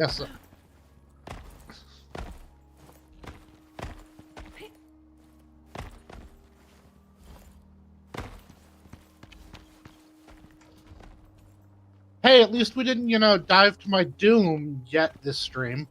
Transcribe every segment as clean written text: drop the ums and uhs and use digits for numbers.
Yes. Hey, at least we didn't, dive to my doom yet this stream.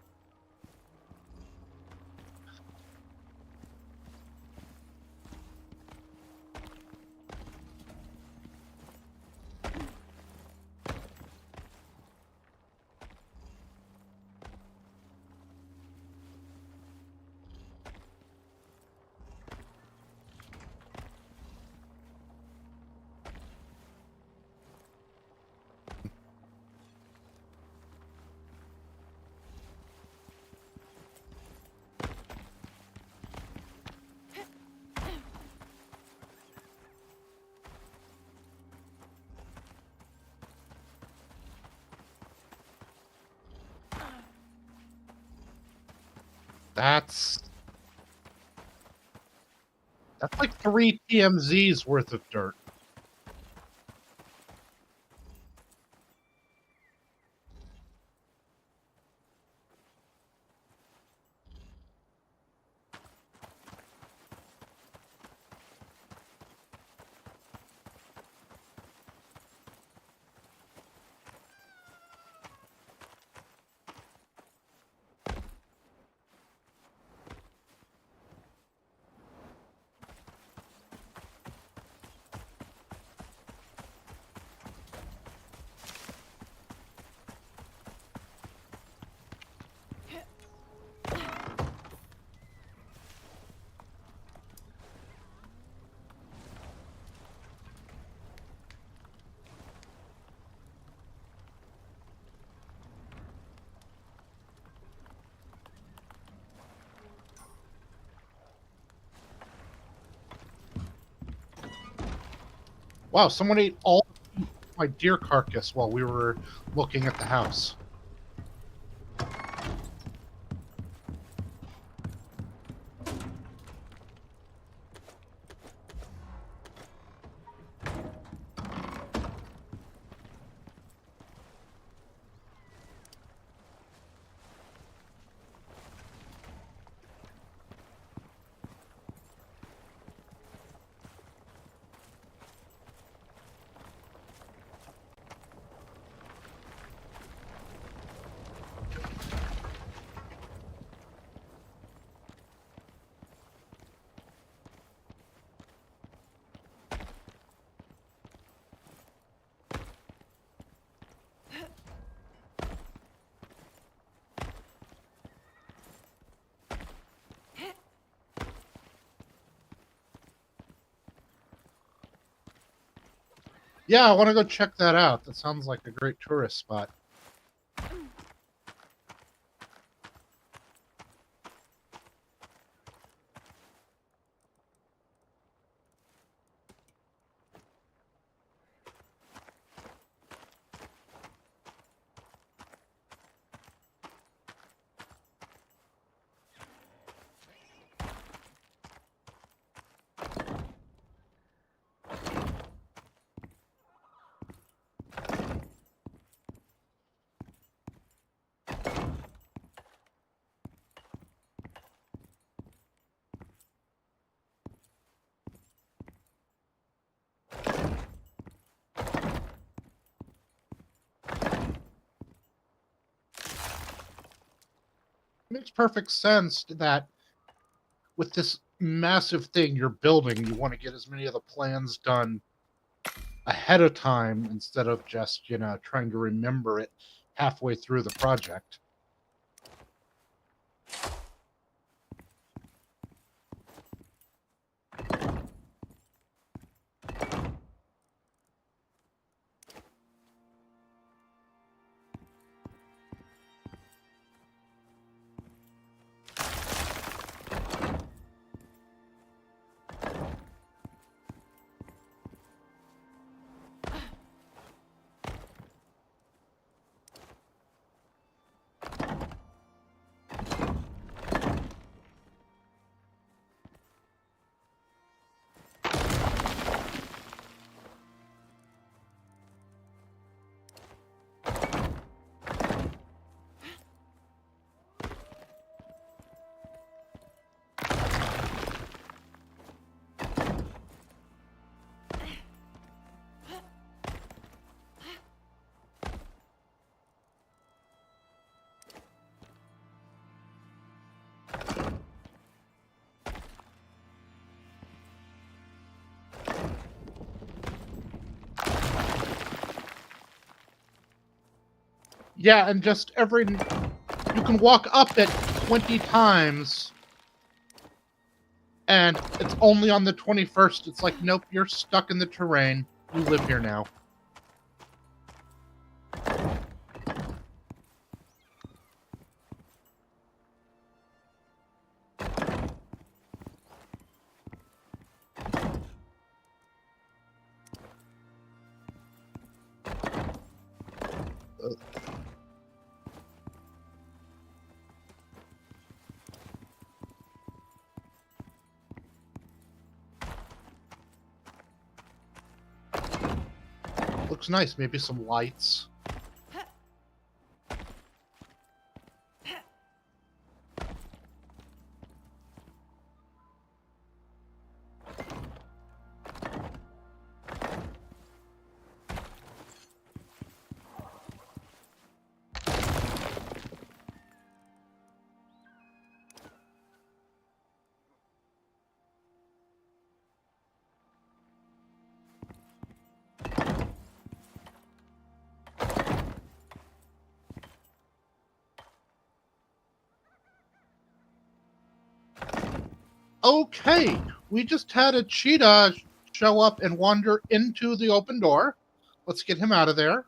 That's like 3 TMZs worth of dirt. Wow, someone ate all my deer carcass while we were looking at the house. Yeah, I want to go check that out. That sounds like a great tourist spot. It makes perfect sense that with this massive thing you're building, you want to get as many of the plans done ahead of time instead of just, trying to remember it halfway through the project. Yeah, and just you can walk up it 20 times, and it's only on the 21st. It's like, nope, you're stuck in the terrain. You live here now. Looks nice. Maybe some lights. Okay, we just had a cheetah show up and wander into the open door. Let's get him out of there.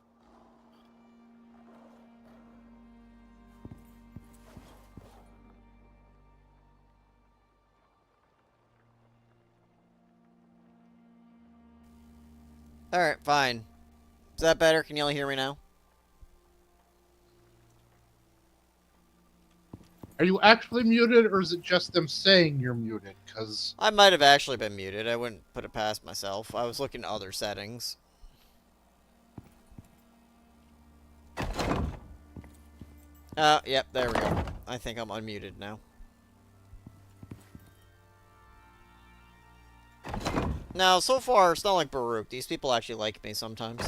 Alright, fine. Is that better? Can you all hear me now? Are you actually muted, or is it just them saying you're muted? Because I might have actually been muted. I wouldn't put it past myself. I was looking at other settings. Yep, there we go. I think I'm unmuted now. Now, so far, it's not like Baruch. These people actually like me sometimes.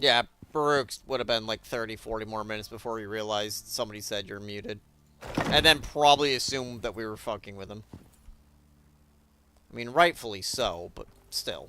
Yeah, Baruch would have been like 30, 40 more minutes before he realized somebody said you're muted. And then probably assumed that we were fucking with him. I mean, rightfully so, but still.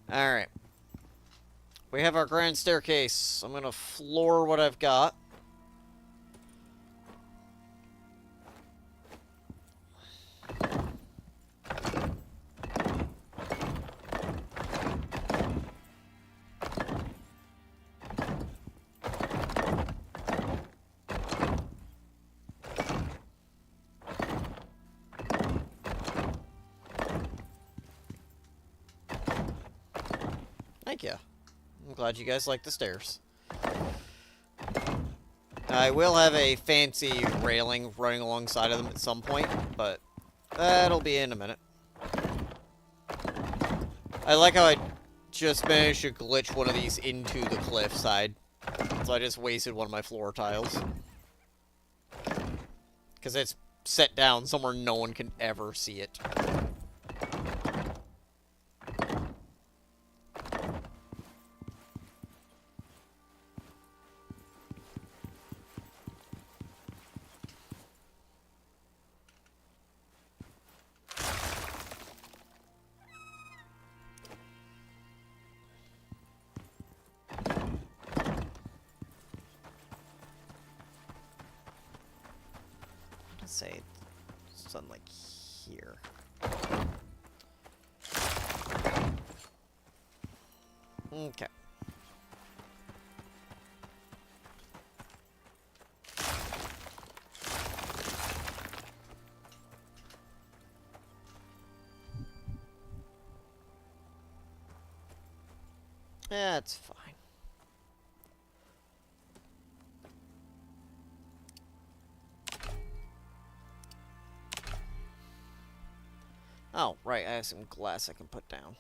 Alright. We have our grand staircase. I'm gonna floor what I've got. Thank you. I'm glad you guys like the stairs. I will have a fancy railing running alongside of them at some point, but that'll be in a minute. I like how I just managed to glitch one of these into the cliffside. So I just wasted one of my floor tiles. Because it's set down somewhere no one can ever see it. Let's say something like here. Okay. That's fine. Oh, right, I have some glass I can put down.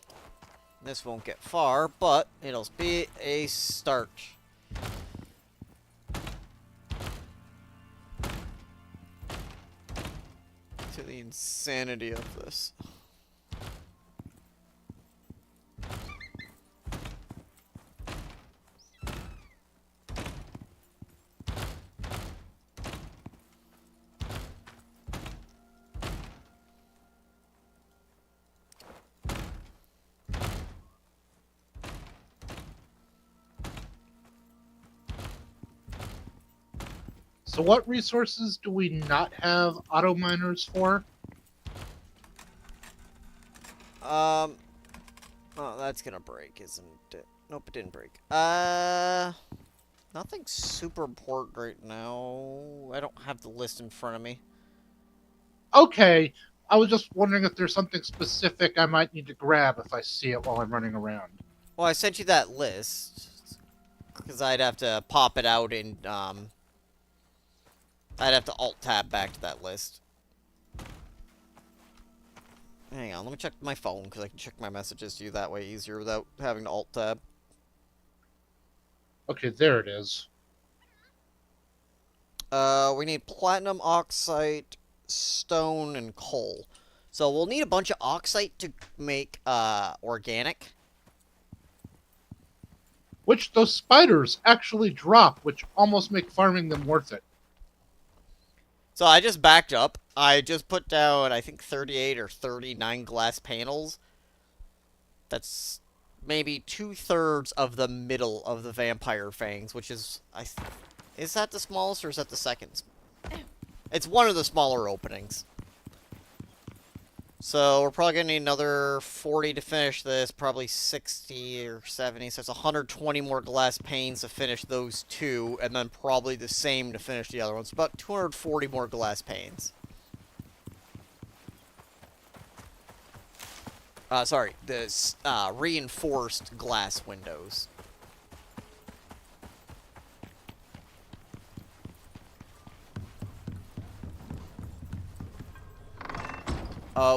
This won't get far, but it'll be a start. To the insanity of this. So what resources do we not have auto miners for? Oh, that's gonna break, isn't it? Nope, it didn't break. Nothing super important right now. I don't have the list in front of me. Okay, I was just wondering if there's something specific I might need to grab if I see it while I'm running around. Well, I sent you that list. Because I'd have to pop it out and, I'd have to alt-tab back to that list. Hang on, let me check my phone, because I can check my messages to you that way easier without having to alt-tab. Okay, there it is. We need platinum, oxide, stone, and coal. So we'll need a bunch of oxide to make, organic. Which those spiders actually drop, which almost make farming them worth it. So I just backed up. I just put down, I think, 38 or 39 glass panels. That's maybe 2/3 of the middle of the vampire fangs, which is... Is that the smallest or is that the second? It's one of the smaller openings. So we're probably going to need another 40 to finish this, probably 60 or 70. So it's 120 more glass panes to finish those two, and then probably the same to finish the other ones. About 240 more glass panes. Sorry, the reinforced glass windows.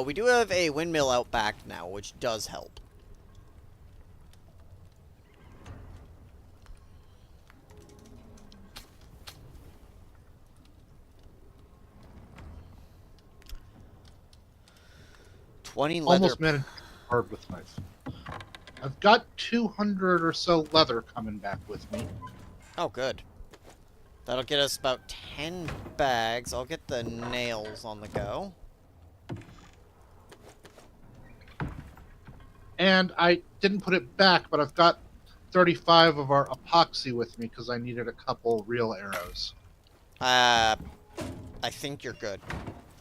We do have a windmill out back now, which does help. Almost managed to hard with knife. I've got 200 or so leather coming back with me. Oh, good. That'll get us about 10 bags. I'll get the nails on the go. And I didn't put it back, but I've got 35 of our epoxy with me because I needed a couple real arrows. I think you're good.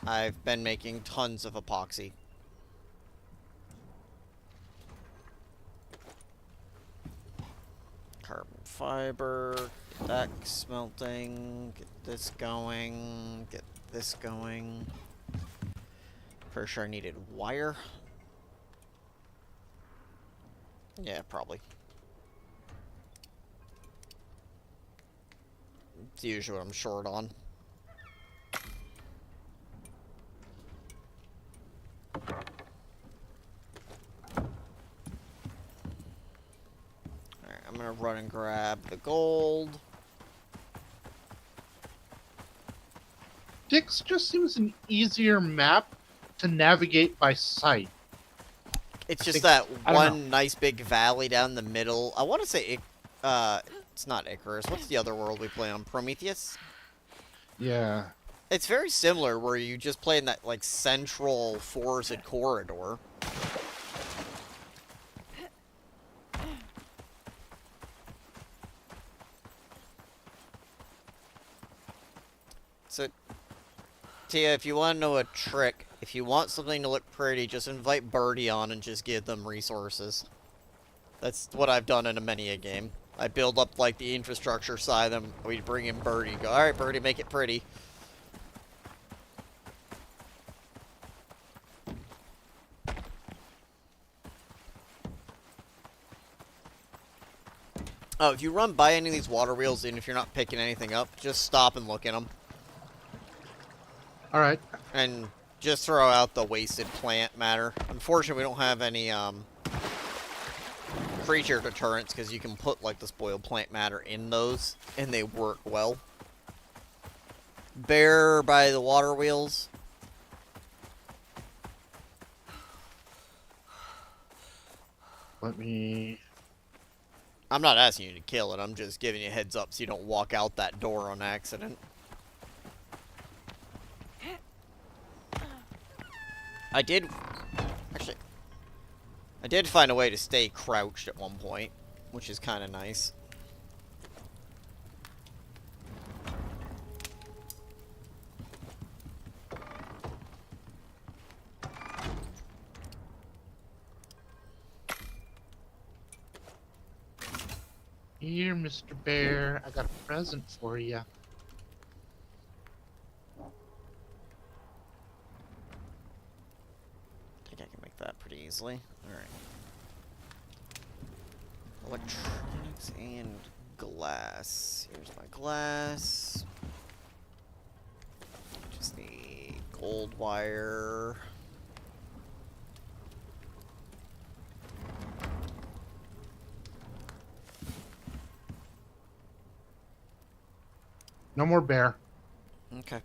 I've been making tons of epoxy. Carbon fiber, get that smelting, get this going, get this going. For sure I needed wire. Yeah, probably. It's usually what I'm short on. Alright, I'm gonna run and grab the gold. Styx just seems an easier map to navigate by sight. It's just that one nice big valley down the middle. I want to say, it's not Icarus. What's the other world we play on? Prometheus? Yeah. It's very similar, where you just play in that, like, central forested corridor. So, Tia, if you want to know a trick, if you want something to look pretty, just invite Birdie on and just give them resources. That's what I've done in many a game. I build up, like, the infrastructure side, then we bring in Birdie. Go, alright, Birdie, make it pretty. Oh, if you run by any of these water wheels, and if you're not picking anything up, just stop and look at them. Alright. And just throw out the wasted plant matter. Unfortunately, we don't have any, creature deterrents, because you can put, like, the spoiled plant matter in those, and they work well. Bear by the water wheels. Let me... I'm not asking you to kill it, I'm just giving you a heads up so you don't walk out that door on accident. I did find a way to stay crouched at one point, which is kind of nice. Here, Mr. Bear, I got a present for you. I think I can make that pretty easily. Alright. Electronics and glass. Here's my glass. Just the gold wire. No more bear. Okay.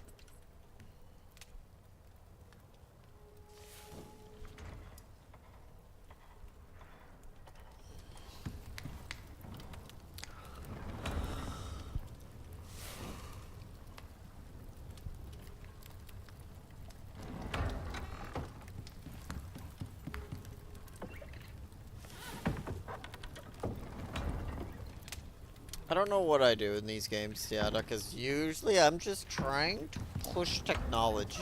I don't know what I do in these games, yeah, because usually I'm just trying to push technology,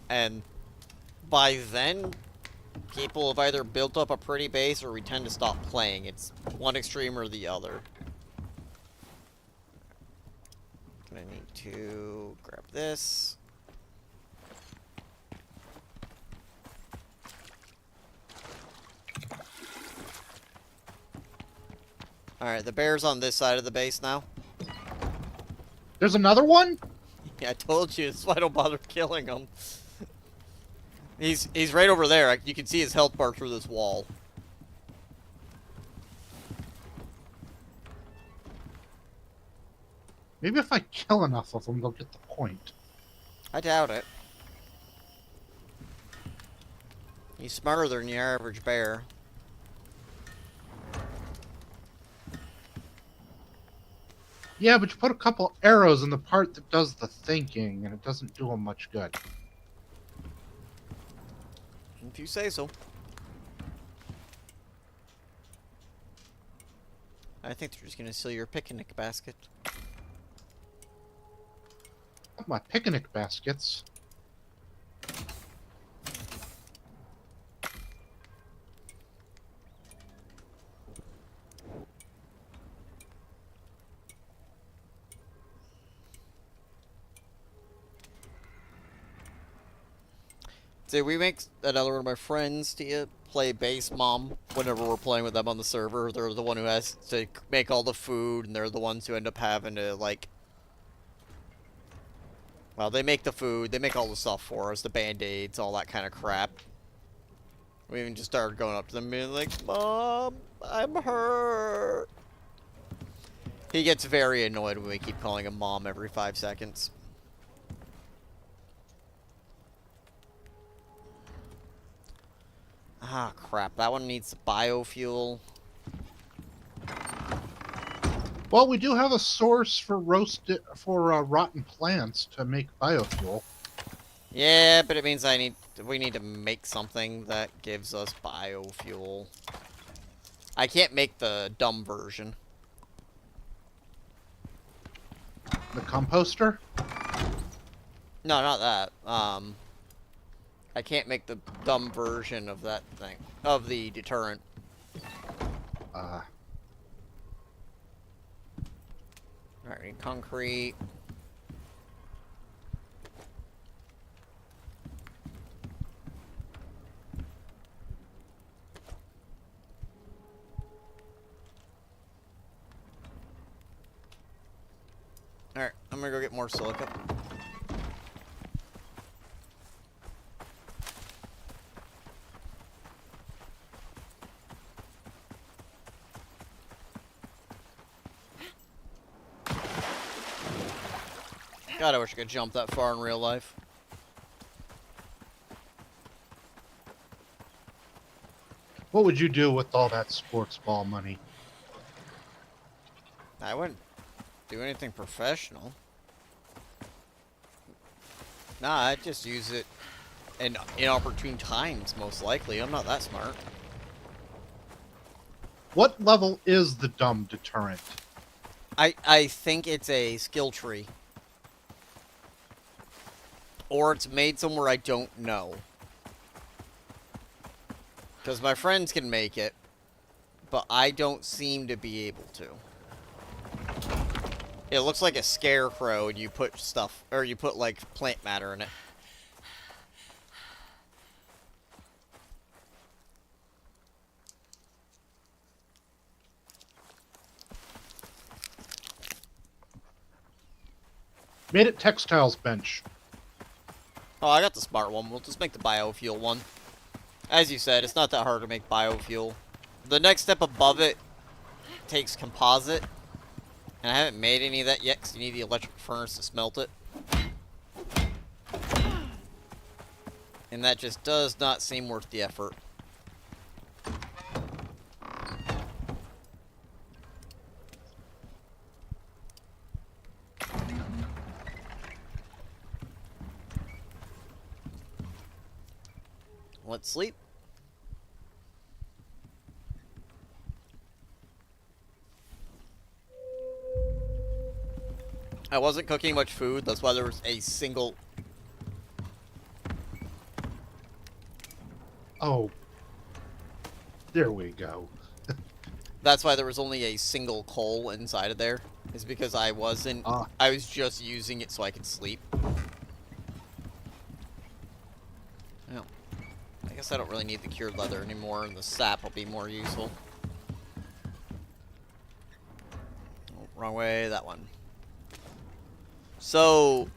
and by then, people have either built up a pretty base or we tend to stop playing. It's one extreme or the other. Gonna need to grab this. Alright, the bear's on this side of the base now. There's another one? Yeah, I told you, that's why I don't bother killing him. He's right over there. You can see his health bar through this wall. Maybe if I kill enough of them, they'll get the point. I doubt it. He's smarter than your average bear. Yeah, but you put a couple arrows in the part that does the thinking, and it doesn't do them much good. If you say so. I think they're just gonna steal your picnic basket. My picnic baskets. See, we make another one of my friends to play base mom whenever we're playing with them on the server. They're the one who has to make all the food, and they're the ones who end up having to, like... Well, they make the food, they make all the stuff for us, the band-aids, all that kind of crap. We even just started going up to them and being like, Mom, I'm hurt. He gets very annoyed when we keep calling him Mom every 5 seconds. Ah, crap. That one needs biofuel. Well, we do have a source for rotten plants to make biofuel. Yeah, but it means we need to make something that gives us biofuel. I can't make the dumb version. The composter? No, not that. I can't make the dumb version of that thing. Of the deterrent. Alright, concrete. Alright, I'm gonna go get more silica. God, I wish I could jump that far in real life. What would you do with all that sports ball money? I wouldn't do anything professional. Nah, I'd just use it in inopportune times, most likely. I'm not that smart. What level is the dumb deterrent? I think it's a skill tree. Or it's made somewhere I don't know. Because my friends can make it, but I don't seem to be able to. It looks like a scarecrow and you put stuff, or you put like plant matter in it. Made it textiles bench. Oh, I got the smart one. We'll just make the biofuel one. As you said, it's not that hard to make biofuel. The next step above it takes composite. And I haven't made any of that yet because you need the electric furnace to smelt it. And that just does not seem worth the effort. Let's sleep. I wasn't cooking much food, that's why there was a single... Oh. There we go. That's why there was only a single coal inside of there. Is because I wasn't... I was just using it so I could sleep. Oh. I guess I don't really need the cured leather anymore, and the sap will be more useful. Oh, wrong way, that one. So,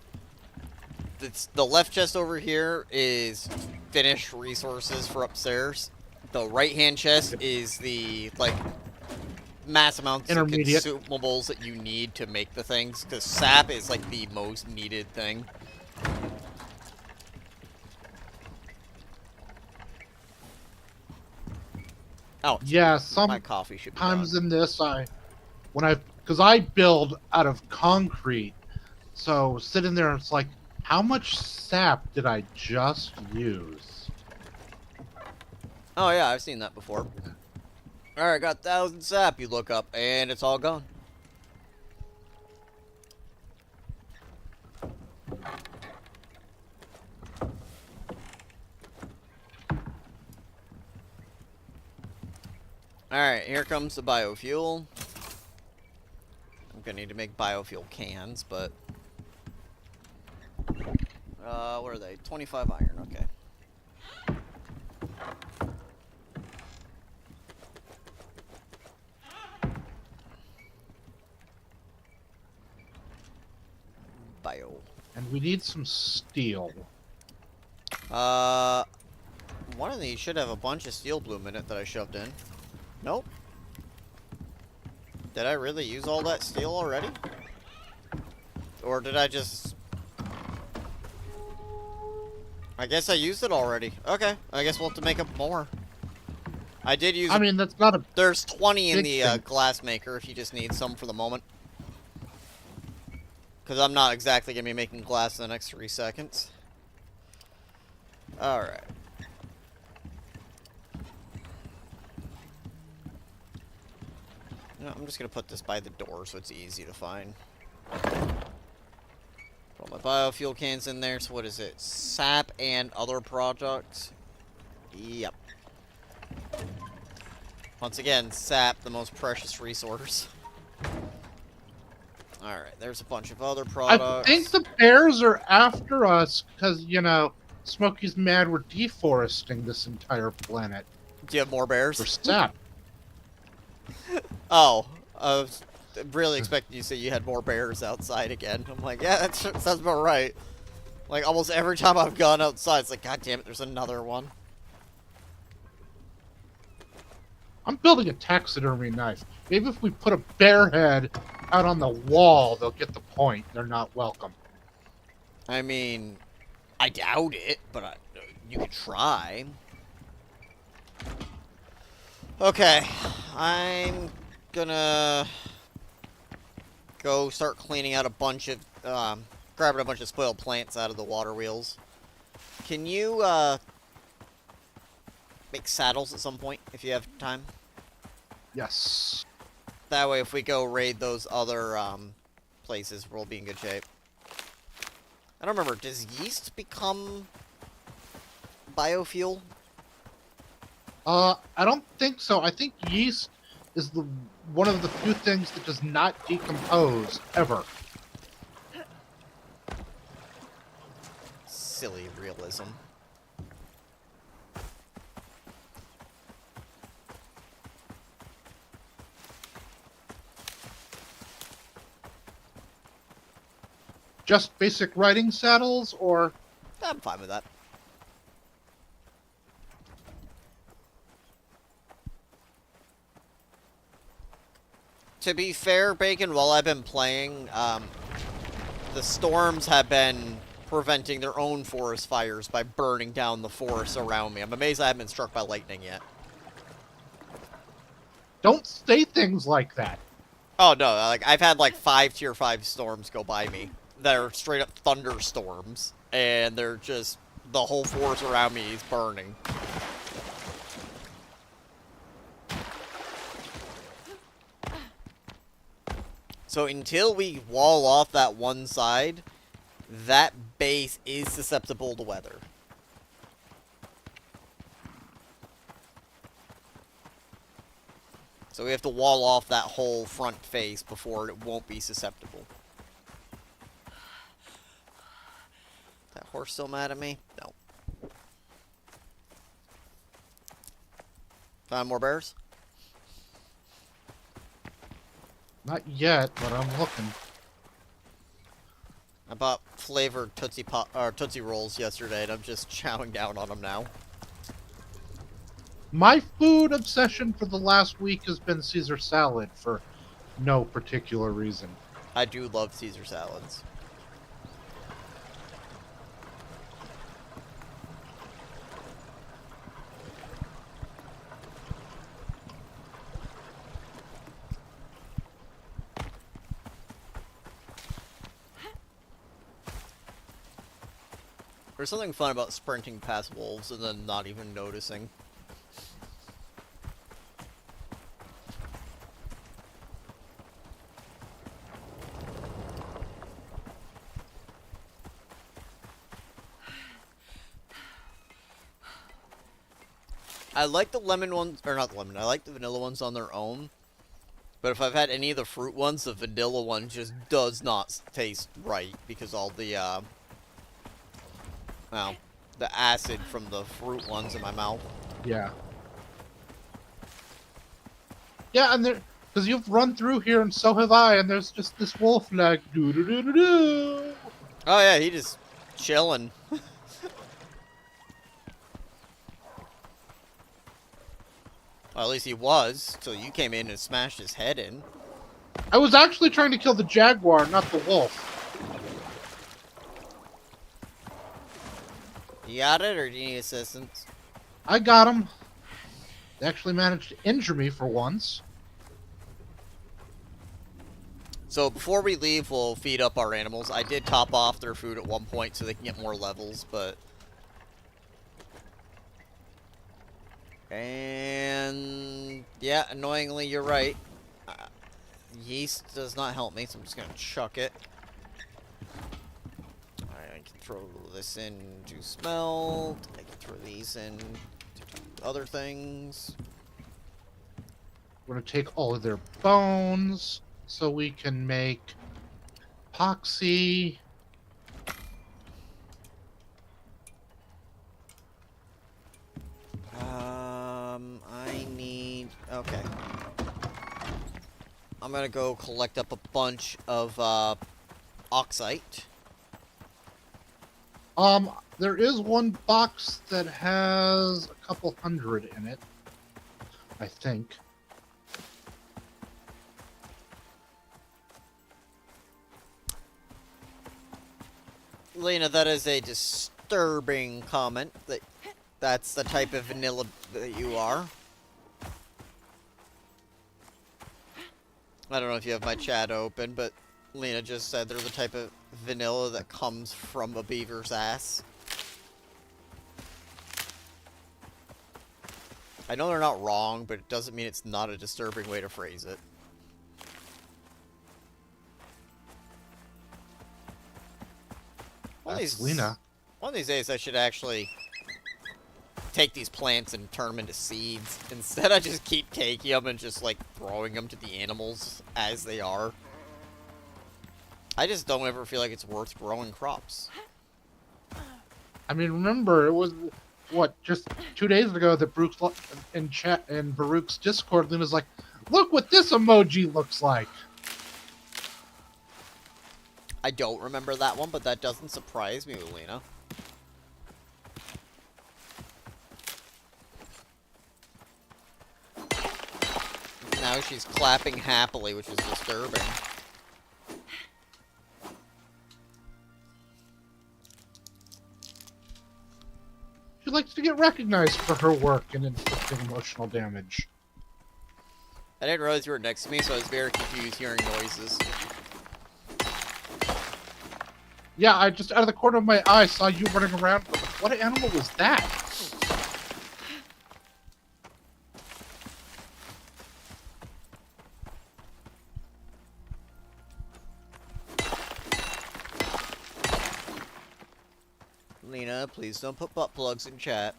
the left chest over here is finished resources for upstairs. The right-hand chest is the, like, mass amounts of consumables that you need to make the things. Because sap is, like, the most needed thing. Oh, yeah, my coffee should be sometimes done. in this, because I build out of concrete, so sitting there, it's like, how much sap did I just use? Oh yeah, I've seen that before. Alright, got 1,000 sap, you look up, and it's all gone. Alright, here comes the biofuel. I'm gonna need to make biofuel cans, but... what are they? 25 iron, okay. Bio. And we need some steel. One of these should have a bunch of steel bloom in it that I shoved in. Nope. Did I really use all that steel already? Or did I just... I guess I used it already. Okay, I guess we'll have to make up more. I did use... I mean, that's not a... There's 20 in the thing. glass maker if you just need some for the moment. Because I'm not exactly going to be making glass in the next 3 seconds. Alright. No, I'm just going to put this by the door so it's easy to find. Put all my biofuel cans in there, so what is it? Sap and other products? Yep. Once again, sap, the most precious resource. Alright, there's a bunch of other products. I think the bears are after us because, you know, Smokey's mad we're deforesting this entire planet Do you have more bears? for sap. Oh, I was really expecting you to say you had more bears outside again. I'm like, yeah, that sounds about right. Like, almost every time I've gone outside, it's like, god damn it, there's another one. I'm building a taxidermy knife. Maybe if we put a bear head out on the wall, they'll get the point. They're not welcome. I mean, I doubt it, but you could try. Okay, I'm gonna go start cleaning out a bunch of, grabbing a bunch of spoiled plants out of the water wheels. Can you, make saddles at some point, if you have time? Yes. That way, if we go raid those other, places, we'll be in good shape. I don't remember, does yeast become biofuel? I don't think so. I think yeast is one of the few things that does not decompose, ever. Silly realism. Just basic riding saddles, or... I'm fine with that. To be fair, Bacon, while I've been playing, the storms have been preventing their own forest fires by burning down the forests around me. I'm amazed I haven't been struck by lightning yet. Don't say things like that. Oh, no, like, I've had, like, 5 tier 5 storms go by me that are straight up thunderstorms, and they're just, the whole forest around me is burning. So until we wall off that one side, that base is susceptible to weather. So we have to wall off that whole front face before it won't be susceptible. That horse still mad at me? No. Found more bears? Not yet, but I'm looking. I bought flavored Tootsie Rolls yesterday, and I'm just chowing down on them now. My food obsession for the last week has been Caesar salad for no particular reason. I do love Caesar salads. There's something fun about sprinting past wolves and then not even noticing. I like the lemon ones, or not the lemon, I like the vanilla ones on their own. But if I've had any of the fruit ones, the vanilla one just does not taste right because all the, well, the acid from the fruit ones in my mouth. Yeah. Yeah, and there, because you've run through here and so have I, and there's just this wolf like doo doo doo doo doo. Oh yeah, he just chilling. Well, at least he was, till you came in and smashed his head in. I was actually trying to kill the jaguar, not the wolf. You got it, or do you need assistance? I got him. They actually managed to injure me for once. So before we leave, we'll feed up our animals. I did top off their food at one point so they can get more levels, but... And... yeah, annoyingly, you're right. Yeast does not help me, so I'm just gonna chuck it. can throw this in to smelt. I can throw these in to do other things. We're gonna take all of their bones so we can make epoxy. I need... Okay. I'm gonna go collect up a bunch of, oxite. There is one box that has a couple hundred in it, I think. Lena, that is a disturbing comment. That's the type of vanilla that you are. I don't know if you have my chat open, but Lena just said they're the type of vanilla that comes from a beaver's ass. I know they're not wrong, but it doesn't mean it's not a disturbing way to phrase it. That's Lena. One of these days I should actually take these plants and turn them into seeds. Instead I just keep taking them and just like throwing them to the animals as they are. I just don't ever feel like it's worth growing crops. I mean, remember, it was, what, just 2 days ago that Brooks in chat in Baruch's Discord, Lena's like, look what this emoji looks like. I don't remember that one, but that doesn't surprise me, Lena. Now she's clapping happily, which is disturbing. She likes to get recognized for her work in inflicting emotional damage. I didn't realize you were next to me, so I was very confused hearing noises. Yeah, I just out of the corner of my eye saw you running around. What animal was that? Lena, please don't put butt plugs in chat.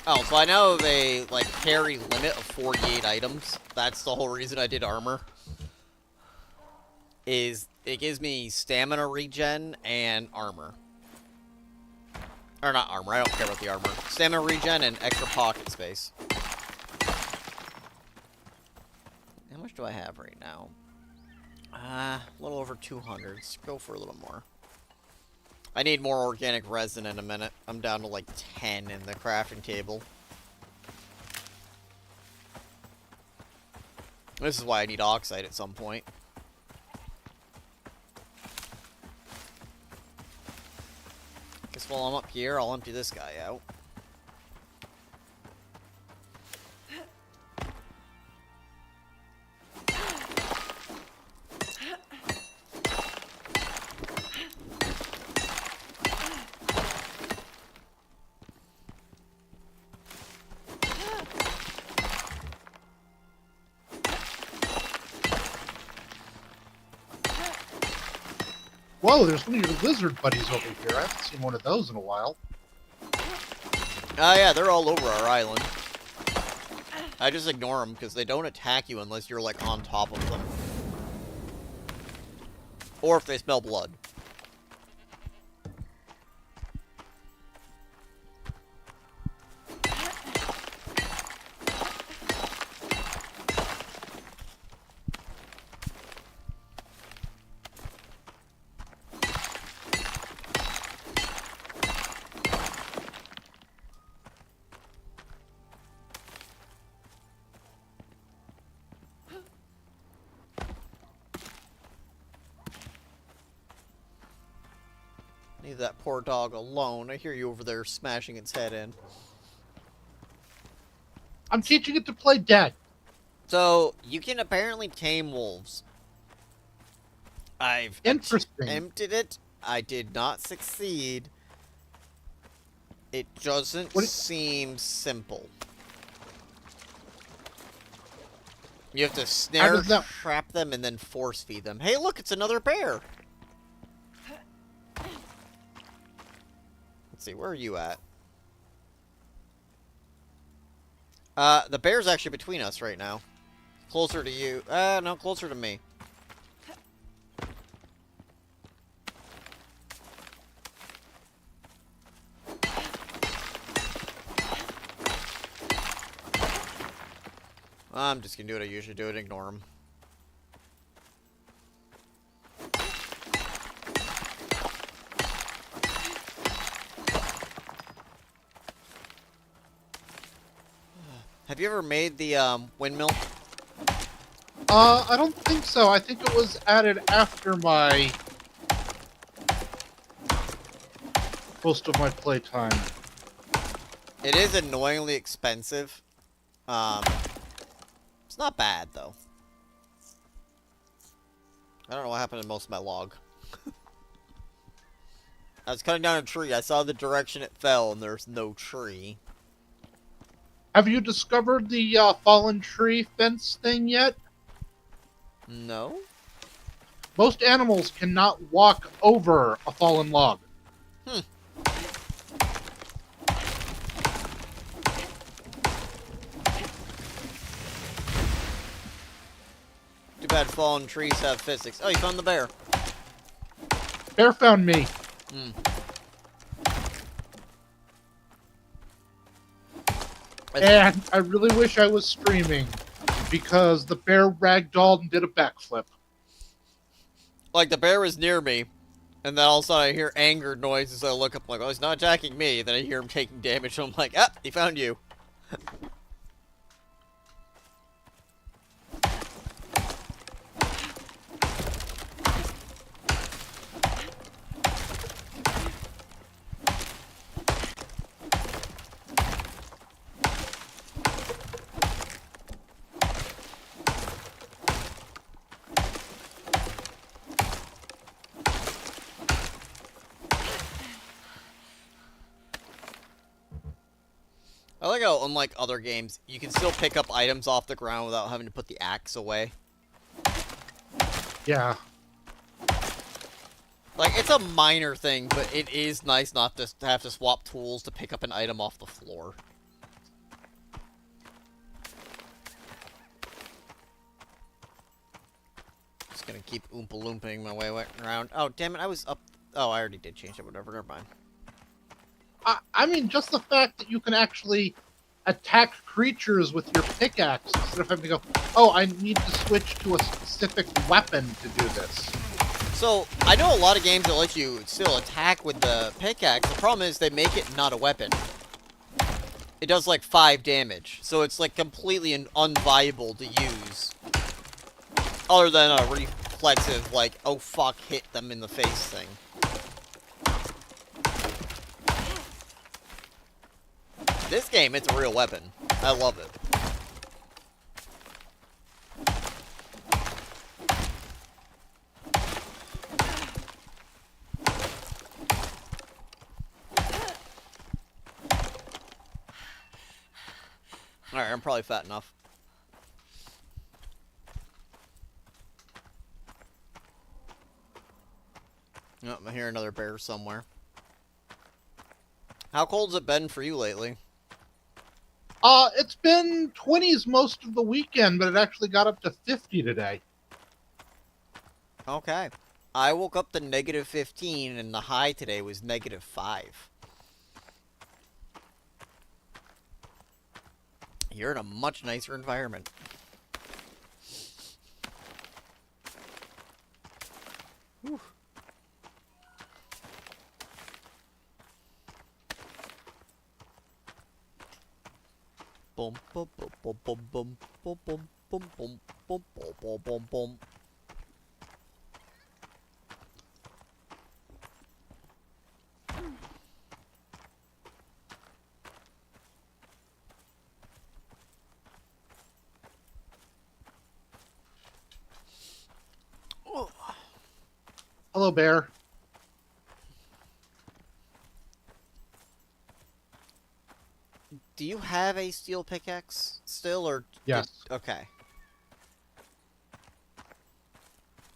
Oh, so I know they, like, carry limit of 48 items. That's the whole reason I did armor. Is it gives me stamina regen and armor. Or not armor, I don't care about the armor. Stamina regen and extra pocket space. How much do I have right now? A little over 200. Let's go for a little more. I need more organic resin in a minute. I'm down to like 10 in the crafting table. This is why I need oxide at some point. Guess while I'm up here, I'll empty this guy out. Whoa, there's one of your lizard buddies over here. I haven't seen one of those in a while. Oh yeah, they're all over our island. I just ignore them because they don't attack you unless you're like on top of them. Or if they smell blood. Leave that poor dog alone. I hear you over there smashing its head in. I'm teaching it to play dead. So, you can apparently tame wolves. I've Interesting. attempted it. I did not succeed. It doesn't What? seem simple. You have to How snare does that? trap them and then force feed them. Hey, look, it's another bear. Let's see, where are you at? The bear's actually between us right now. Closer to you. No, closer to me. I'm just gonna do what I usually do and ignore him. Have you ever made the windmill? I don't think so. I think it was added after my most of my playtime. It is annoyingly expensive. It's not bad though. I don't know what happened to most of my log. I was cutting down a tree. I saw the direction it fell, and there's no tree. Have you discovered the fallen tree fence thing yet? No? Most animals cannot walk over a fallen log. Hmm. Too bad fallen trees have physics. Oh, you found the bear. Bear found me. Hmm. And I really wish I was streaming, because the bear ragdolled and did a backflip. Like, the bear was near me, and then all of a sudden I hear angered noises, so I look up, like, oh, he's not attacking me. Then I hear him taking damage, so I'm like, ah, he found you. I like how, unlike other games, you can still pick up items off the ground without having to put the axe away. Yeah. Like, it's a minor thing, but it is nice not to have to swap tools to pick up an item off the floor. Just gonna keep Oompa Loomping my way around. Oh, damn it, I was up... Oh, I already did change it, whatever, never mind. I mean, just the fact that you can actually attack creatures with your pickaxe instead of having to go, oh, I need to switch to a specific weapon to do this. So, I know a lot of games that let you still attack with the pickaxe. The problem is they make it not a weapon. It does like 5 damage, so it's like completely unviable to use. Other than a reflexive, like, oh fuck, hit them in the face thing. This game, it's a real weapon. I love it. Alright, I'm probably fat enough. Oh, I hear another bear somewhere. How cold's it been for you lately? It's been 20s most of the weekend, but it actually got up to 50 today. Okay. I woke up to -15, and the high today was -5. You're in a much nicer environment. Whew. Boom, boom, boom, boom, boom, boom, boom, boom, boom, boom, boom, boom, boom, boom. Hello, bear. Do you have a steel pickaxe still, or did... Yes. Okay.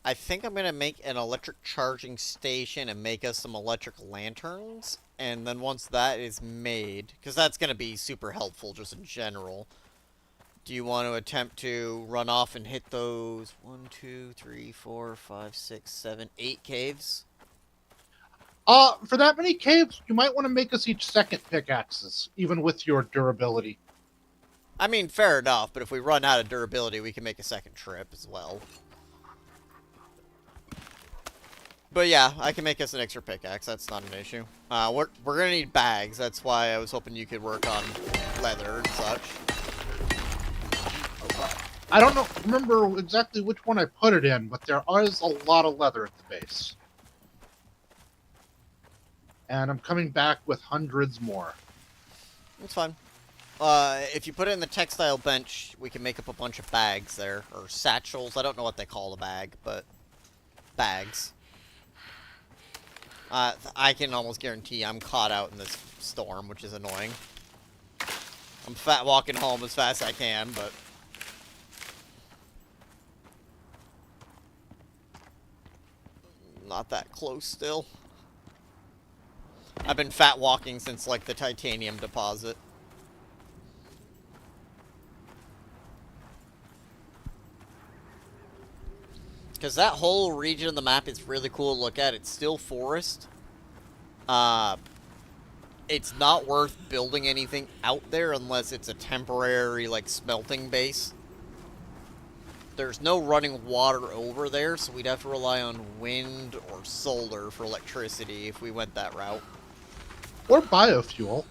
I think I'm gonna make an electric charging station and make us some electric lanterns. And then once that is made, because that's gonna be super helpful just in general. Do you want to attempt to run off and hit those 1, 2, 3, 4, 5, 6, 7, 8 caves? For that many caves, you might want to make us each second pickaxes, even with your durability. I mean, fair enough, but if we run out of durability, we can make a second trip as well. But yeah, I can make us an extra pickaxe. That's not an issue. We're gonna need bags. That's why I was hoping you could work on leather and such. I don't remember exactly which one I put it in, but there is a lot of leather at the base. And I'm coming back with hundreds more. It's fine. If you put it in the textile bench, we can make up a bunch of bags there. Or satchels. I don't know what they call a bag, but bags. I can almost guarantee I'm caught out in this storm, which is annoying. I'm fat walking home as fast as I can, but... not that close still. I've been fat walking since, like, the titanium deposit. Because that whole region of the map is really cool to look at. It's still forest. It's not worth building anything out there unless it's a temporary, like, smelting base. There's no running water over there, so we'd have to rely on wind or solar for electricity if we went that route. Or biofuel.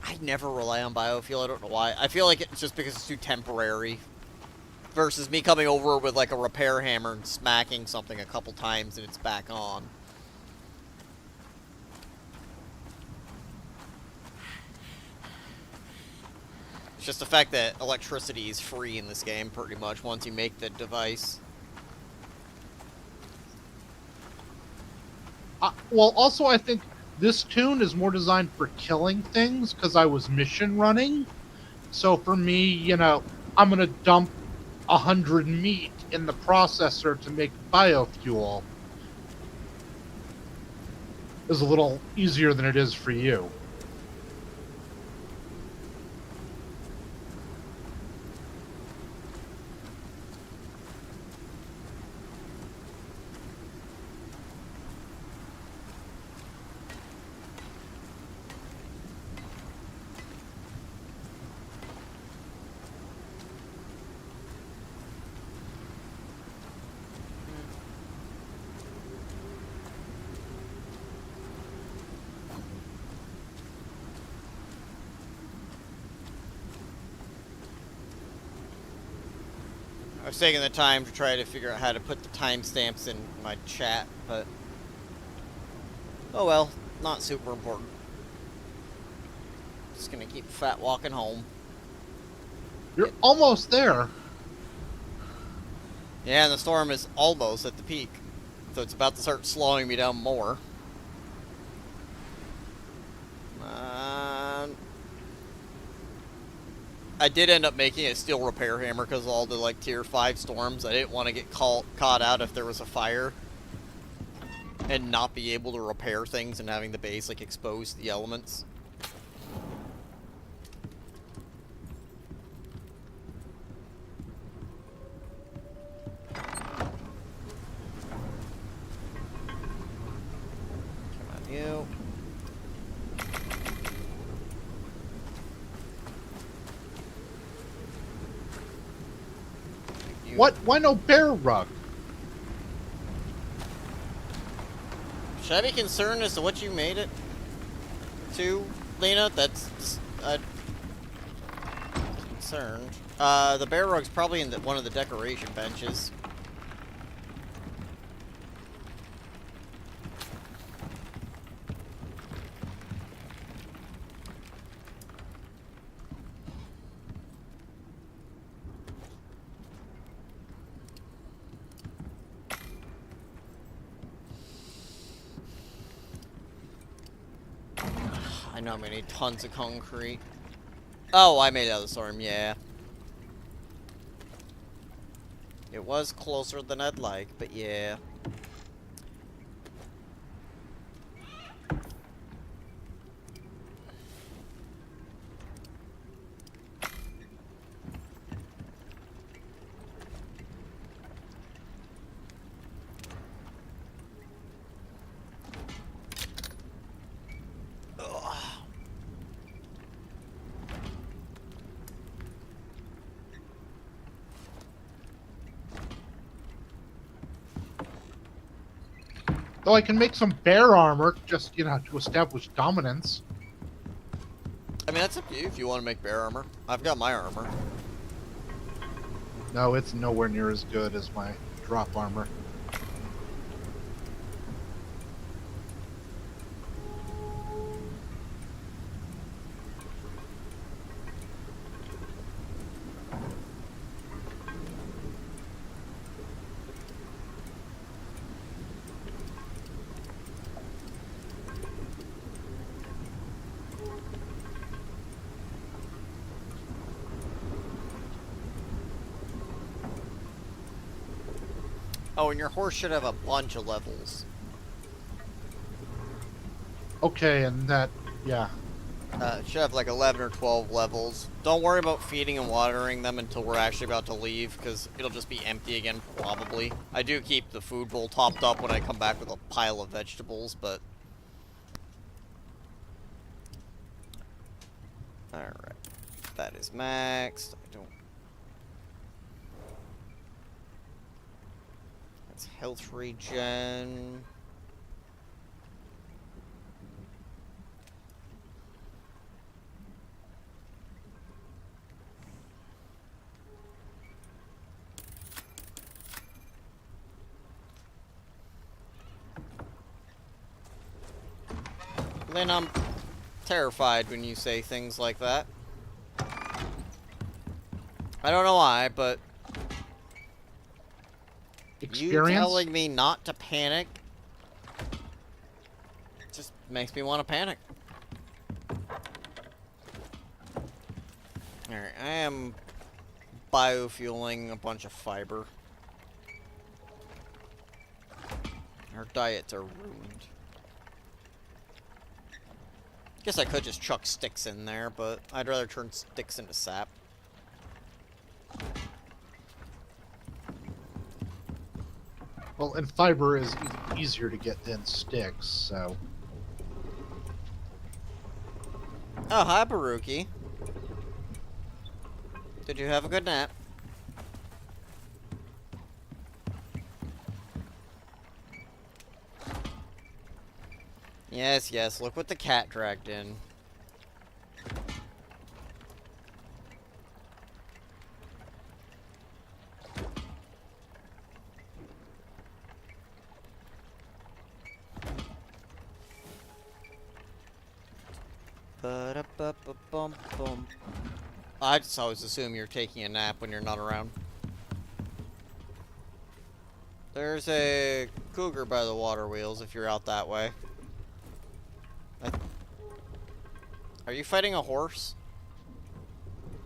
I never rely on biofuel, I don't know why. I feel like it's just because it's too temporary. Versus me coming over with, like, a repair hammer and smacking something a couple times and it's back on. It's just the fact that electricity is free in this game, pretty much, once you make the device. Well, also, I think this tune is more designed for killing things, because I was mission running. So for me, you know, I'm going to dump 100 meat in the processor to make biofuel. Is a little easier than it is for you. I was taking the time to try to figure out how to put the timestamps in my chat, but... oh well, not super important. Just gonna keep fat walking home. You're almost there. Yeah, and the storm is almost at the peak. So it's about to start slowing me down more. I did end up making a steel repair hammer because of all the, like, tier 5 storms. I didn't want to get caught out if there was a fire. And not be able to repair things and having the base, like, exposed to the elements. Come on, you. What? Why no bear rug? Should I be concerned as to what you made it to, Lena? That's concerned. The bear rug's probably in one of the decoration benches. I know I'm gonna need tons of concrete. Oh, I made it out of the storm, yeah. It was closer than I'd like, but yeah. Though I can make some bear armor, just, to establish dominance. I mean, that's up to you if you want to make bear armor. I've got my armor. No, it's nowhere near as good as my drop armor. Oh, and your horse should have a bunch of levels. Okay, and that, yeah. It should have like 11 or 12 levels. Don't worry about feeding and watering them until we're actually about to leave, because it'll just be empty again, probably. I do keep the food bowl topped up when I come back with a pile of vegetables, but... Alright. That is maxed. I don't... That's health regen. Lynn, I'm terrified when you say things like that. I don't know why, but... You telling me not to panic just makes me want to panic. Alright, I am biofueling a bunch of fiber. Our diets are ruined. Guess I could just chuck sticks in there, but I'd rather turn sticks into sap. Well, and fiber is easier to get than sticks, so... Oh, hi, Baruki. Did you have a good nap? Yes, yes, look what the cat dragged in. Ba-da-ba-ba-bum-bum. I just always assume you're taking a nap when you're not around. There's a cougar by the water wheels if you're out that way. Are you fighting a horse?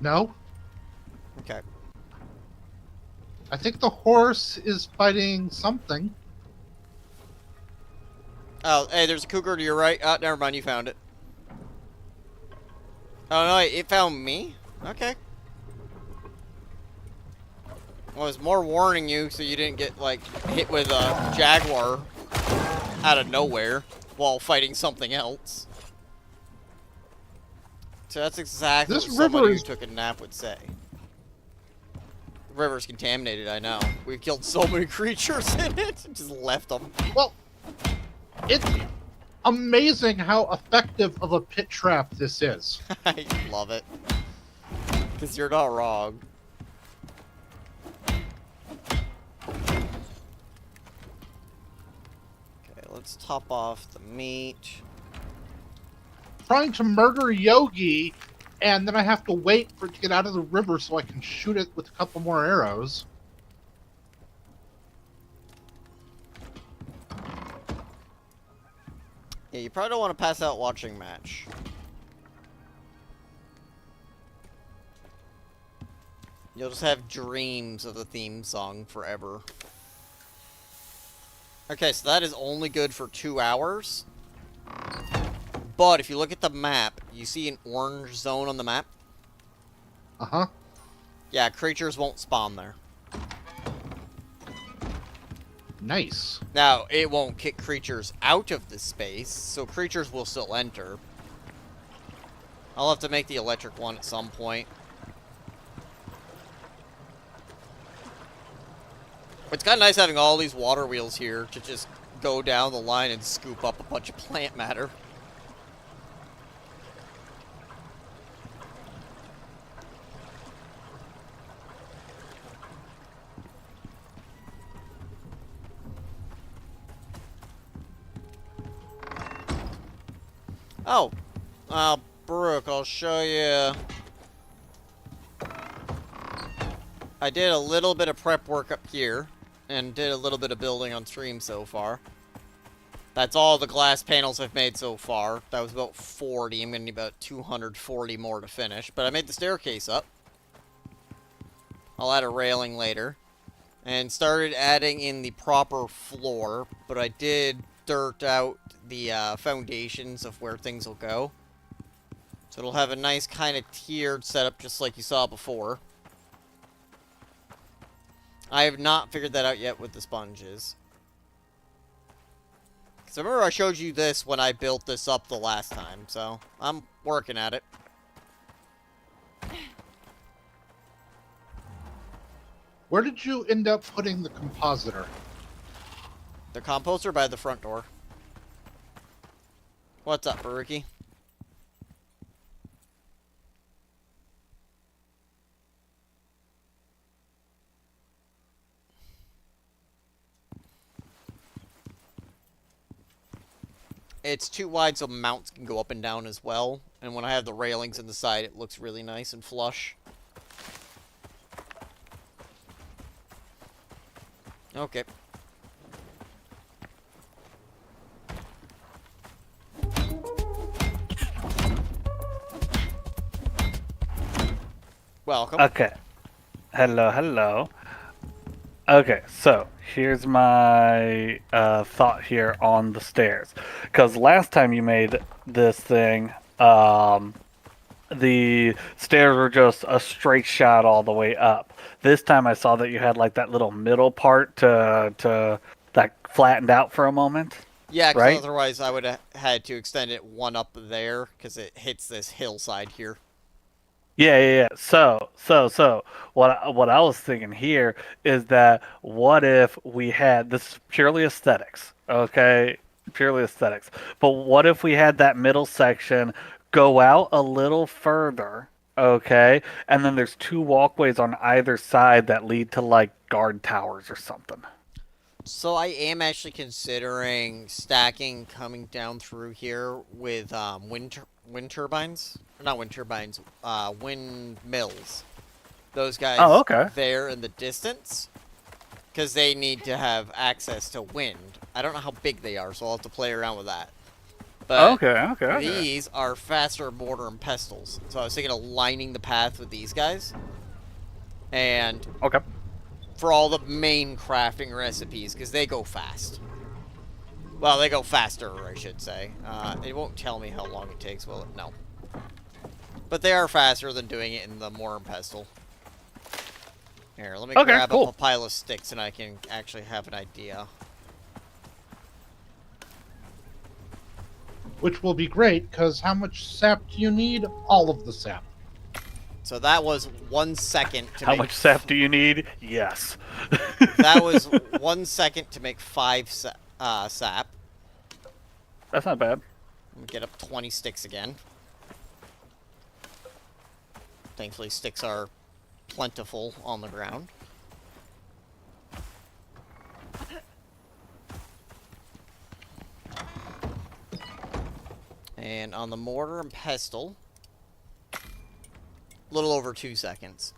No? Okay. I think the horse is fighting something. Oh, hey, there's a cougar to your right. Oh, never mind, you found it. Oh, no, it found me? Okay. Well, I was more warning you so you didn't get, like, hit with a jaguar out of nowhere while fighting something else. So that's exactly what somebody who took a nap would say. The river's contaminated, I know. We've killed so many creatures in it, just left them. Well, it's amazing how effective of a pit trap this is. I love it. Because you're not wrong. Okay, let's top off the meat. Trying to murder Yogi, and then I have to wait for it to get out of the river so I can shoot it with a couple more arrows. Yeah, you probably don't want to pass out watching match. You'll just have dreams of the theme song forever. Okay, so that is only good for 2 hours. But if you look at the map, you see an orange zone on the map? Uh-huh. Yeah, creatures won't spawn there. Nice. Now, it won't kick creatures out of the space, so creatures will still enter. I'll have to make the electric one at some point. It's kind of nice having all these water wheels here to just go down the line and scoop up a bunch of plant matter. Oh, Brooke, I'll show you. I did a little bit of prep work up here, and did a little bit of building on stream so far. That's all the glass panels I've made so far. That was about 40. I'm going to need about 240 more to finish. But I made the staircase up. I'll add a railing later. And started adding in the proper floor. But I did dirt out the foundations of where things will go. So it'll have a nice kind of tiered setup just like you saw before. I have not figured that out yet with the sponges. Because I remember I showed you this when I built this up the last time, so I'm working at it. Where did you end up putting the compositor? The composter by the front door. What's up, Baruki? It's too wide so mounts can go up and down as well. And when I have the railings in the side, it looks really nice and flush. Okay. Welcome. Okay. Hello, hello. Okay, so here's my thought here on the stairs. Because last time you made this thing, the stairs were just a straight shot all the way up. This time I saw that you had like that little middle part to that flattened out for a moment. Yeah, because right? otherwise I would have had to extend it one up there, because it hits this hillside here. Yeah. So what I was thinking here is that what if we had this is purely aesthetics, okay? Purely aesthetics. But what if we had that middle section go out a little further, okay? And then there's two walkways on either side that lead to like guard towers or something. So I am actually considering stacking coming down through here with wind turbines. Not wind turbines, windmills. Those guys okay. there in the distance. Because they need to have access to wind. I don't know how big they are, so I'll have to play around with that. But Okay. these are faster mortar and pestles. So I was thinking of lining the path with these guys. And Okay. for all the main crafting recipes, because they go fast. Well, they go faster, I should say. It won't tell me how long it takes, will it? No. But they are faster than doing it in the mortar and pestle. Here, let me grab up a pile of sticks and I can actually have an idea. Which will be great, because how much sap do you need? All of the sap. So that was 1 second to How make... much sap do you need? Yes. That was 1 second to make 5 sap. That's not bad. Let me get up 20 sticks again. Thankfully, sticks are plentiful on the ground. And on the mortar and pestle, a little over 2 seconds.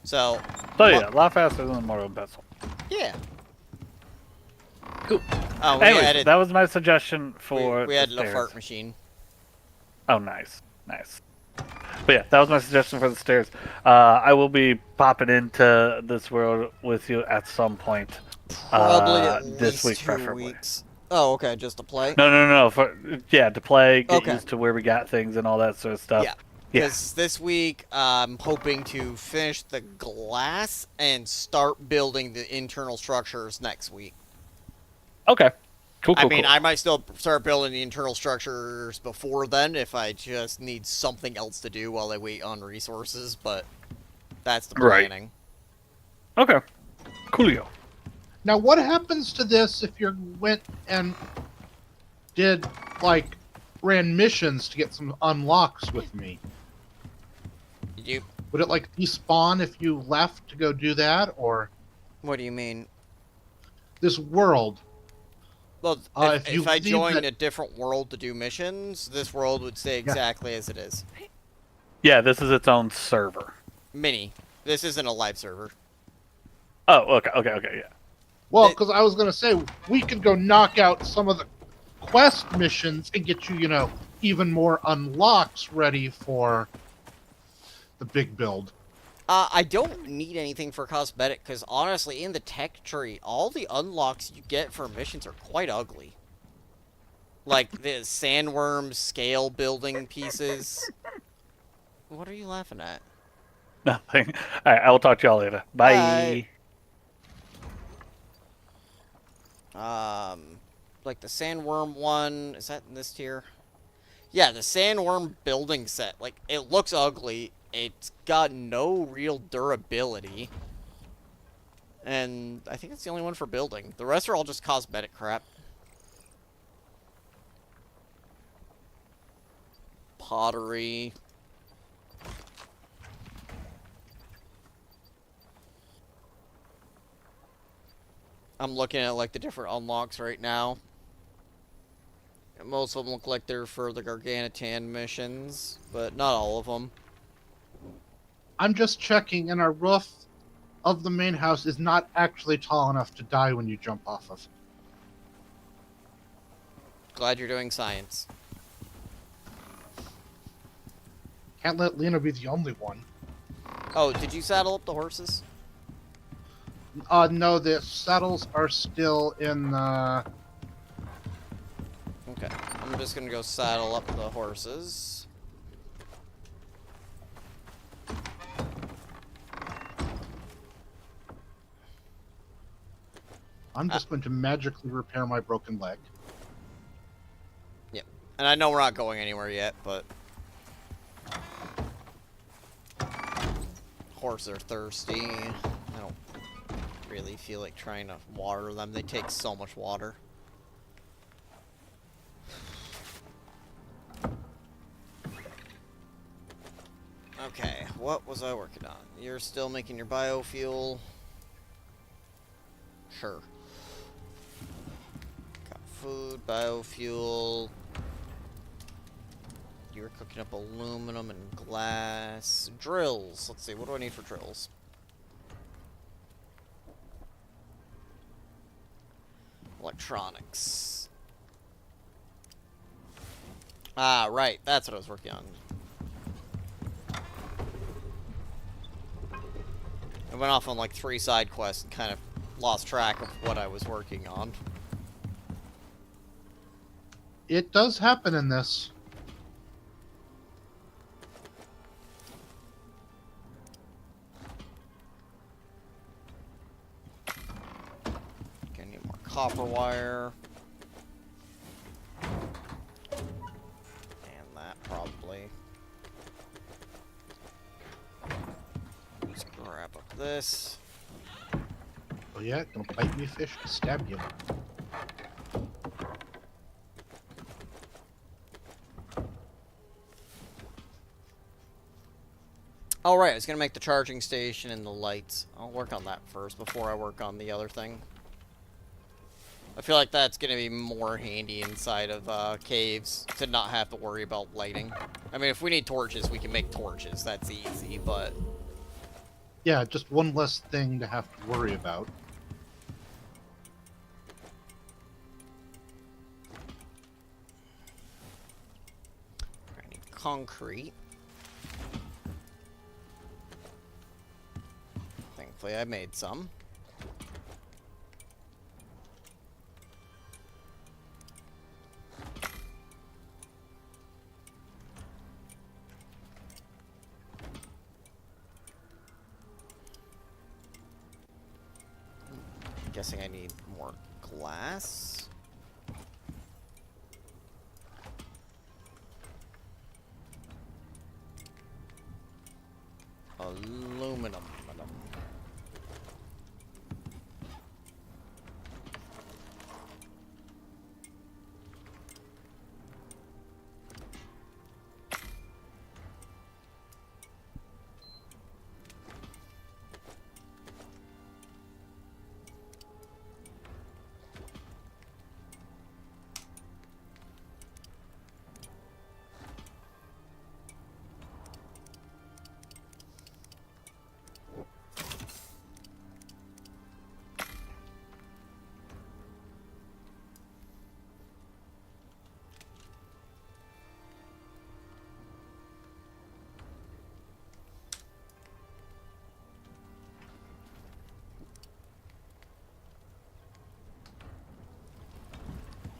So yeah, a lot faster than the mortar and pestle. Yeah. Cool. Oh, Anyways, that was my suggestion for we added the a stairs. fart machine. Oh, nice. But yeah, that was my suggestion for the stairs. I will be popping into this world with you at some point. Probably at This least week, 2 preferably. weeks. Oh, okay, just to play? No. To play, get Okay. used to where we got things and all that sort of stuff. Yeah. Yeah. Because this week, I'm hoping to finish the glass and start building the internal structures next week. Okay. Cool. I mean, I might still start building the internal structures before then if I just need something else to do while I wait on resources, but that's the Right. planning. Okay. Coolio. Now, what happens to this if you went and did, like, ran missions to get some unlocks with me? You, Would it, like, despawn if you left to go do that, or what do you mean? this world? Well, If you if I leave joined that- a different world to do missions, this world would stay exactly as it is. Yeah, this is its own server. Mini. This isn't a live server. Oh, okay, yeah. Well, It- because I was going to say, we could go knock out some of the quest missions and get you, even more unlocks ready for the big build. I don't need anything for cosmetic, because honestly, in the tech tree, all the unlocks you get for missions are quite ugly. Like the sandworm scale building pieces. What are you laughing at? Nothing. All right, I will talk to y'all later. Bye. Like the sandworm one, is that in this tier? Yeah, the sandworm building set. Like, it looks ugly. It's got no real durability. And I think it's the only one for building. The rest are all just cosmetic crap. Pottery. I'm looking at, like, the different unlocks right now. And most of them look like they're for the Gargantuan missions, but not all of them. I'm just checking, and our roof of the main house is not actually tall enough to die when you jump off of. Glad you're doing science. Can't let Lena be the only one. Oh, did you saddle up the horses? No, the saddles are still in the... Okay, I'm just gonna go saddle up the horses. I'm just going to magically repair my broken leg. Yep. And I know we're not going anywhere yet, but... Horses are thirsty. I don't really feel like trying to water them. They take so much water. Okay, what was I working on? You're still making your biofuel. Sure. Got food, biofuel. You were cooking up aluminum and glass. Drills. Let's see, what do I need for drills? Electronics. Ah, right. That's what I was working on. I went off on like 3 side quests and kind of lost track of what I was working on. It does happen in this. Okay, I need more copper wire. And that probably. Just grab up this. Oh yeah, gonna bite me, fish, and stab you. Oh, right, I was going to make the charging station and the lights. I'll work on that first before I work on the other thing. I feel like that's going to be more handy inside of caves to not have to worry about lighting. I mean, if we need torches, we can make torches. That's easy, but... Yeah, just one less thing to have to worry about. I need concrete. Thankfully, I made some. Guessing I need more glass. Aluminum.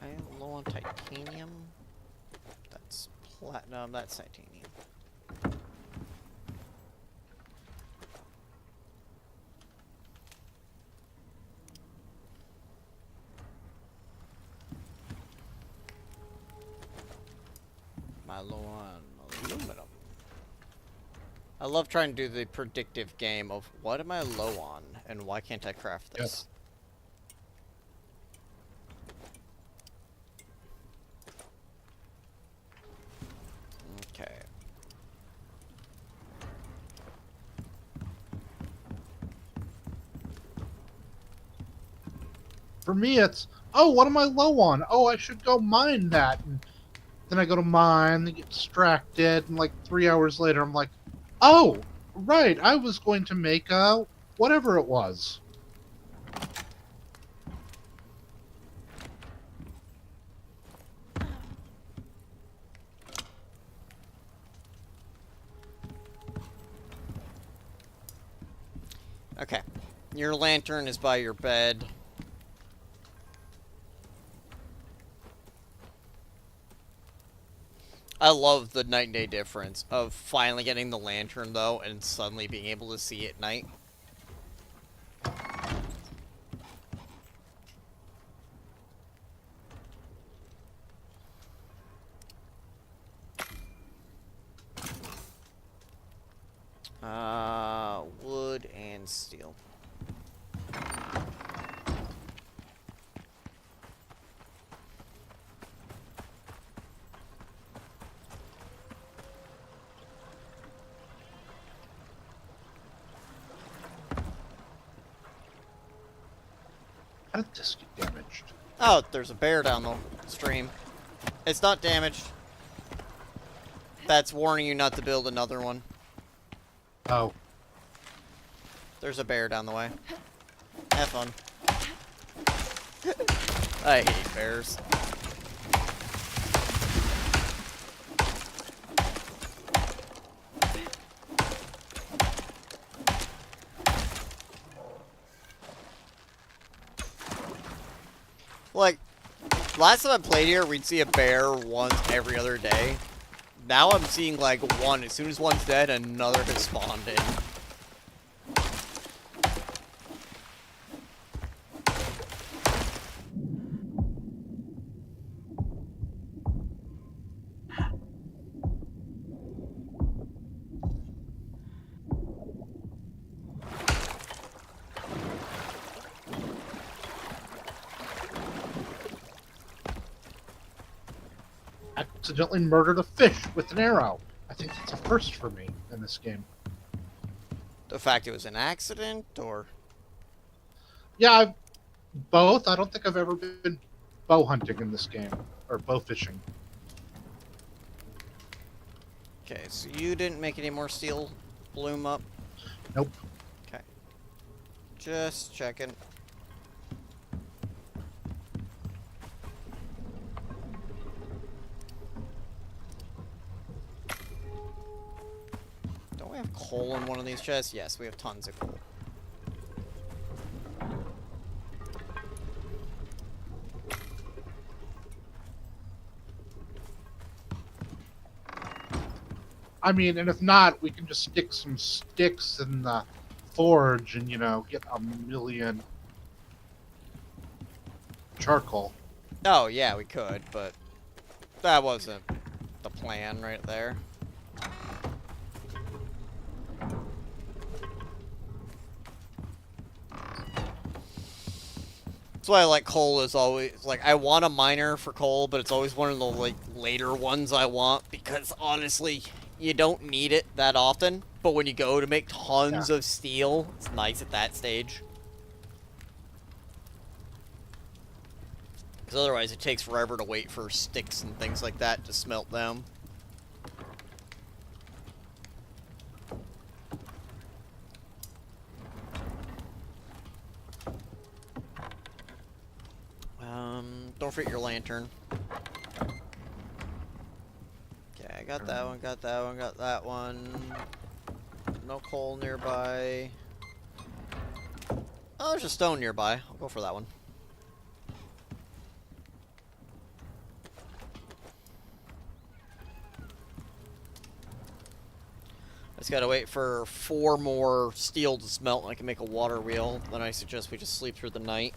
I'm low on titanium. That's platinum. That's titanium. Am I low on aluminum? I love trying to do the predictive game of what am I low on and why can't I craft this? Yes. Okay. For me, it's, oh, what am I low on? Oh, I should go mine that. And then I go to mine, then get distracted, and like 3 hours later, I'm like, oh, right, I was going to make whatever it was. Okay. Your lantern is by your bed. I love the night and day difference of finally getting the lantern, though, and suddenly being able to see at night. Wood and steel. How did this get damaged? Oh, there's a bear down the stream. It's not damaged. That's warning you not to build another one. Oh. There's a bear down the way. Have fun. I hate bears. Like, last time I played here, we'd see a bear once every other day. Now I'm seeing, like, one. As soon as one's dead, another has spawned in. Accidentally murdered a fish with an arrow. I think that's a first for me in this game. The fact it was an accident, or... Yeah, both. I don't think I've ever been bow hunting in this game. Or bow fishing. Okay, so you didn't make any more steel bloom up? Nope. Okay. Just checking. Don't we have coal in one of these chests? Yes, we have tons of coal. I mean, and if not, we can just stick some sticks in the forge and, get a million charcoal. Oh, yeah, we could, but that wasn't the plan right there. That's why I like coal is always, like, I want a miner for coal, but it's always one of the, like, later ones I want, because honestly, you don't need it that often, but when you go to make tons of steel, it's nice at that stage. Because otherwise it takes forever to wait for sticks and things like that to smelt them. Don't forget your lantern. Okay, I got that one, got that one, got that one. No coal nearby. Oh, there's a stone nearby. I'll go for that one. I just gotta wait for 4 more steel to smelt and I can make a water wheel. Then I suggest we just sleep through the night.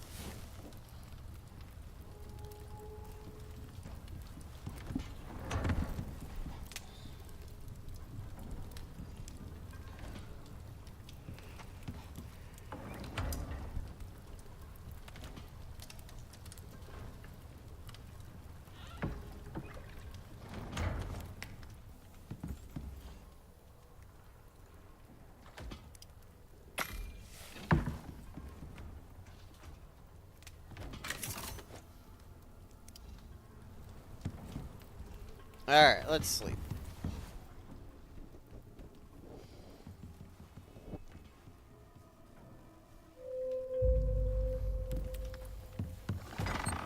Alright, let's sleep.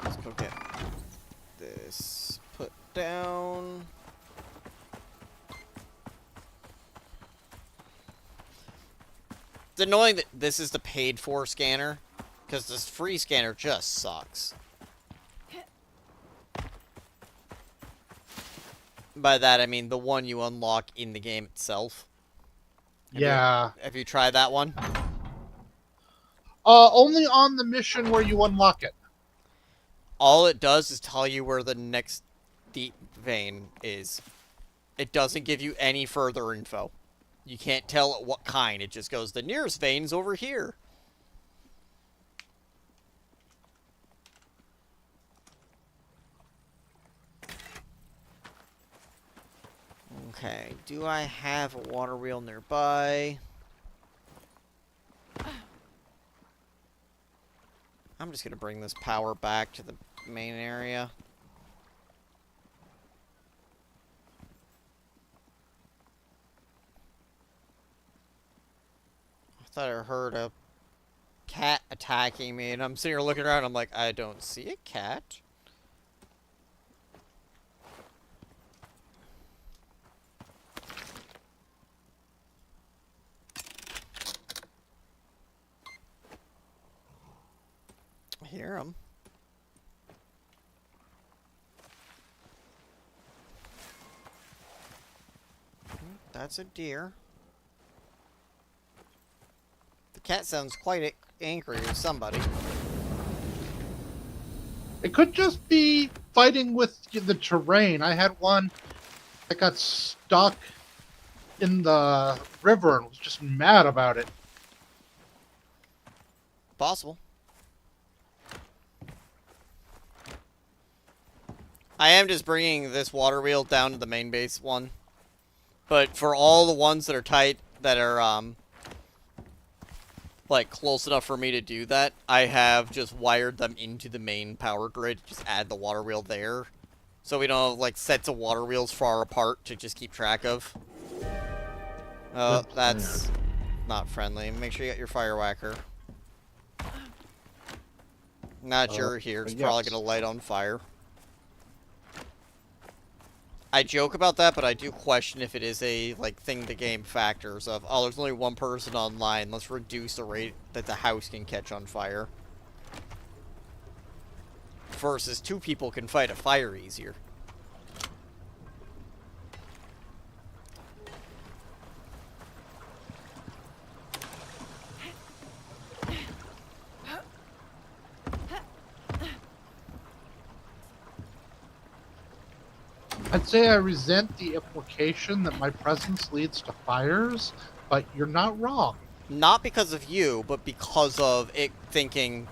Let's go get this put down. It's annoying that this is the paid-for scanner, because this free scanner just sucks. By that, I mean the one you unlock in the game itself. Have you tried that one? Only on the mission where you unlock it. All it does is tell you where the next deep vein is. It doesn't give you any further info. You can't tell it what kind. It just goes, the nearest vein's over here. Okay, do I have a water wheel nearby? I'm just gonna bring this power back to the main area. I thought I heard a cat attacking me, and I'm sitting here looking around, I'm like, I don't see a cat. I hear him. That's a deer. The cat sounds quite angry with somebody. It could just be fighting with the terrain. I had one that got stuck in the river and was just mad about it. Possible. I am just bringing this water wheel down to the main base one. But for all the ones that are tight, that are, like, close enough for me to do that, I have just wired them into the main power grid. Just add the water wheel there. So we don't have, like, sets of water wheels far apart to just keep track of. Oh, that's not friendly. Make sure you got your fire whacker. Not sure here. It's probably going to light on fire. I joke about that, but I do question if it is a, like, thing the game factors of, oh, there's only one person online, let's reduce the rate that the house can catch on fire. Versus 2 people can fight a fire easier. I'd say I resent the implication that my presence leads to fires, but you're not wrong. Not because of you, but because of it thinking,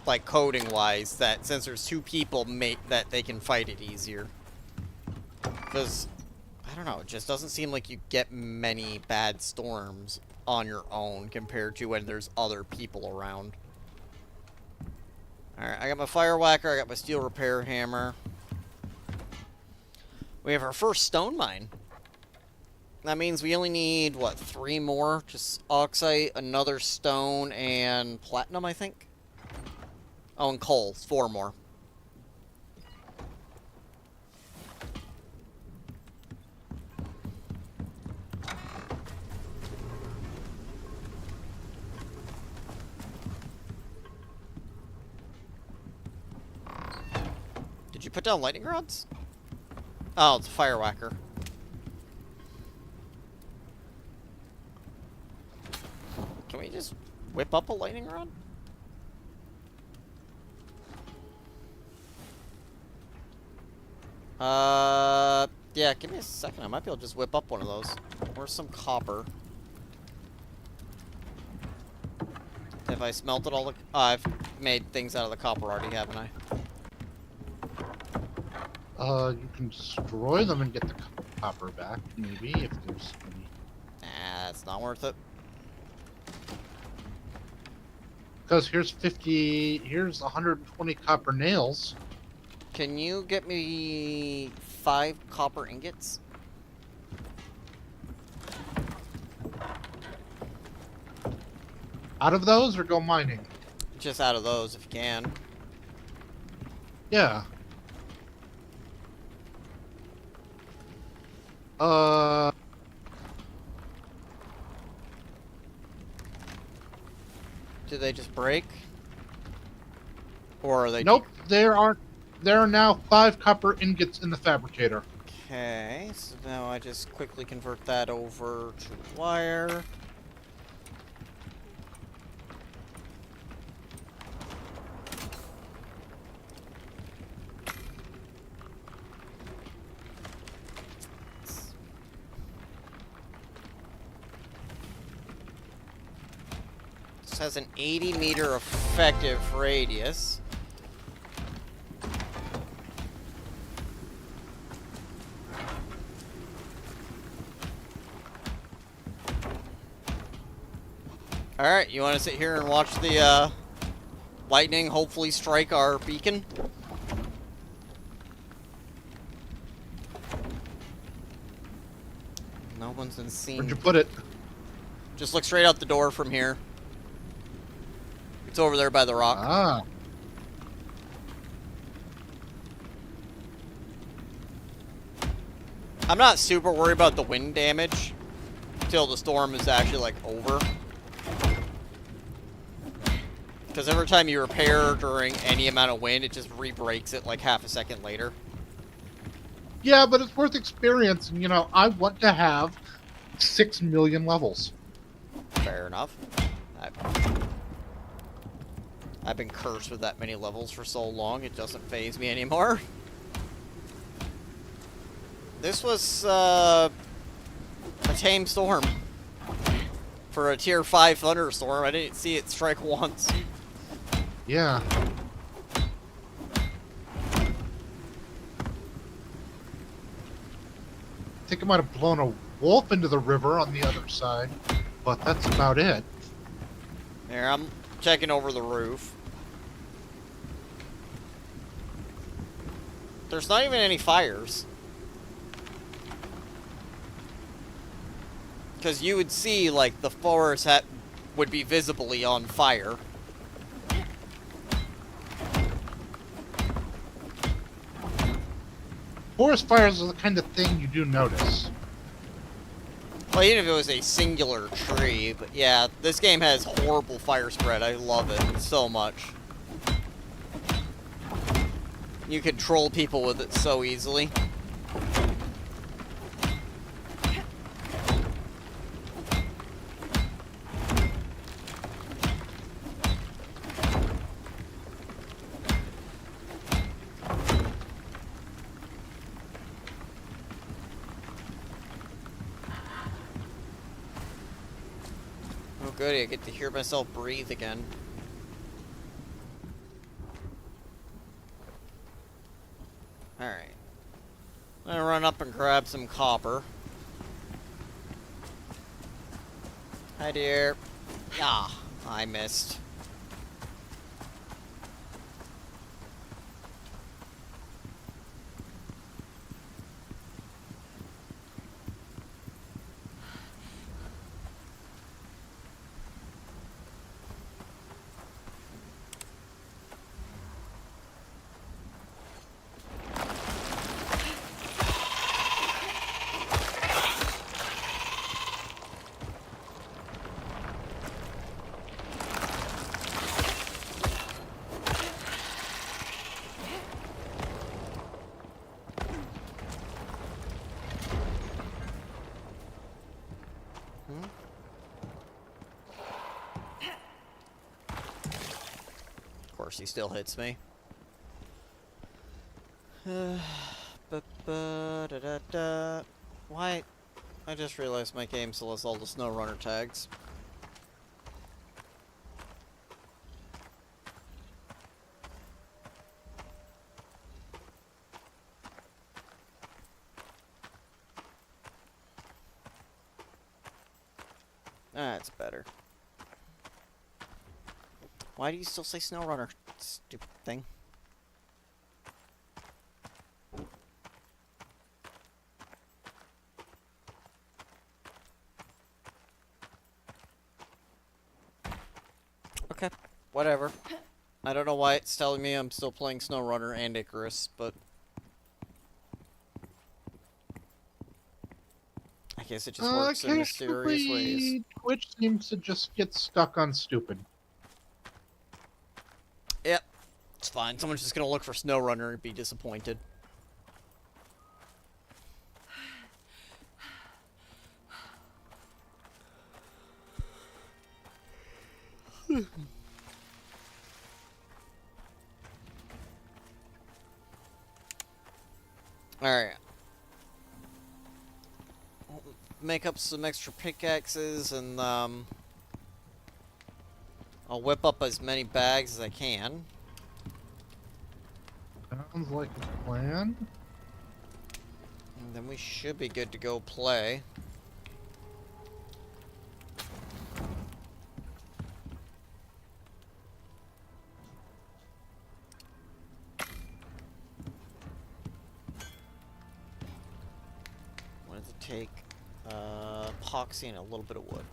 like, coding-wise, that since there's two people, that they can fight it easier. Because, I don't know, it just doesn't seem like you get many bad storms on your own compared to when there's other people around. Alright, I got my fire whacker, I got my steel repair hammer. We have our first stone mine. That means we only need, what, 3 more? Just oxide, another stone, and platinum, I think? Oh, and coal. 4 more. Did you put down lightning rods? Oh, it's a fire whacker. Can we just whip up a lightning rod? Yeah, give me a second. I might be able to just whip up one of those. Where's some copper? Have I smelted all the... Oh, I've made things out of the copper already, haven't I? You can destroy them and get the copper back, maybe, if there's any. Nah, it's not worth it. Because here's 120 copper nails. Can you get me 5 copper ingots? Out of those, or go mining? Just out of those, if you can. Yeah. Do they just break? Or are they... Nope, there are now 5 copper ingots in the fabricator. Okay, so now I just quickly convert that over to wire. This has an 80-meter effective radius. Alright, you want to sit here and watch the lightning hopefully strike our beacon? No one's been seen. Where'd you put it? Just look straight out the door from here. It's over there by the rock. Ah. I'm not super worried about the wind damage till the storm is actually, like, over. Because every time you repair during any amount of wind, it just re-breaks it, like, half a second later. Yeah, but it's worth experiencing. You know, I want to have 6 million levels. Fair enough. I've been cursed with that many levels for so long, it doesn't faze me anymore. This was, a tame storm. For a tier 5 thunderstorm, I didn't see it strike once. Yeah. I think it might have blown a wolf into the river on the other side, but that's about it. Here, I'm checking over the roof. There's not even any fires. Because you would see, like, the forest would be visibly on fire. Forest fires are the kind of thing you do notice. Well, even if it was a singular tree, but yeah, this game has horrible fire spread. I love it so much. You can troll people with it so easily. goody, I get to hear myself breathe again. Alright. I'm gonna run up and grab some copper. Hi, dear. Ah, I missed. Of course, he still hits me. Why? I just realized my game still has all the SnowRunner tags. That's better. Why do you still say SnowRunner? Stupid thing. Okay, whatever. I don't know why it's telling me I'm still playing SnowRunner and Icarus, but... I guess it just works in mysterious ways. Occasionally, Twitch seems to just get stuck on stupid. Yep, it's fine. Someone's just gonna look for SnowRunner and be disappointed. Alright. Make up some extra pickaxes and, I'll whip up as many bags as I can. Sounds like a plan. And then we should be good to go play. What does it take? Epoxy and a little bit of wood.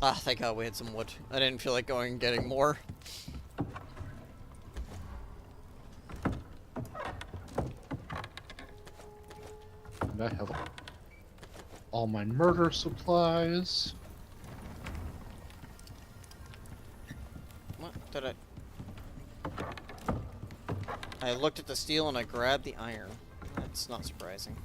Ah, thank God we had some wood. I didn't feel like going and getting more. And I have all my murder supplies. What did I... I looked at the steel and I grabbed the iron. That's not surprising.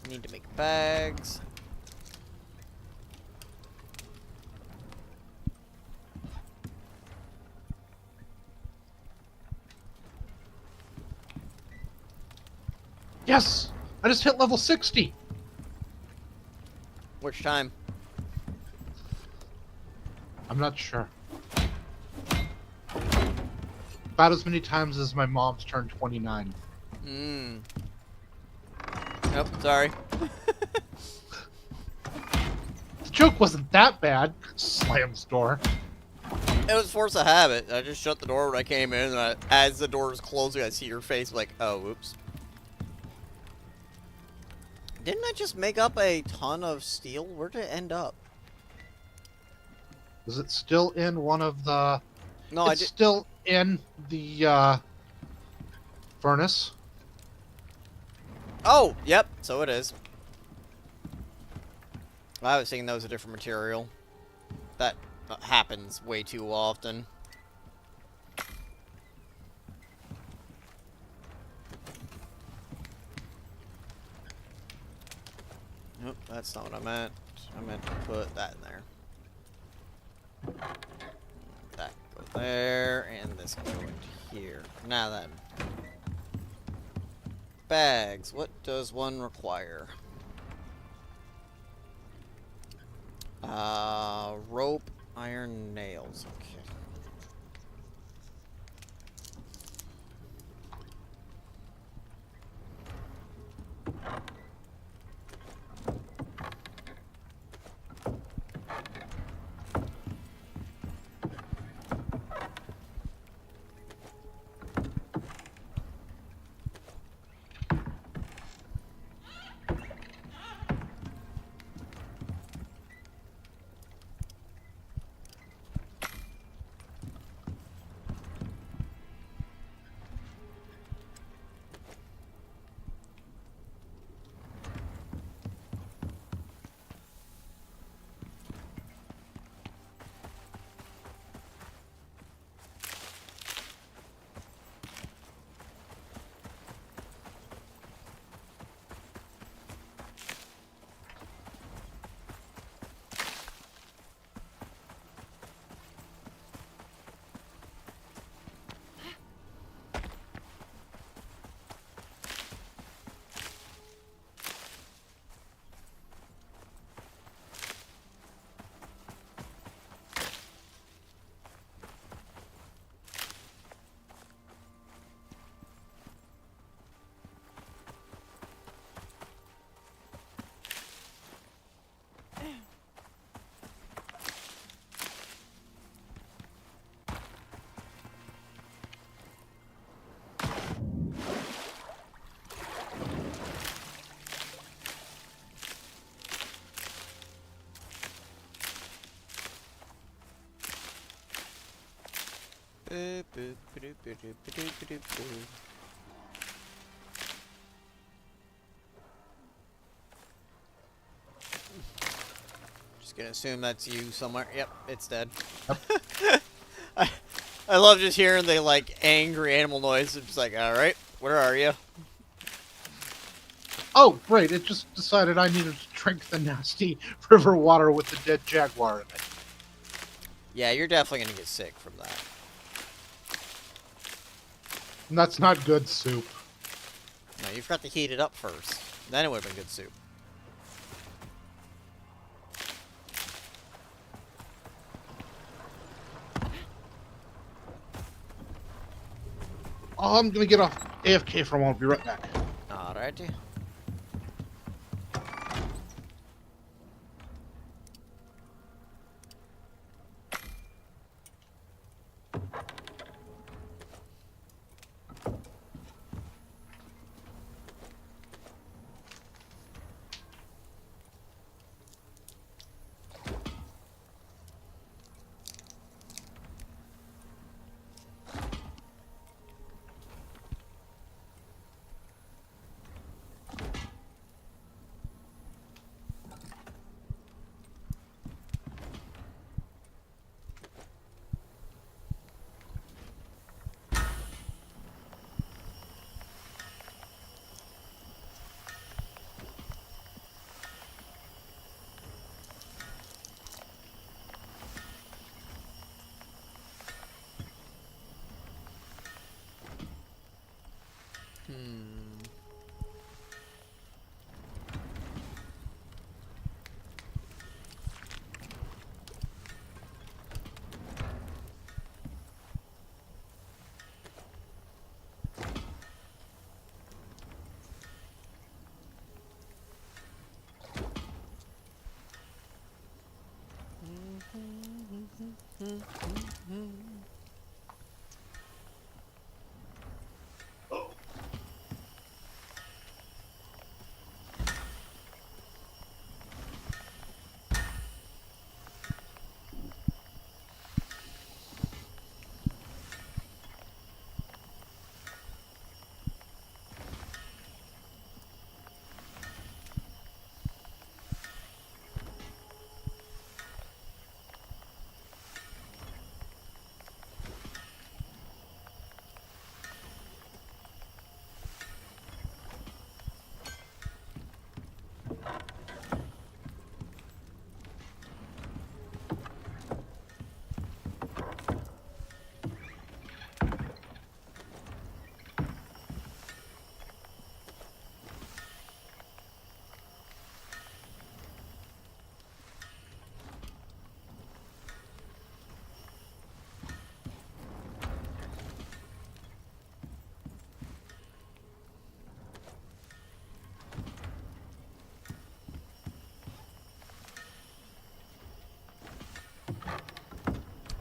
Need to make bags. Yes! I just hit level 60! Which time? I'm not sure. About as many times as my mom's turned 29. Hmm. Nope, sorry. The joke wasn't that bad. Slams door. It was force of habit. I just shut the door when I came in, and as the door was closing, I see your face, like, oh, whoops. Didn't I just make up a ton of steel? Where did it end up? Is it still in one of the... No, It's still in the furnace. Oh, yep, so it is. I was thinking that was a different material. That happens way too often. Nope, that's not what I meant. I meant to put that in there. That go there, and this can go into here. Now then. Bags. What does one require? Rope, iron nails. Okay. Just gonna assume that's you somewhere. Yep, it's dead. Yep. I love just hearing the like angry animal noise. It's just like, all right, where are you? Oh, great. It just decided I needed to drink the nasty river water with the dead jaguar in it. Yeah, you're definitely gonna get sick from that. And that's not good soup. No, you've got to heat it up first. Then it would have been good soup. Oh, I'm gonna get off AFK for a moment. I'll be right back. Alrighty.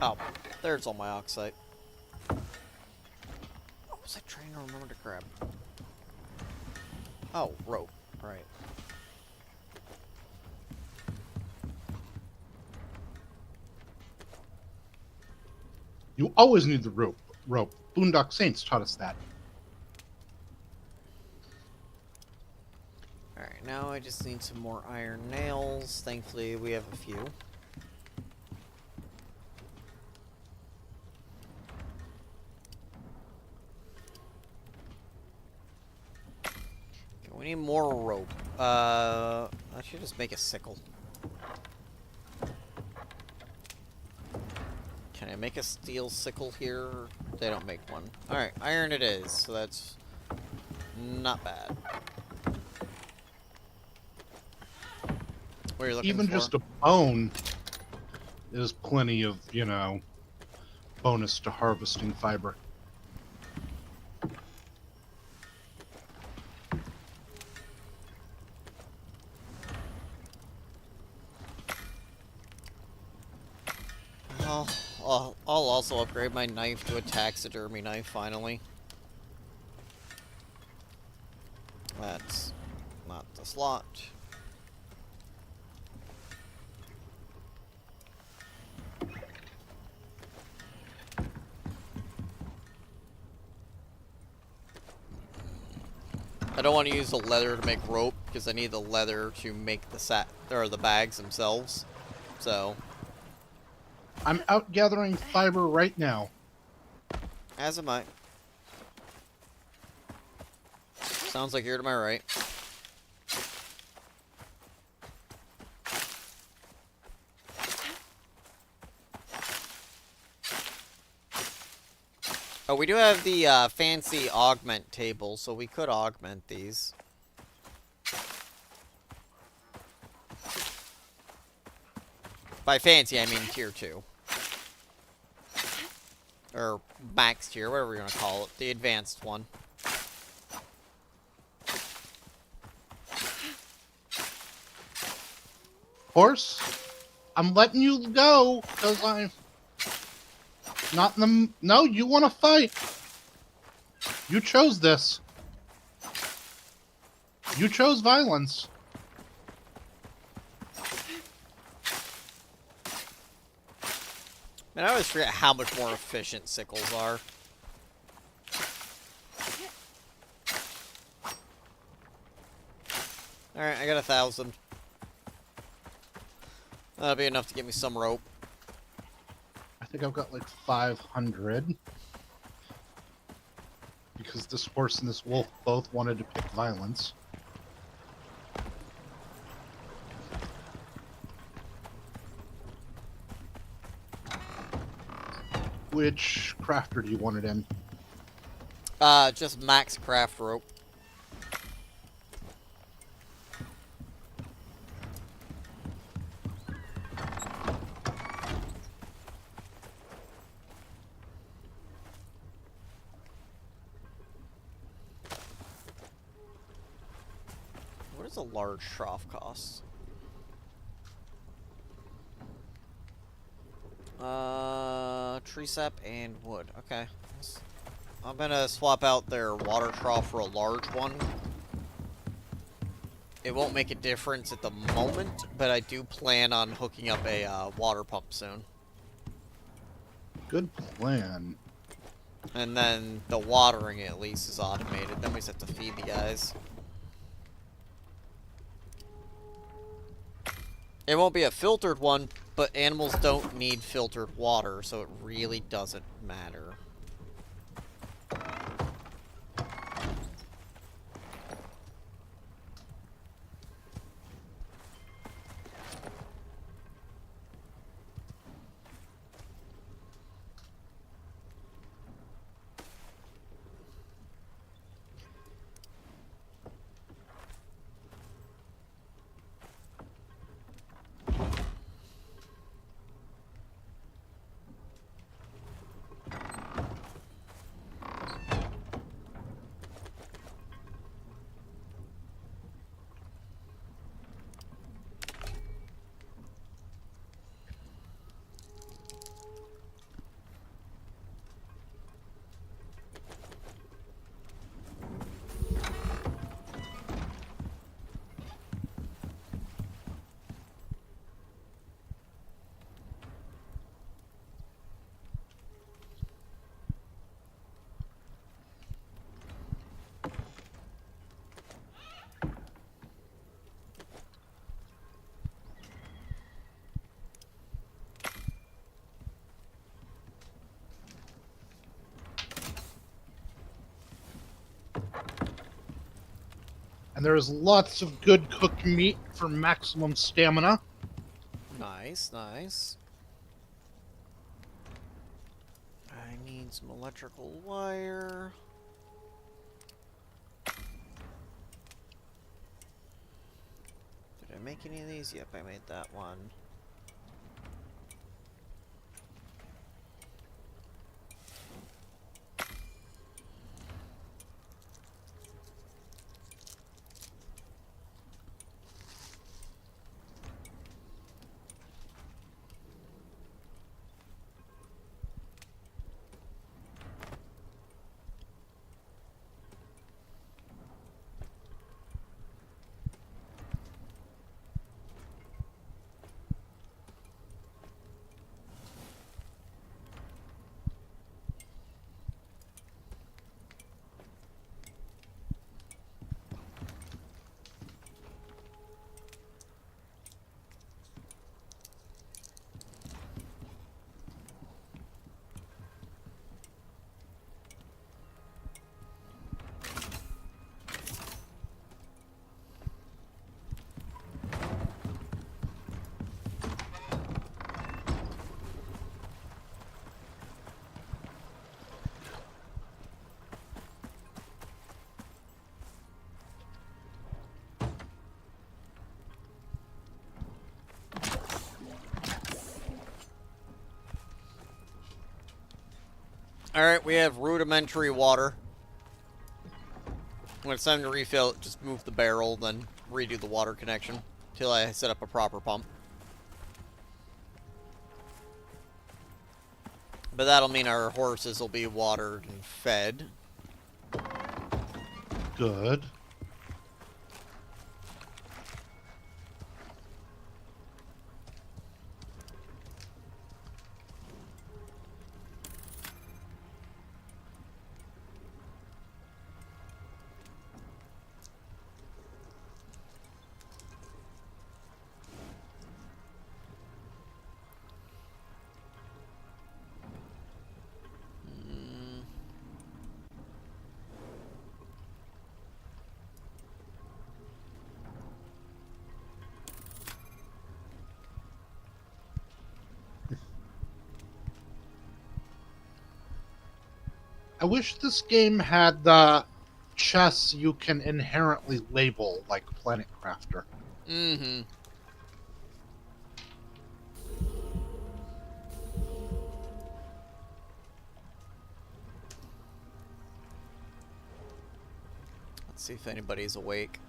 Oh, there's all my oxide. What was I trying to remember to grab? Oh, rope. Right. You always need the rope. Boondock Saints taught us that. Alright, now I just need some more iron nails. Thankfully, we have a few. Okay, we need more rope. I should just make a sickle. Can I make a steel sickle here? They don't make one. Alright, iron it is, so that's not bad. What are you looking Even for? just a bone is plenty of, bonus to harvesting fiber. Well, I'll also upgrade my knife to a taxidermy knife, finally. That's not the slot. I don't want to use the leather to make rope, because I need the leather to make the bags themselves. So, I'm out gathering fiber right now. as am I. Sounds like you're to my right. Oh, we do have the fancy augment table, so we could augment these. By fancy, I mean tier 2. Or max tier, whatever you want to call it. The advanced one. Horse, I'm letting you go because I'm not in the. No, you want to fight. You chose this. You chose violence. Man, I always forget how much more efficient sickles are. Alright, I got 1,000. That'll be enough to get me some rope. I think I've got like 500. Because this horse and this wolf both wanted to pick violence. Which crafter do you want it in? Just max craft rope. What does a large trough cost? Tree sap and wood. Okay. I'm gonna swap out their water trough for a large one. It won't make a difference at the moment, but I do plan on hooking up a water pump soon. Good plan. And then the watering at least is automated. Then we just have to feed the guys. It won't be a filtered one, but animals don't need filtered water, so it really doesn't matter. And there's lots of good cooked meat for maximum stamina. Nice, nice. I need some electrical wire. Did I make any of these? Yep, I made that one. Alright, we have rudimentary water. When it's time to refill it, just move the barrel, then redo the water connection till I set up a proper pump. But that'll mean our horses will be watered and fed. Good. I wish this game had the chests you can inherently label like Planet Crafter. Mm-hmm. Let's see if anybody's awake.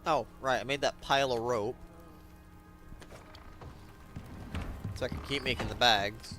Oh, right, I made that pile of rope. So I can keep making the bags.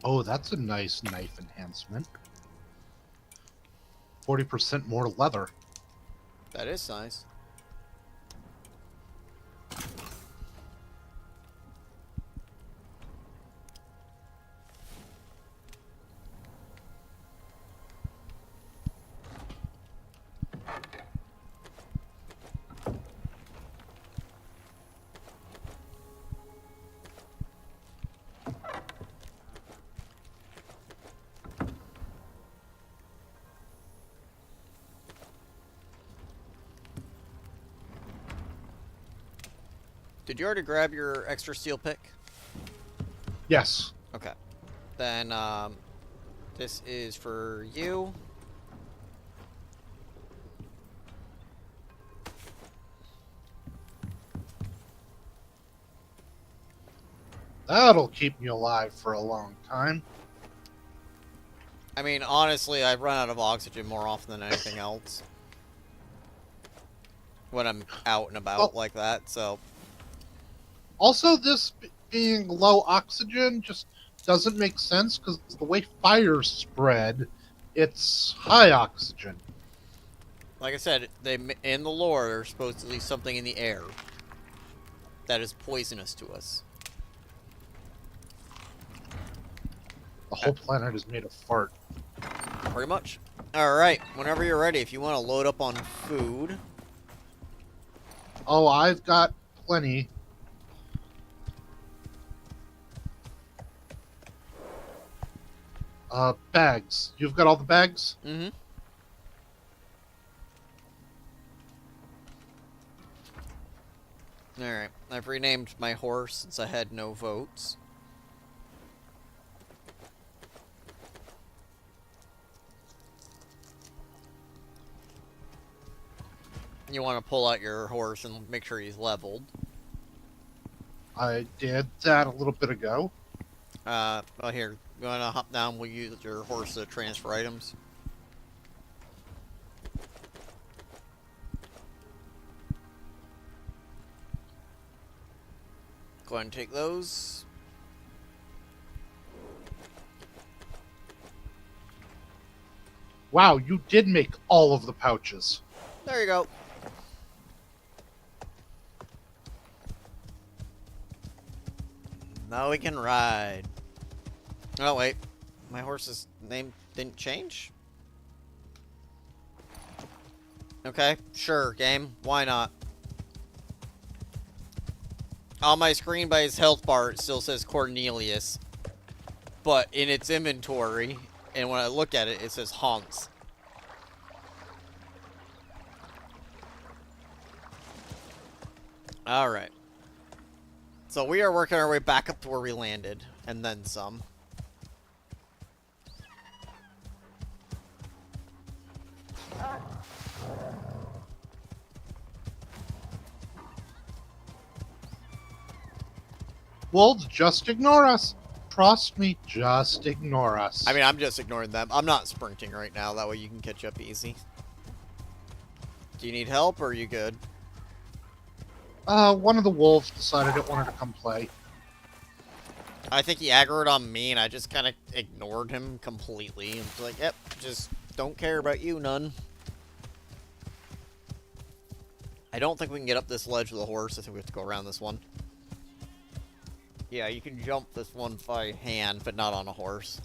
Oh, that's a nice knife enhancement. 40% more leather. That is nice. Did you already grab your extra steel pick? Yes. Okay. Then, this is for you. That'll keep me alive for a long time. I mean, honestly, I run out of oxygen more often than anything else. When I'm out and about like that, so... Also, this being low oxygen just doesn't make sense because the way fires spread, it's high oxygen. Like I said, in the lore, there's supposed to be something in the air that is poisonous to us. The whole planet is made of fart. Pretty much. Alright, whenever you're ready, if you want to load up on food... Oh, I've got plenty. Bags. You've got all the bags? Mm-hmm. Alright, I've renamed my horse since I had no votes. You want to pull out your horse and make sure he's leveled. I did that a little bit ago. Well here, you want to hop down, we'll use your horse to transfer items. Go ahead and take those. Wow, you did make all of the pouches. There you go. Now we can ride. Oh, wait. My horse's name didn't change? Okay, sure, game. Why not? On my screen by his health bar, it still says Cornelius. But in its inventory, and when I look at it, it says Hans. Alright. So we are working our way back up to where we landed, and then some. Wolves, just ignore us. Trust me, just ignore us. I mean, I'm just ignoring them. I'm not sprinting right now, that way you can catch up easy. Do you need help, or are you good? One of the wolves decided it wanted to come play. I think he aggroed on me, and I just kind of ignored him completely. And was like, yep, just don't care about you, none. I don't think we can get up this ledge with a horse. I think we have to go around this one. Yeah, you can jump this one by hand, but not on a horse.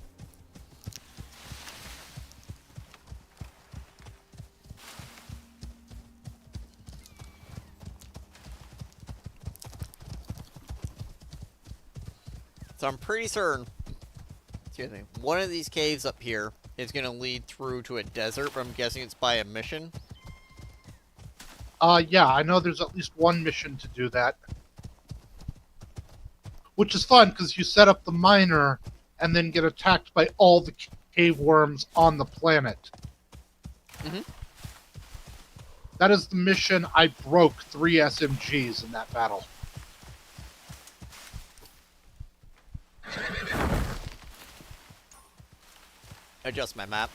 So I'm pretty certain, excuse me, one of these caves up here is going to lead through to a desert, but I'm guessing it's by a mission. Yeah, I know there's at least one mission to do that. Which is fun, because you set up the miner and then get attacked by all the cave worms on the planet. Mm-hmm. That is the mission. I broke 3 SMGs in that battle. Adjust my map.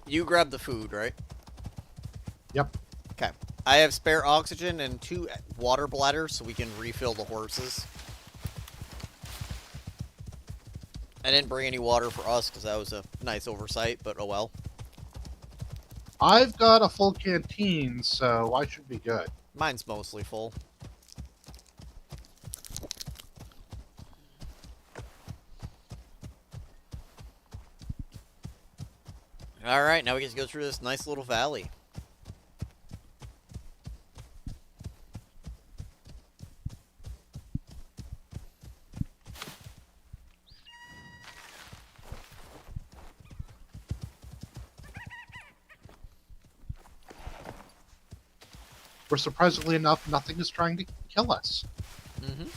You grab the food, right? Yep. Okay. I have spare oxygen and 2 water bladders so we can refill the horses. I didn't bring any water for us because that was a nice oversight, but oh well. I've got a full canteen, so I should be good. Mine's mostly full. Alright, now we get to go through this nice little valley. where surprisingly enough, nothing is trying to kill us. Mm-hmm.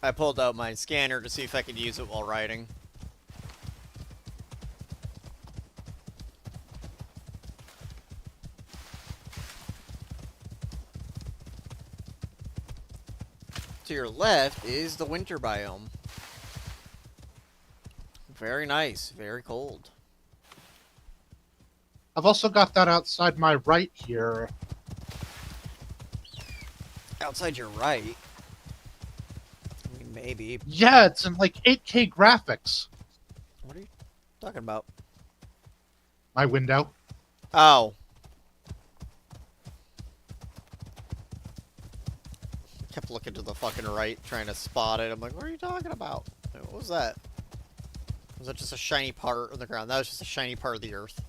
I pulled out my scanner to see if I could use it while riding. To your left is the winter biome. Very nice, very cold. I've also got that outside my right here. Outside your right? I mean, maybe. Yeah, it's in like 8K graphics. What are you talking about? My window. Oh. Kept looking to the fucking right, trying to spot it. I'm like, what are you talking about? What was that? Was that just a shiny part on the ground? That was just a shiny part of the earth.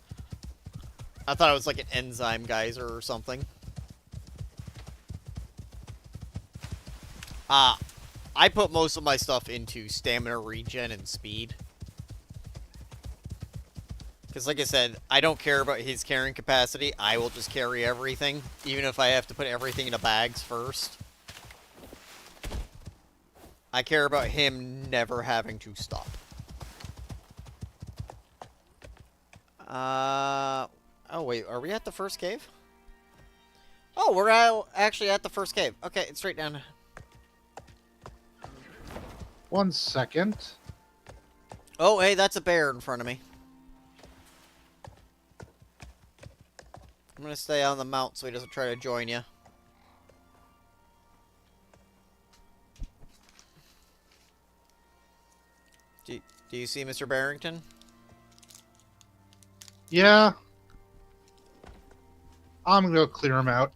I thought it was like an enzyme geyser or something. I put most of my stuff into stamina regen and speed. Because like I said, I don't care about his carrying capacity. I will just carry everything, even if I have to put everything into bags first. I care about him never having to stop. Oh wait, are we at the first cave? Oh, we're actually at the first cave. Okay, it's straight down. 1 second. Oh, hey, that's a bear in front of me. I'm gonna stay on the mount so he doesn't try to join you. Do you see Mr. Barrington? Yeah. I'm gonna go clear him out.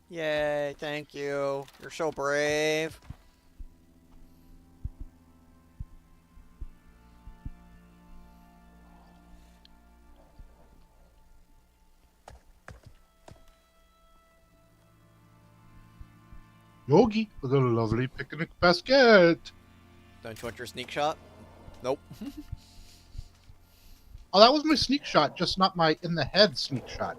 Yay, thank you. You're so brave. Yogi, with a lovely picnic basket. Don't you want your sneak shot? Nope. Oh, that was my sneak shot, just not my in the head sneak shot.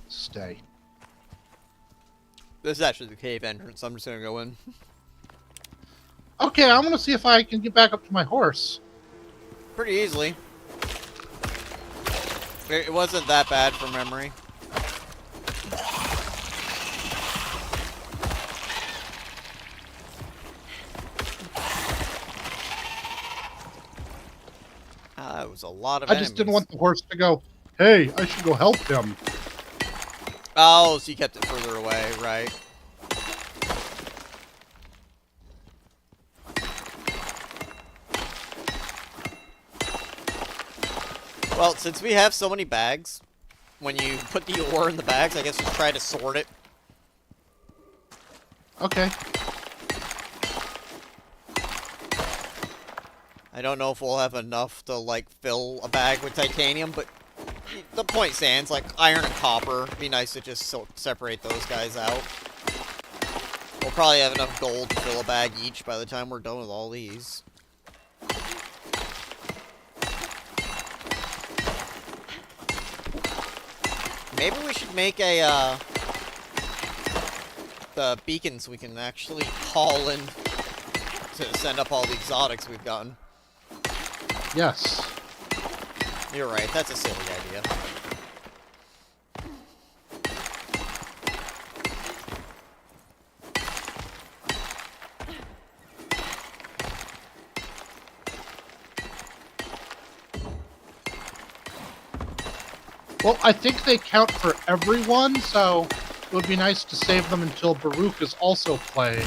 Stay. This is actually the cave entrance, so I'm just gonna go in. Okay, I'm gonna see if I can get back up to my horse. Pretty easily. It wasn't that bad from memory. That was a lot of I enemies. just didn't want the horse to go, hey, I should go help him. Oh, so you kept it further away, right? Well, since we have so many bags, when you put the ore in the bags, I guess just try to sort it. Okay. I don't know if we'll have enough to, like, fill a bag with titanium, but the point stands, like, iron and copper. It'd be nice to just separate those guys out. We'll probably have enough gold to fill a bag each by the time we're done with all these. Maybe we should make a, the beacons we can actually haul in to send up all the exotics we've gotten. Yes. You're right, that's a silly idea. Well, I think they count for everyone, so it would be nice to save them until Baruch is also playing.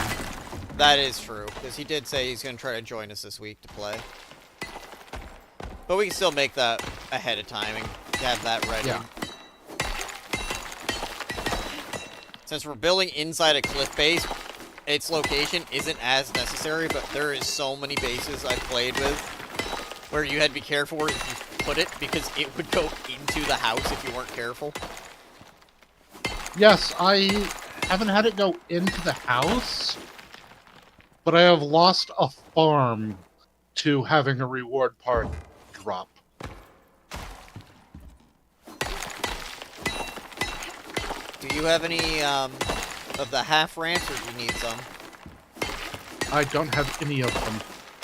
That is true, because he did say he's going to try to join us this week to play. But we can still make that ahead of time and have that ready. Yeah. Since we're building inside a cliff base, its location isn't as necessary, but there is so many bases I've played with where you had to be careful where you put it, because it would go into the house if you weren't careful. Yes, I haven't had it go into the house, but I have lost a farm to having a reward part drop. Do you have any of the half ramps, or do you need some? I don't have any of them.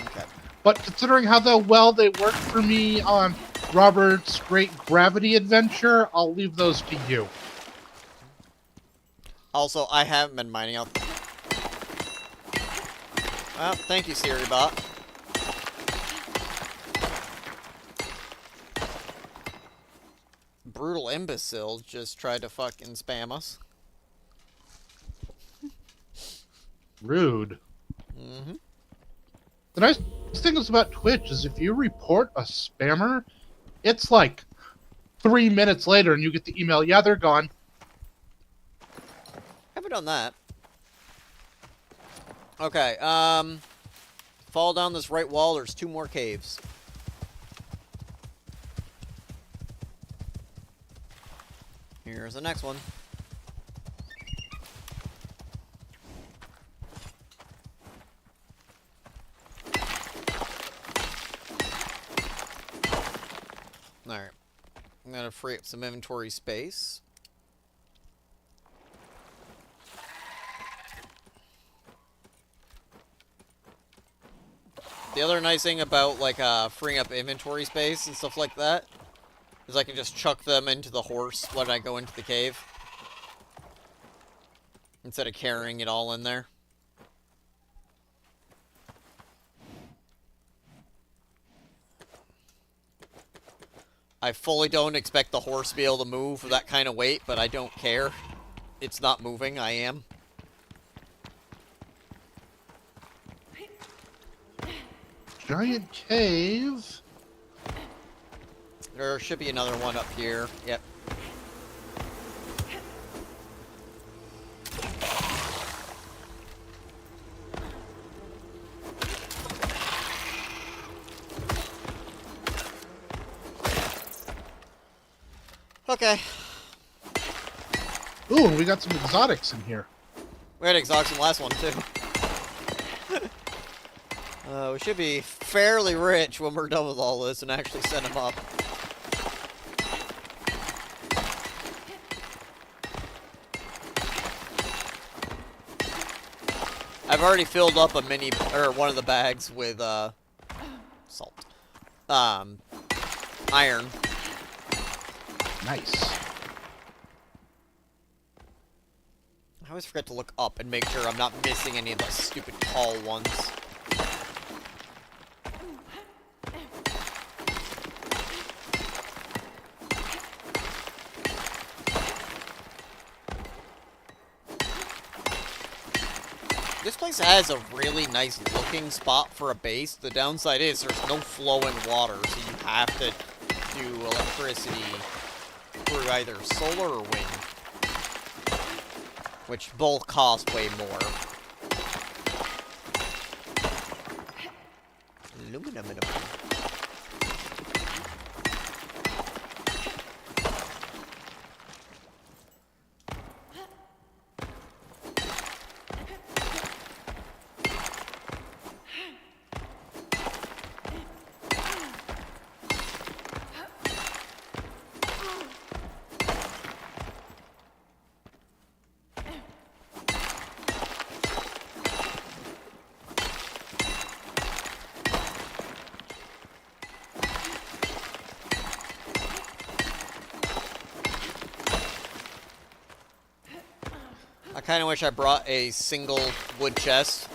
Okay. But considering how well they worked for me on Robert's Great Gravity Adventure, I'll leave those to you. Also, I haven't been mining out. Well, thank you, Siri bot. Brutal imbeciles just tried to fucking spam us. Rude. Mm-hmm. The nice thing is about Twitch is if you report a spammer, it's like 3 minutes later and you get the email, yeah, they're gone. Haven't done that. Okay, fall down this right wall, there's 2 more caves. Here's the next one. Alright. I'm gonna free up some inventory space. The other nice thing about, like, freeing up inventory space and stuff like that is I can just chuck them into the horse when I go into the cave. Instead of carrying it all in there. I fully don't expect the horse to be able to move with that kind of weight, but I don't care. It's not moving, I am. Giant cave. There should be another one up here. Yep. Okay. Ooh, and we got some exotics in here. We had exotics in the last one, too. We should be fairly rich when we're done with all this and actually set them up. I've already filled up one of the bags with, salt. Iron. Nice. I always forget to look up and make sure I'm not missing any of the stupid tall ones. This place has a really nice looking spot for a base. The downside is there's no flowing water, so you have to do electricity through either solar or wind. Which both cost way more. Aluminum. I kind of wish I brought a single wood chest.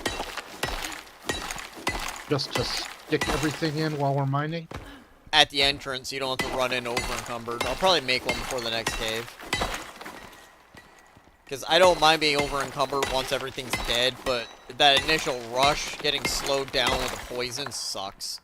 Just to stick everything in while we're mining? At the entrance, so you don't have to run in over encumbered. I'll probably make one before the next cave. Because I don't mind being over encumbered once everything's dead, but that initial rush, getting slowed down with the poison, sucks.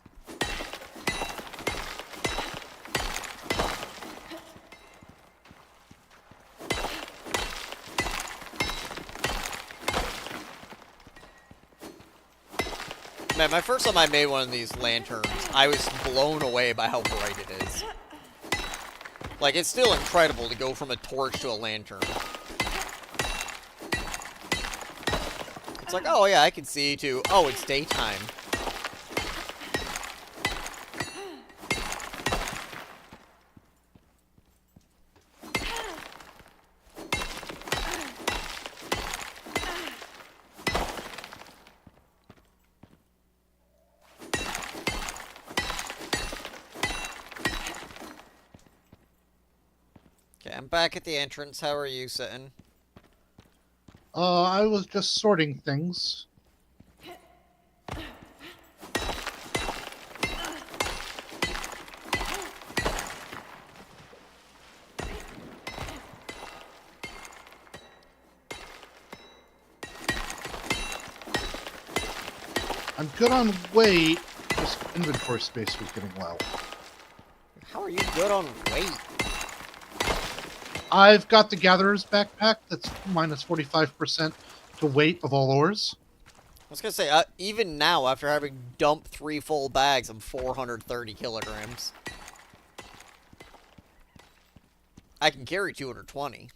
Man, my first time I made one of these lanterns, I was blown away by how bright it is. Like, it's still incredible to go from a torch to a lantern. It's like, oh yeah, I can see, to, oh, it's daytime. Okay, I'm back at the entrance. How are you sitting? I was just sorting things. I'm good on weight. Just inventory space was getting low. How are you good on weight? I've got the Gatherer's backpack that's minus 45% to weight of all ores. I was gonna say, even now, after having dumped 3 full bags, I'm 430 kilograms. I can carry 220.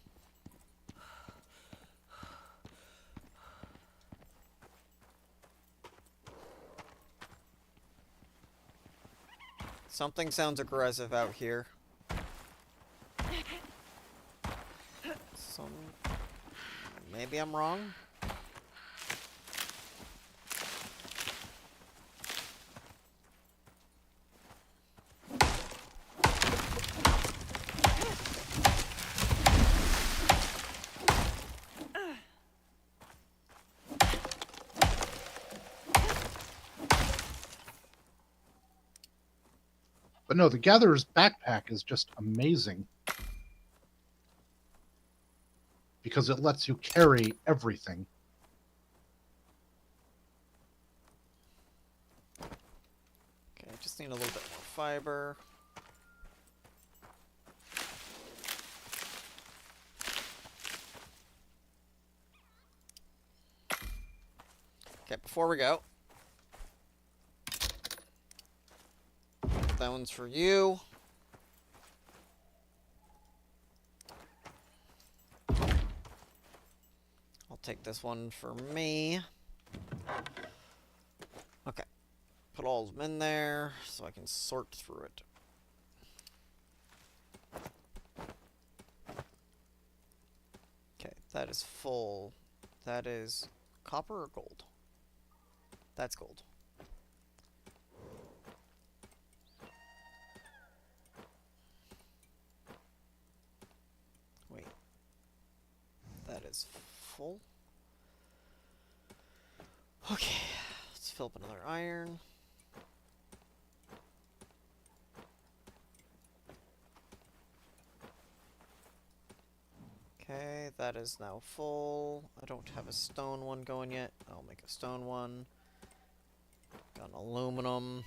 Something sounds aggressive out here. Maybe I'm wrong? But no, the Gatherer's backpack is just amazing. Because it lets you carry everything. Okay, I just need a little bit more fiber. Okay, before we go, that one's for you. I'll take this one for me. Okay. Put all of them in there so I can sort through it. Okay, that is full. That is copper or gold? That's gold. Wait. That is full. Okay, let's fill up another iron. Okay, that is now full. I don't have a stone one going yet. I'll make a stone one. Got an aluminum.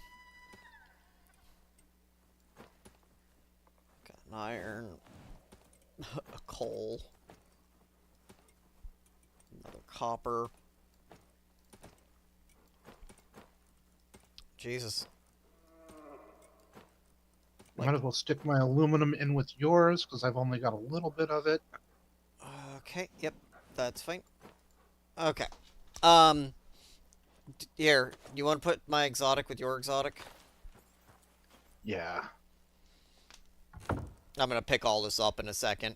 Got an iron. A coal. Another copper. Jesus. Might as well stick my aluminum in with yours, because I've only got a little bit of it. Okay, yep, that's fine. Okay. Here, you want to put my exotic with your exotic? Yeah. I'm gonna pick all this up in a second.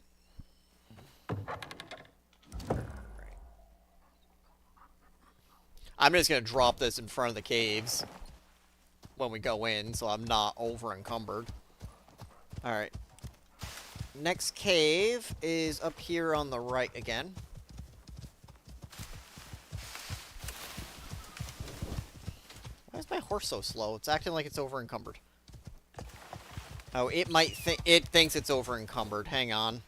I'm just gonna drop this in front of the caves when we go in, so I'm not over encumbered. Alright. Next cave is up here on the right again. Why is my horse so slow? It's acting like it's over encumbered. Oh, it might think it thinks it's over encumbered. Hang on.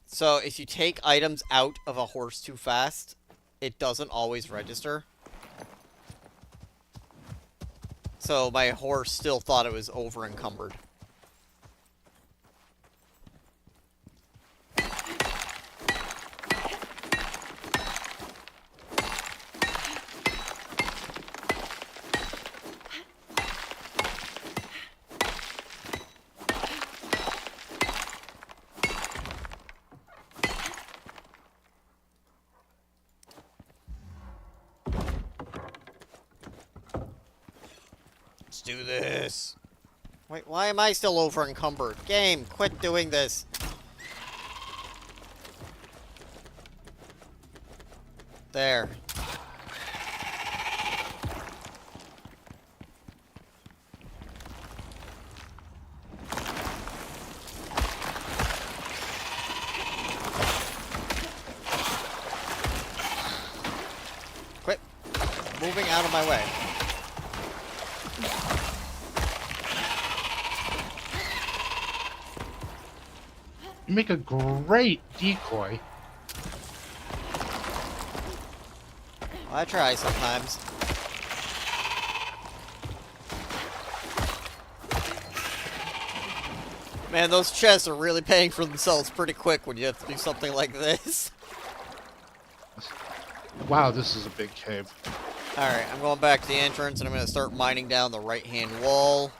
So, if you take items out of a horse too fast, it doesn't always register. So, my horse still thought it was over encumbered. do this. Wait, why am I still over encumbered? Game, quit doing this. There. Quit moving out of my way. You make a great decoy. I try sometimes. Man, those chests are really paying for themselves pretty quick when you have to do something like this. Wow, this is a big cave. Alright, I'm going back to the entrance and I'm going to start mining down the right-hand wall.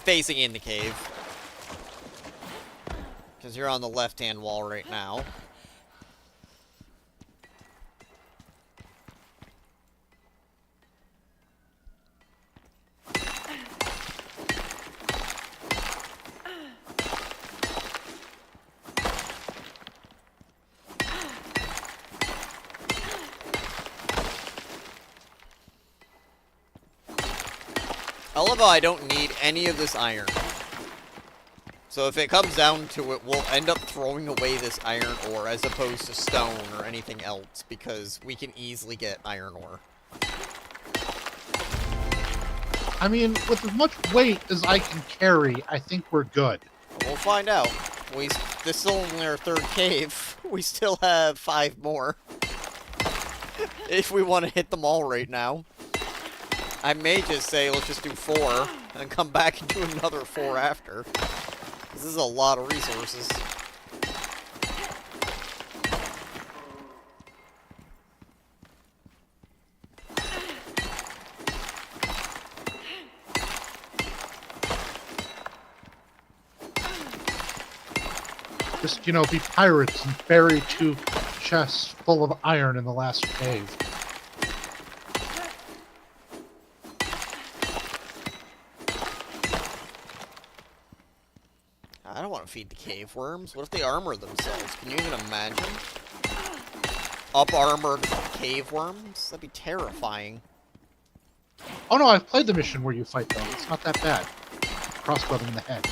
Facing in the cave. Because you're on the left-hand wall right now. I love how I don't need any of this iron. So if it comes down to it, we'll end up throwing away this iron ore as opposed to stone or anything else, because we can easily get iron ore. I mean, with as much weight as I can carry, I think we're good. We'll find out. This is still only our third cave. We still have 5 more. If we want to hit them all right now. I may just say, let's just do 4, and come back and do another 4 after. This is a lot of resources. Just, you know, be pirates and bury 2 chests full of iron in the last cave. I don't want to feed the cave worms. What if they armor themselves? Can you even imagine? Up-armored cave worms? That'd be terrifying. Oh no, I've played the mission where you fight them. It's not that bad. Crossbow them in the head.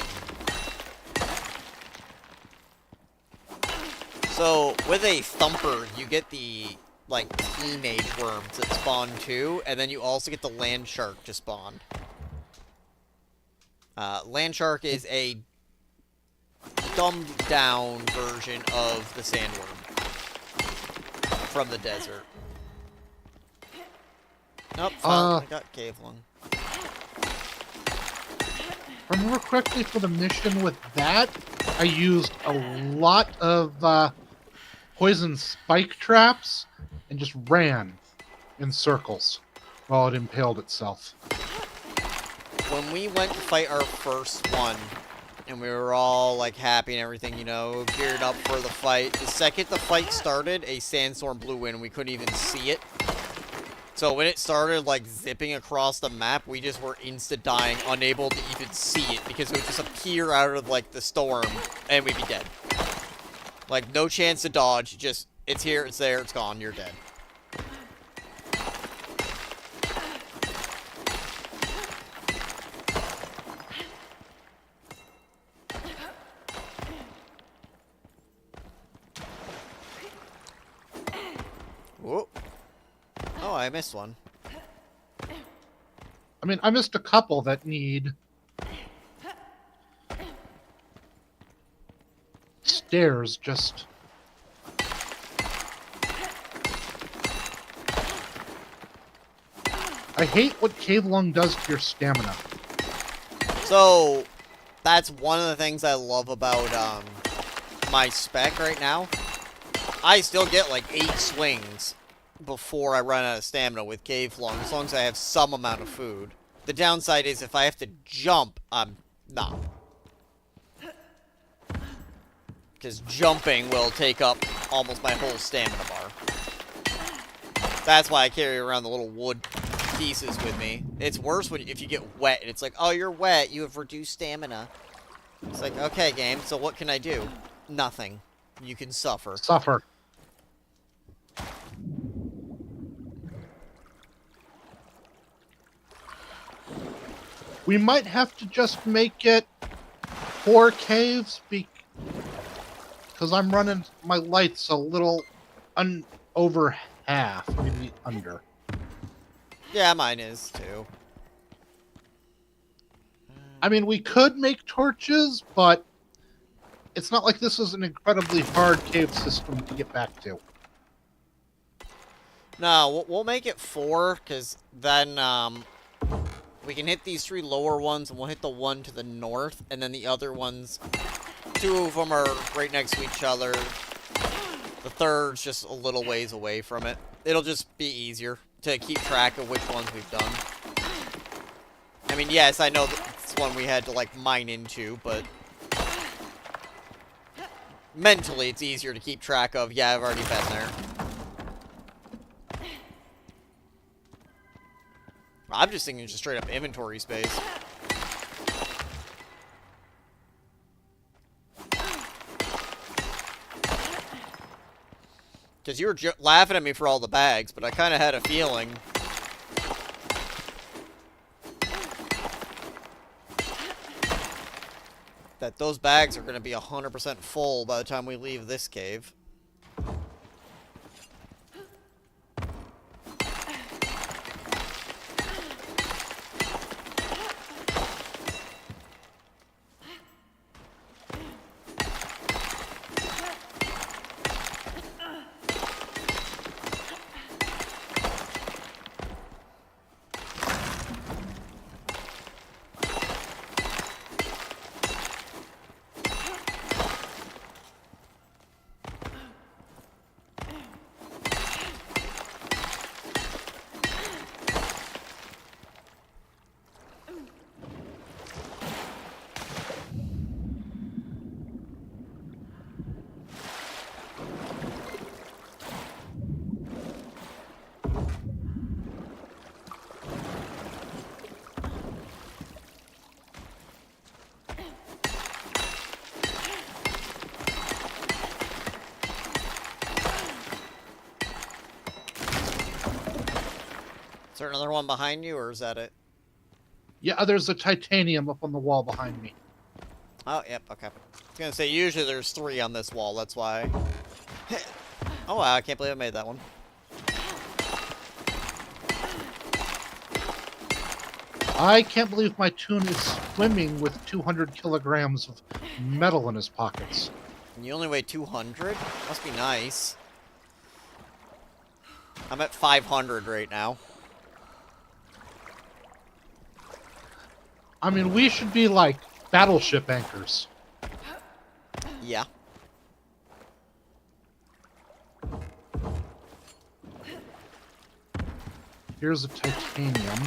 So, with a thumper, you get the, like, teenage worms that spawn too, and then you also get the land shark to spawn. Land shark is a dumbed down version of the sandworm from the desert. Nope, I got cave lung. If I remember correctly, for the mission with that, I used a lot of poison spike traps and just ran in circles while it impaled itself. When we went to fight our first one, and we were all, like, happy and everything, you know, geared up for the fight. The second the fight started, a sandstorm blew in, and we couldn't even see it. So when it started, like, zipping across the map, we just were insta-dying, unable to even see it, because it would just appear out of, like, the storm, and we'd be dead. Like, no chance to dodge, just, it's here, it's there, it's gone, you're dead. Whoa. Oh, I missed one. I mean, I missed a couple that need stairs just... I hate what cave lung does to your stamina. So, that's one of the things I love about, my spec right now. I still get, like, 8 swings before I run out of stamina with cave lung, as long as I have some amount of food. The downside is if I have to jump, I'm not. Because jumping will take up almost my whole stamina bar. That's why I carry around the little wood pieces with me. It's worse if you get wet, and it's like, oh, you're wet, you have reduced stamina. It's like, okay, game, so what can I do? Nothing. You can suffer. Suffer. We might have to just make it 4 caves because I'm running my lights a little over half, maybe under. Yeah, mine is, too. I mean, we could make torches, but it's not like this is an incredibly hard cave system to get back to. No, we'll make it 4, because then, we can hit these 3 lower ones, and we'll hit the one to the north, and then the other ones, 2 of them are right next to each other. The third's just a little ways away from it. It'll just be easier to keep track of which ones we've done. I mean, yes, I know it's one we had to, like, mine into, but mentally it's easier to keep track of, yeah, I've already been there. I'm just thinking just straight up inventory space. Because you were laughing at me for all the bags, but I kind of had a feeling. That those bags are going to be 100% full by the time we leave this cave. Is there another one behind you, or is that it? Yeah, there's a titanium up on the wall behind me. Oh, yep, okay. I was gonna say, usually there's 3 on this wall, that's why. Oh wow, I can't believe I made that one. I can't believe my tune is swimming with 200 kilograms of metal in his pockets. And you only weigh 200? Must be nice. I'm at 500 right now. I mean, we should be like battleship anchors. Yeah. Here's a titanium.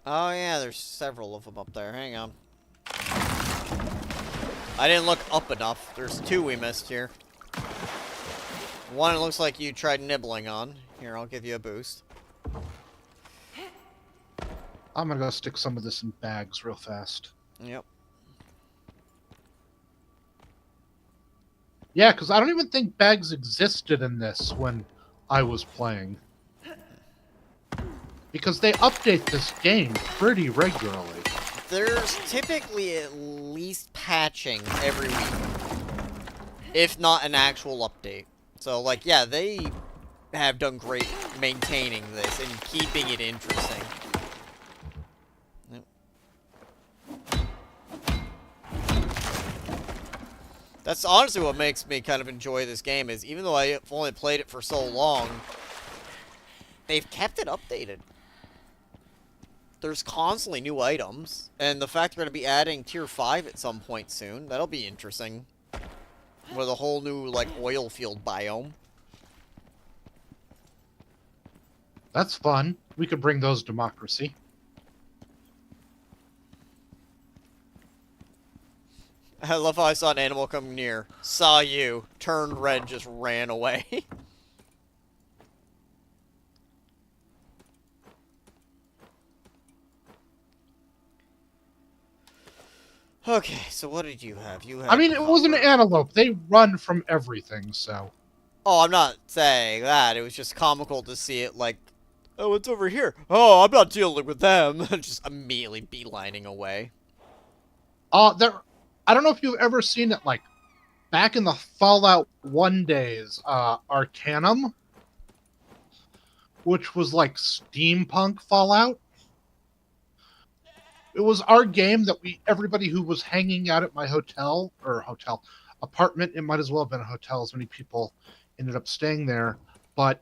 Oh yeah, there's several of them up there. Hang on. I didn't look up enough. There's 2 we missed here. One it looks like you tried nibbling on. Here, I'll give you a boost. I'm gonna go stick some of this in bags real fast. Yep. Yeah, because I don't even think bags existed in this when I was playing. Because they update this game pretty regularly. There's typically at least patching every week. If not an actual update. So, like, yeah, they have done great maintaining this and keeping it interesting. That's honestly what makes me kind of enjoy this game, is even though I've only played it for so long, they've kept it updated. There's constantly new items, and the fact they're going to be adding Tier 5 at some point soon, that'll be interesting. With a whole new, like, oil field biome. That's fun. We could bring those democracy. I love how I saw an animal come near, saw you, turned red, just ran away. Okay, so what did you have? You had I mean, it was an copper. antelope. They run from everything, so. Oh, I'm not saying that. It was just comical to see it like, oh, it's over here. Oh, I'm not dealing with them. Just immediately beelining away. There. I don't know if you've ever seen it, like, back in the Fallout 1 days, Arcanum, which was like steampunk Fallout. It was our game that everybody who was hanging out at my hotel apartment, it might as well have been a hotel as many people ended up staying there, but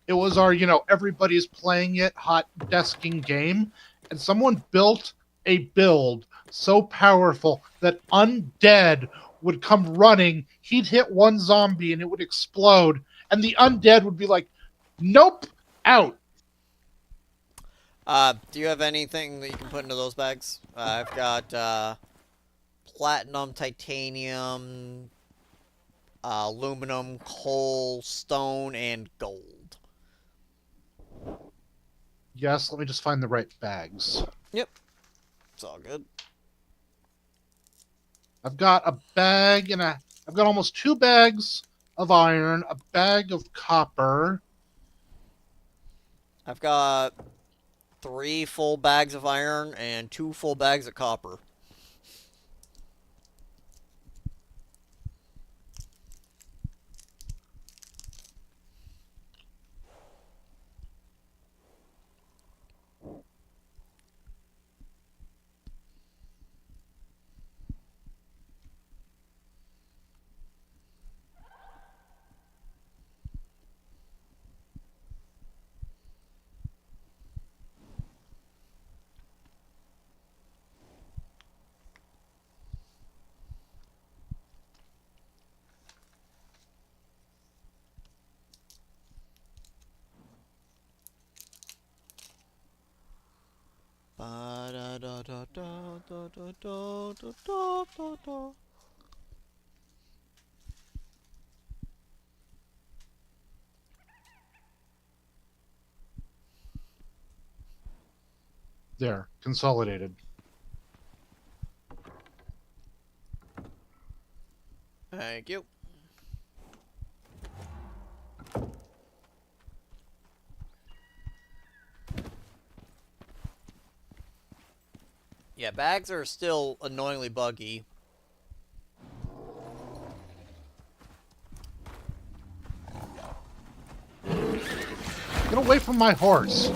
it was our, everybody's playing it hot desking game, and someone built a build so powerful that undead would come running, he'd hit one zombie and it would explode, and the undead would be like, nope, out. Do you have anything that you can put into those bags? I've got, platinum, titanium, aluminum, coal, stone, and gold. Yes, let me just find the right bags. Yep. It's all good. I've got a bag and I've got almost 2 bags of iron, a bag of copper. I've got 3 full bags of iron and 2 full bags of copper. Ba-da-da-da-da-da-da-da-da-da. There, consolidated. Thank you. Yeah, bags are still annoyingly buggy. Get away from my horse.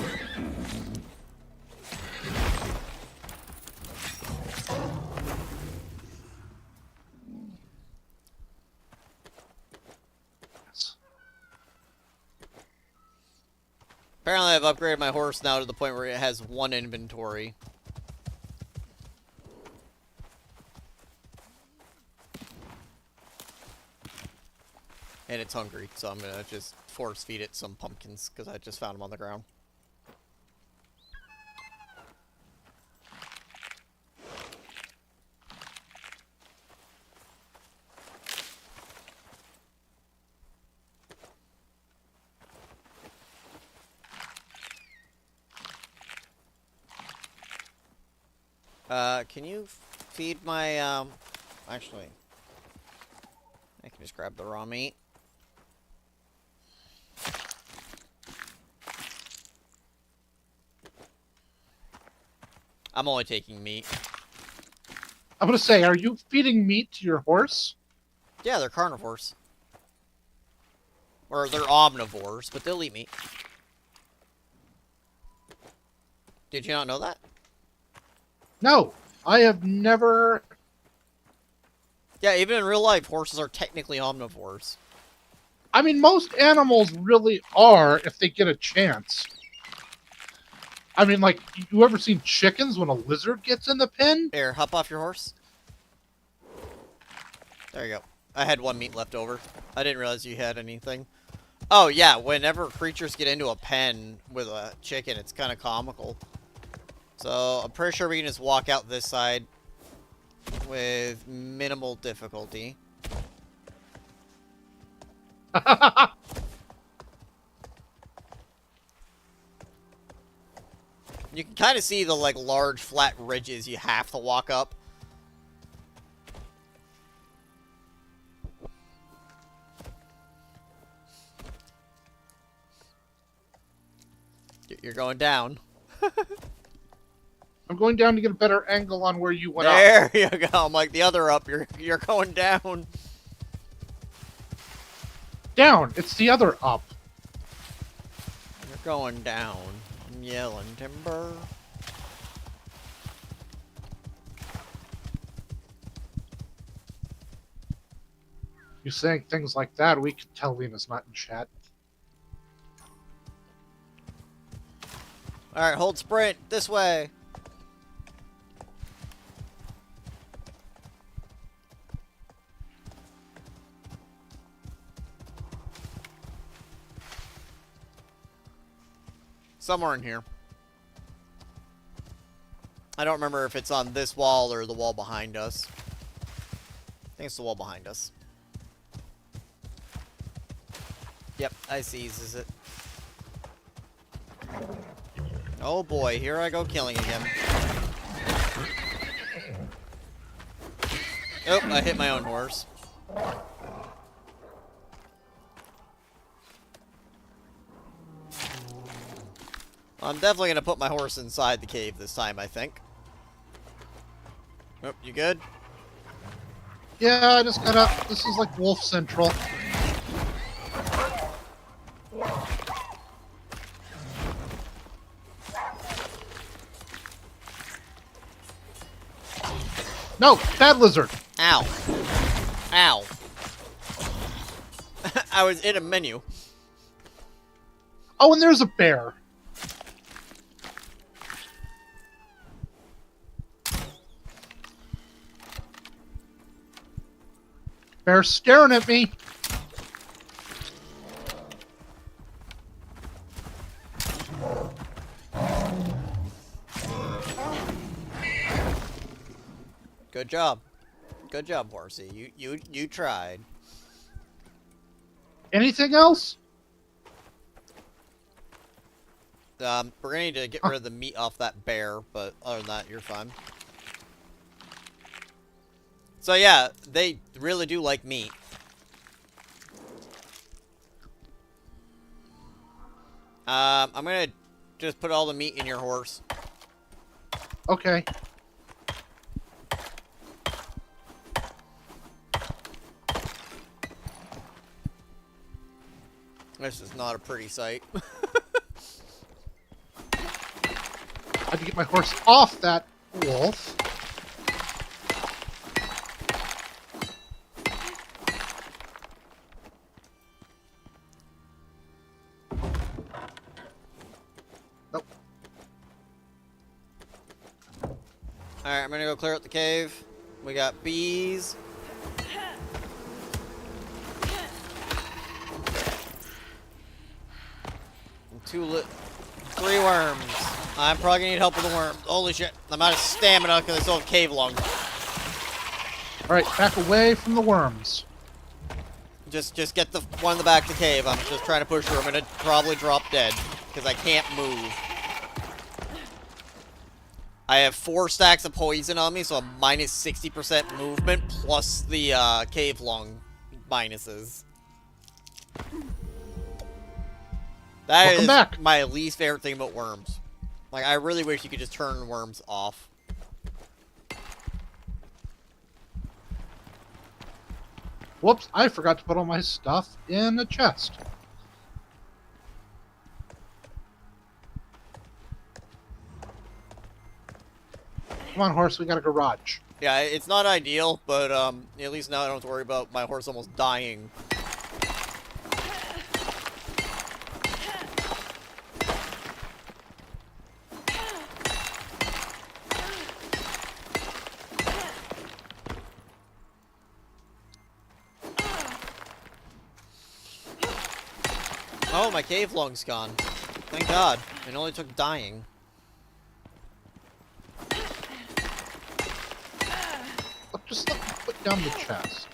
Apparently I've upgraded my horse now to the point where it has 1 inventory. And it's hungry, so I'm gonna just force feed it some pumpkins, because I just found them on the ground. Can you feed my, actually, I can just grab the raw meat. I'm only taking meat. I'm gonna say, are you feeding meat to your horse? Yeah, they're carnivores. Or they're omnivores, but they'll eat meat. Did you not know that? No, I have never. Yeah, even in real life, horses are technically omnivores. I mean, most animals really are if they get a chance. I mean, like, you ever seen chickens when a lizard gets in the pen? Here, hop off your horse. There you go. I had 1 meat left over. I didn't realize you had anything. Oh, yeah, whenever creatures get into a pen with a chicken, it's kind of comical. So, I'm pretty sure we can just walk out this side with minimal difficulty. You can kind of see the, like, large flat ridges you have to walk up. You're going down. I'm going down to get a better angle on where you went up. There you go. I'm like the other up. You're going down. Down. It's the other up. You're going down. I'm yelling timber. You saying things like that, we can tell Lena's not in chat. Alright, hold sprint. This way. Somewhere in here. I don't remember if it's on this wall or the wall behind us. I think it's the wall behind us. Yep, I seizes it. Oh boy, here I go killing again. Oh, I hit my own horse. I'm definitely going to put my horse inside the cave this time, I think. Oh, you good? Yeah, I just gotta... This is like Wolf Central. No! Bad lizard! Ow. Ow. I was in a menu. Oh, and there's a bear. Bear's staring at me. Good job. Good job, horsey. You tried. Anything else? We're gonna need to get rid of the meat off that bear, but other than that, you're fine. So yeah, they really do like meat. I'm gonna just put all the meat in your horse. Okay. This is not a pretty sight. I had to get my horse off that wolf. Nope. Alright, I'm gonna go clear out the cave. We got bees. And 3 worms. I'm probably gonna need help with the worms. Holy shit. I'm out of stamina because I still have cave lung. Alright, back away from the worms. Just get the one in the back of the cave. I'm just trying to push through. I'm gonna probably drop dead because I can't move. I have 4 stacks of poison on me, so I'm minus 60% movement plus the cave lung minuses. That is back. my least favorite thing about worms. Like, I really wish you could just turn worms off. Whoops, I forgot to put all my stuff in a chest. Come on, horse, we got a garage. Yeah, it's not ideal, but at least now I don't have to worry about my horse almost dying. Oh, my cave lung's gone. Thank God. It only took dying. Look, just let me put down the chest.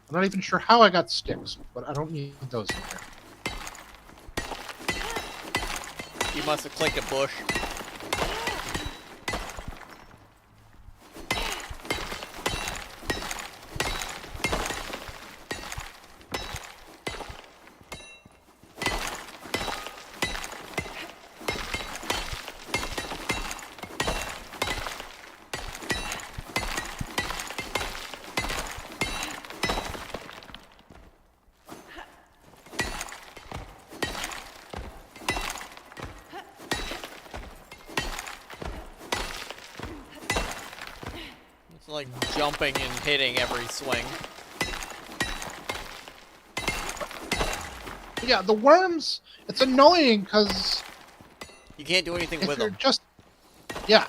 I'm not even sure how I got sticks, but I don't need those in there. You must have clicked a bush. like jumping and hitting every swing. Yeah, the worms, it's annoying because You can't do anything if with you're them. just... Yeah.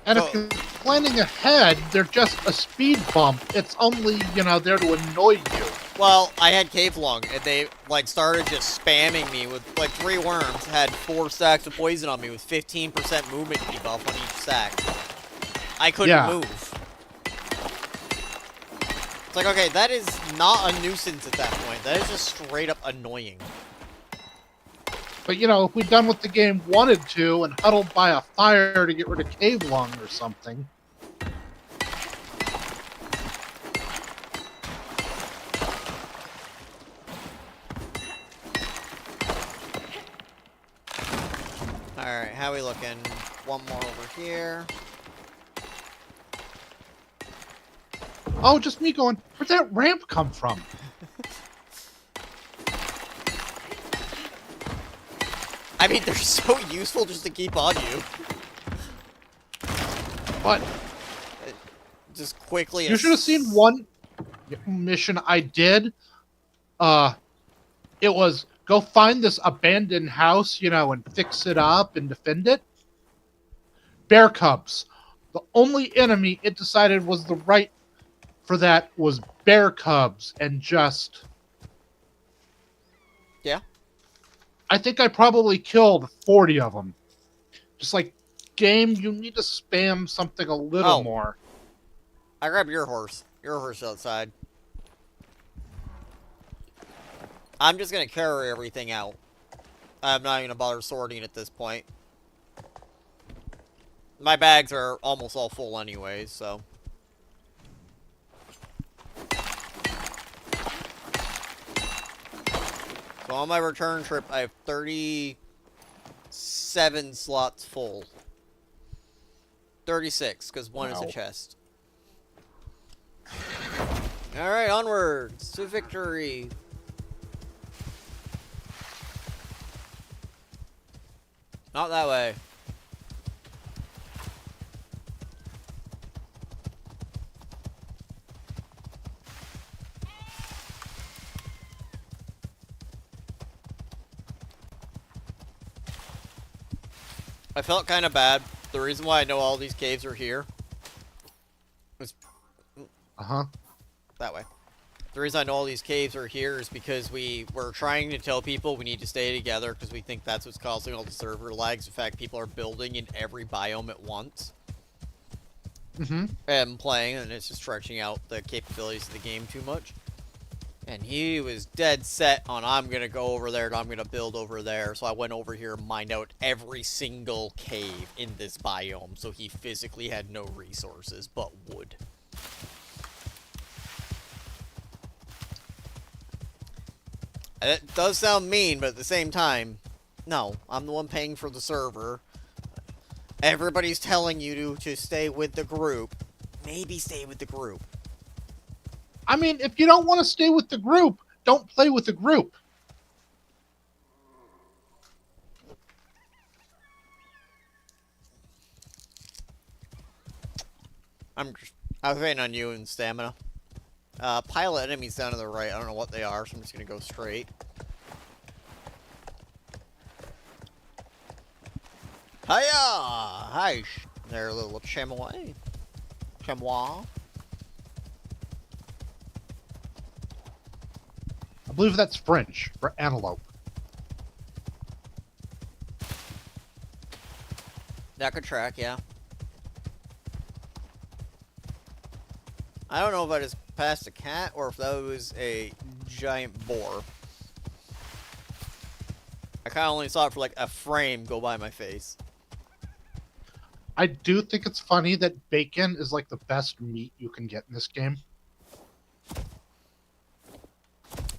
And So- if you're planning ahead, they're just a speed bump. It's only, there to annoy you. Well, I had cave lung, and they like started just spamming me with like 3 worms. Had 4 stacks of poison on me with 15% movement debuff on each stack. I couldn't move. It's like, okay, that is not a nuisance at that point. That is just straight up annoying. But, if we'd done what the game wanted to and huddled by a fire to get rid of cave lung or something. Alright, how we looking? One more over here. Oh, just me going, where'd that ramp come from? I mean, they're so useful just to keep on you. But Just quickly... you should have seen one mission I did. It was go find this abandoned house, and fix it up and defend it. Bear cubs. The only enemy it decided was the right for that was bear cubs, and just... Yeah? I think I probably killed 40 of them. Just like, game, you need to spam something a little more. I grabbed your horse. Your horse outside. I'm just gonna carry everything out. I'm not even gonna bother sorting at this point. My bags are almost all full anyways, so... So on my return trip, I have 37 slots full. 36, because one is a chest. Alright, onwards to victory. Not that way. I felt kind of bad. The reason why I know all these caves are here is... That way. The reason I know all these caves are here is because we were trying to tell people we need to stay together because we think that's what's causing all the server lags. In fact, people are building in every biome at once. And playing, and it's just stretching out the capabilities of the game too much. And he was dead set on, I'm going to go over there and I'm going to build over there. So I went over here and mined out every single cave in this biome. So he physically had no resources but wood. It does sound mean, but at the same time, no, I'm the one paying for the server. Everybody's telling you to stay with the group. Maybe stay with the group. I mean, if you don't want to stay with the group, don't play with the group. I was waiting on you and stamina. Pile of enemies down to the right. I don't know what they are, so I'm just gonna go straight. Hiya! Hi! There, little chamois. Chamois. I believe that's French for antelope. That could track, yeah. I don't know if I just passed a cat or if that was a giant boar. I kind of only saw it for like a frame go by my face. I do think it's funny that bacon is like the best meat you can get in this game.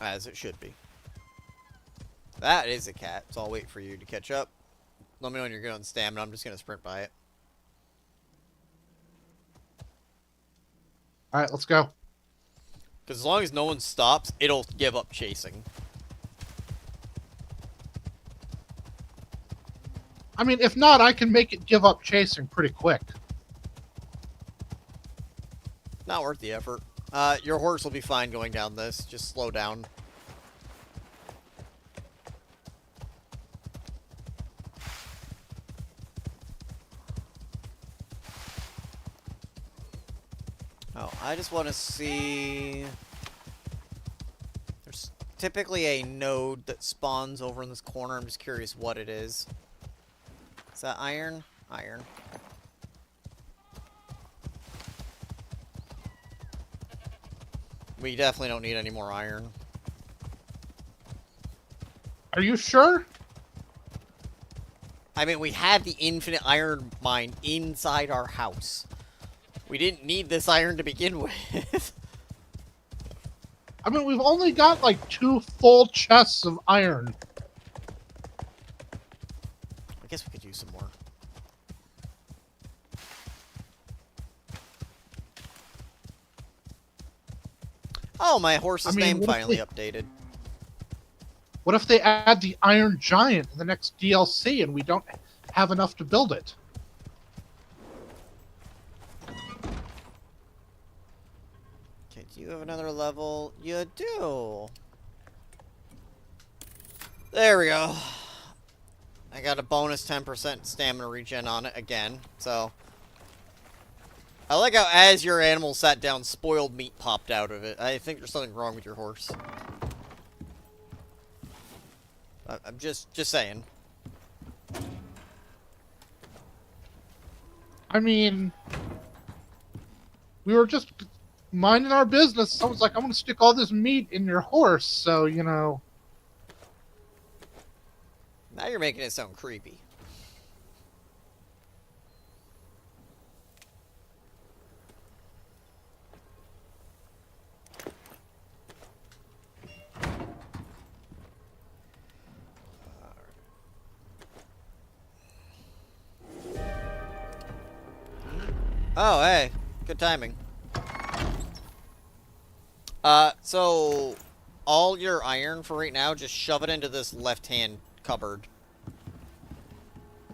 As it should be. That is a cat, so I'll wait for you to catch up. Let me know when you're good on stamina. I'm just going to sprint by it. Alright, let's go. Because as long as no one stops, it'll give up chasing. I mean, if not, I can make it give up chasing pretty quick. Not worth the effort. Your horse will be fine going down this. Just slow down. Oh, I just want to see... There's typically a node that spawns over in this corner. I'm just curious what it is. Is that iron? Iron. We definitely don't need any more iron. Are you sure? I mean, we had the infinite iron mine inside our house. We didn't need this iron to begin with. I mean, we've only got like 2 full chests of iron. I guess we could use some more. Oh, my horse's name finally updated. What if they add the Iron Giant in the next DLC and we don't have enough to build it? Okay, do you have another level? You do. There we go. I got a bonus 10% stamina regen on it again, so... I like how as your animal sat down, spoiled meat popped out of it. I think there's something wrong with your horse. I'm just saying. I mean, we were just minding our business. Someone's like, I'm going to stick all this meat in your horse, so, you know. Now you're making it sound creepy. Oh, hey. Good timing. So... all your iron for right now, just shove it into this left-hand cupboard.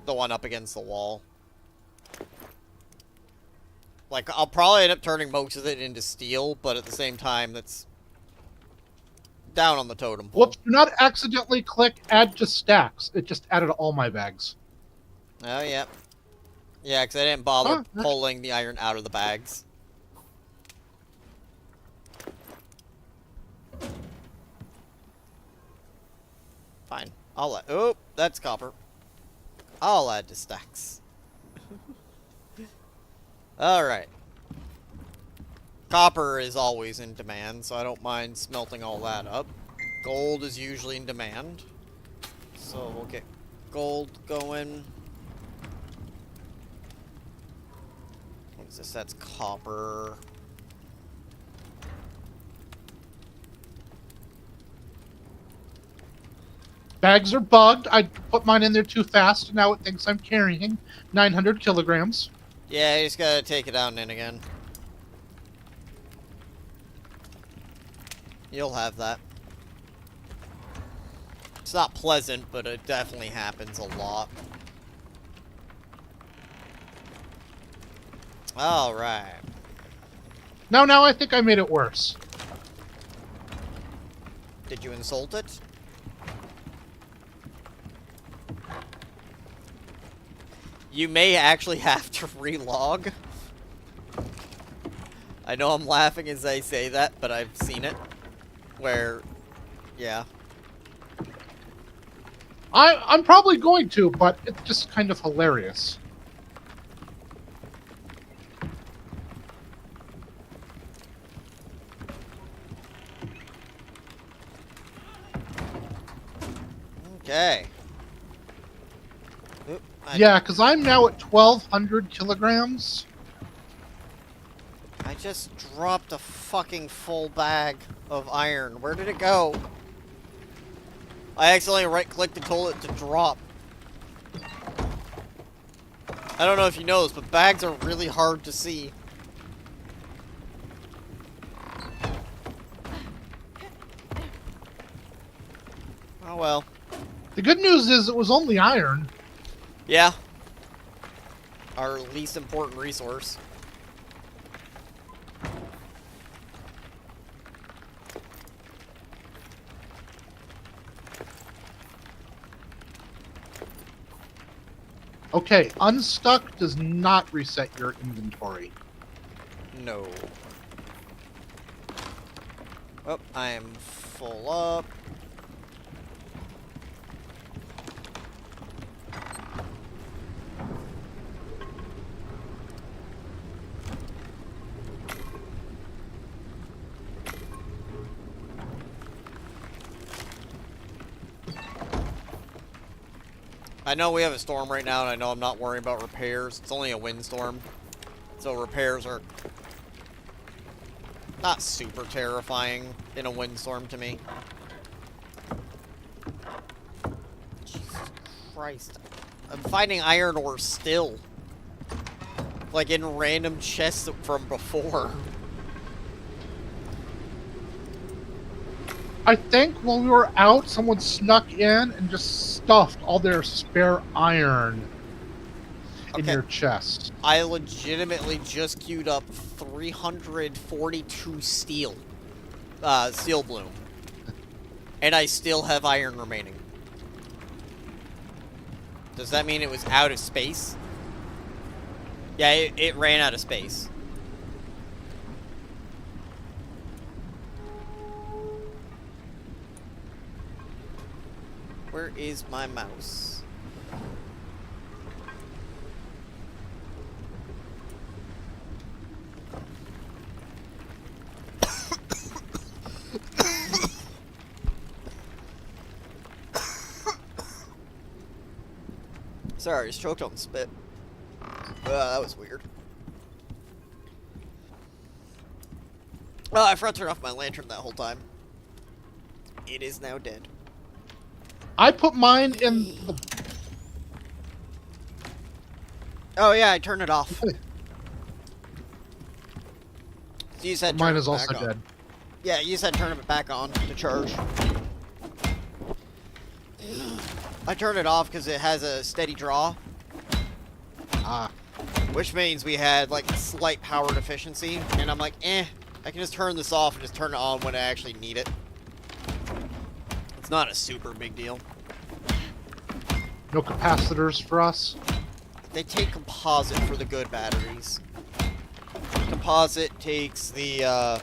The one up against the wall. Like, I'll probably end up turning most of it into steel, but at the same time, that's... down on the totem pole. Whoops, do not accidentally click add to stacks. It just added all my bags. Oh, yeah. Yeah, because I didn't bother pulling the iron out of the bags. Fine. I'll add... oh, that's copper. I'll add to stacks. Alright. Copper is always in demand, so I don't mind smelting all that up. Gold is usually in demand. So we'll get gold going. What is this? That's copper. Bags are bugged. I put mine in there too fast, and now it thinks I'm carrying 900 kilograms. Yeah, you just gotta take it out and in again. You'll have that. It's not pleasant, but it definitely happens a lot. Alright. Now I think I made it worse. Did you insult it? You may actually have to relog. I know I'm laughing as I say that, but I've seen it. Where, yeah. I'm probably going to, but it's just kind of hilarious. Okay. Oop, Yeah, because I'm now at 1,200 kilograms. I just dropped a fucking full bag of iron. Where did it go? I accidentally right-clicked and told it to drop. I don't know if you know this, but bags are really hard to see. Oh well. The good news is it was only iron. Yeah. Our least important resource. Okay, unstuck does not reset your inventory. No. Oh, I am full up. I know we have a storm right now, and I know I'm not worrying about repairs. It's only a windstorm. So repairs are not super terrifying in a windstorm to me. Jesus Christ. I'm finding iron ore still. Like in random chests from before. I think while we were out, someone snuck in and just stuffed all their spare iron in your chest. I legitimately just queued up 342 steel. Steel bloom. And I still have iron remaining. Does that mean it was out of space? Yeah, it ran out of space. Where is my mouse? Sorry, I just choked on spit. That was weird. Well, I forgot to turn off my lantern that whole time. It is now dead. I put mine in the... Oh yeah, I turned it off. So you said Mine turn is it also back on. dead. Yeah, you said turn it back on to charge. I turned it off because it has a steady draw. Ah. Which means we had like a slight power deficiency, and I'm like, I can just turn this off and just turn it on when I actually need it. It's not a super big deal. No capacitors for us? They take composite for the good batteries. Composite takes the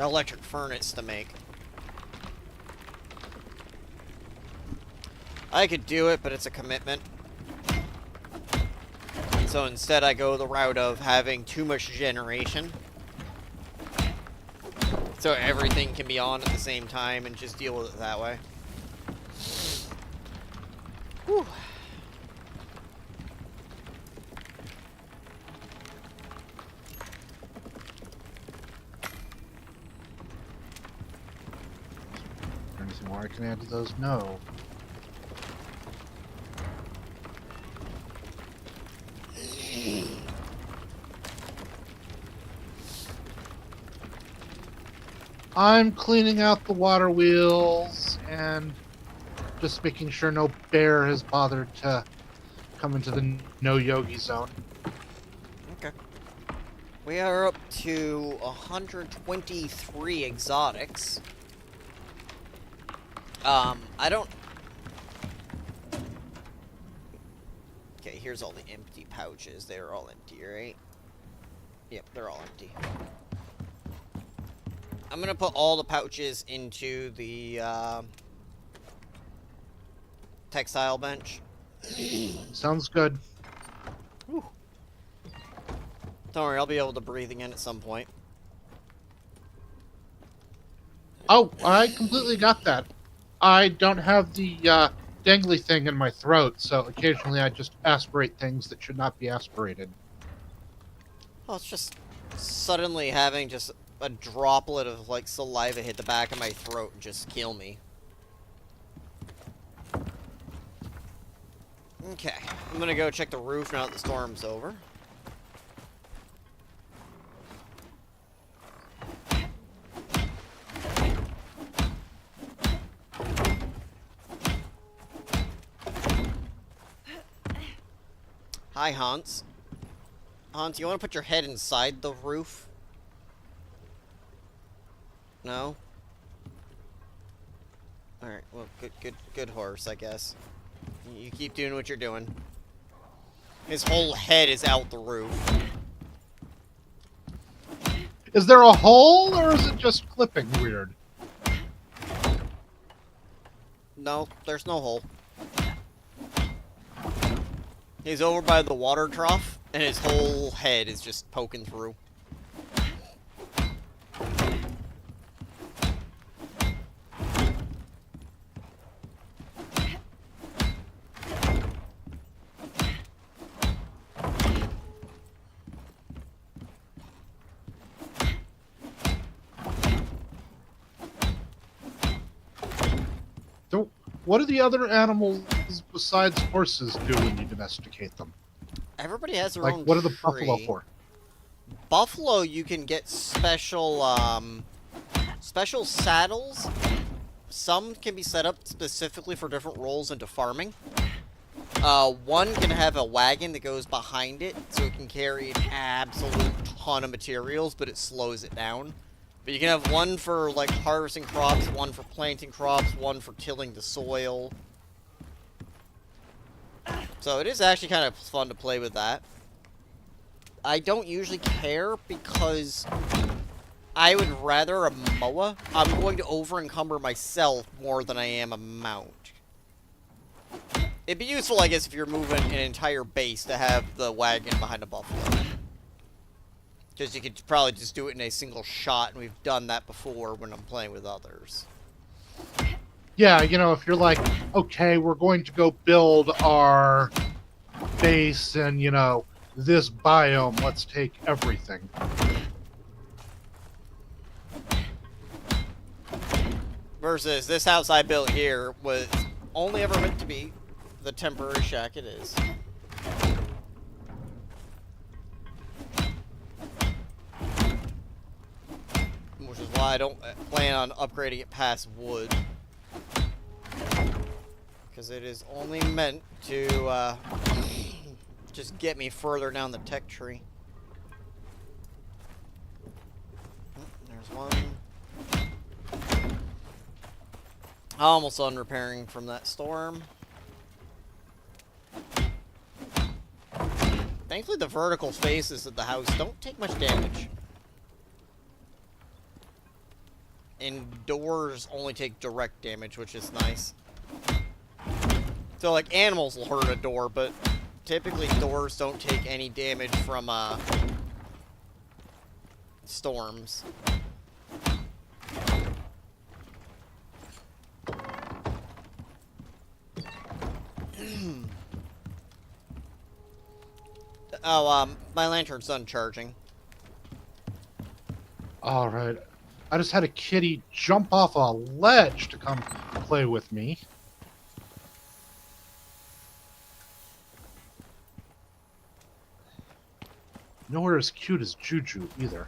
electric furnace to make. I could do it, but it's a commitment. So instead I go the route of having too much generation. So everything can be on at the same time and just deal with it that way. Whew. Is there anything more I can add to those? No. I'm cleaning out the water wheels and just making sure no bear has bothered to come into the no yogi zone. Okay. We are up to 123 exotics. I don't... Okay, here's all the empty pouches. They're all empty, right? Yep, they're all empty. I'm gonna put all the pouches into the, textile bench. Sounds good. Whew. Don't worry, I'll be able to breathe again at some point. Oh, I completely got that. I don't have the dangly thing in my throat, so occasionally I just aspirate things that should not be aspirated. Well, it's just suddenly having just a droplet of, like, saliva hit the back of my throat and just kill me. Okay, I'm gonna go check the roof now that the storm's over. Hi, Hans. Hans, you want to put your head inside the roof? No? Alright, well, good horse, I guess. You keep doing what you're doing. His whole head is out the roof. Is there a hole, or is it just clipping weird? No, there's no hole. He's over by the water trough, and his whole head is just poking through. So, what do the other animals besides horses do when you domesticate them? Everybody has their Like, own what are the tree. buffalo for? Buffalo, you can get special, special saddles. Some can be set up specifically for different roles into farming. One can have a wagon that goes behind it, so it can carry an absolute ton of materials, but it slows it down. But you can have one for, like, harvesting crops, one for planting crops, one for tilling the soil. So it is actually kind of fun to play with that. I don't usually care because I would rather a moa. I'm going to over-encumber myself more than I am a mount. It'd be useful, I guess, if you're moving an entire base to have the wagon behind a buffalo. Because you could probably just do it in a single shot, and we've done that before when I'm playing with others. Yeah, you know, if you're like, okay, we're going to go build our base in, you know, this biome, let's take everything. Versus this house I built here was only ever meant to be the temporary shack it is. Which is why I don't plan on upgrading it past wood. Because it is only meant to just get me further down the tech tree. There's one. Almost done repairing from that storm. Thankfully the vertical faces of the house don't take much damage. And doors only take direct damage, which is nice. So, like, animals will hurt a door, but typically doors don't take any damage from, storms. Oh, my lantern's done charging. Alright. I just had a kitty jump off a ledge to come play with me. Nowhere as cute as Juju, either.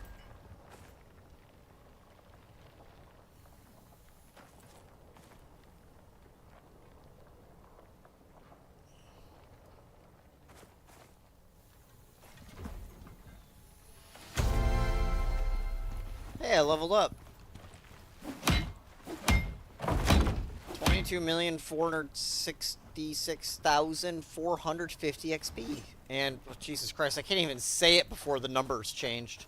Hey, I leveled up. 22,466,450 XP. And, oh, Jesus Christ, I can't even say it before the numbers changed.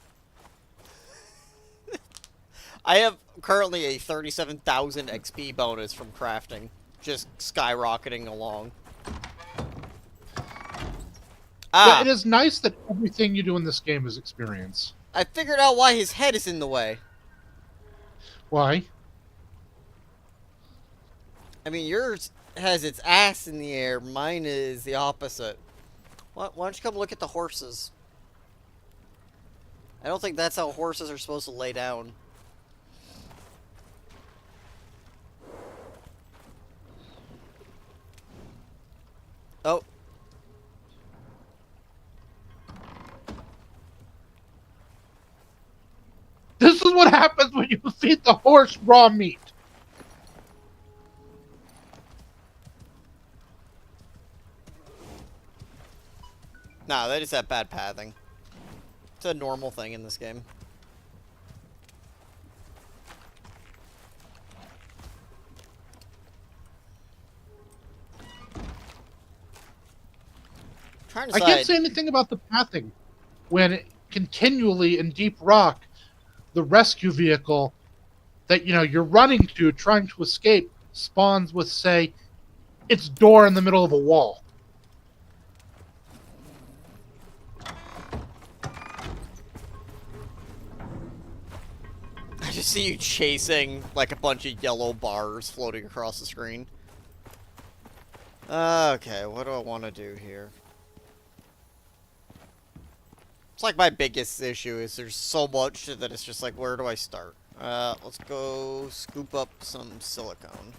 I have currently a 37,000 XP bonus from crafting. Just skyrocketing along. Yeah, it is nice that everything you do in this game is experience. I figured out why his head is in the way. Why? I mean, yours has its ass in the air. Mine is the opposite. Why don't you come look at the horses? I don't think that's how horses are supposed to lay down. Oh. This is what happens when you feed the horse raw meat. Nah, they just have bad pathing. It's a normal thing in this game. trying to I decide. can't say anything about the pathing when continually in Deep Rock, the rescue vehicle that you're running to, trying to escape, spawns with, say, its door in the middle of a wall. I just see you chasing like a bunch of yellow bars floating across the screen. Okay, what do I want to do here? It's like my biggest issue is there's so much that it's just like, where do I start? Let's go scoop up some silicone.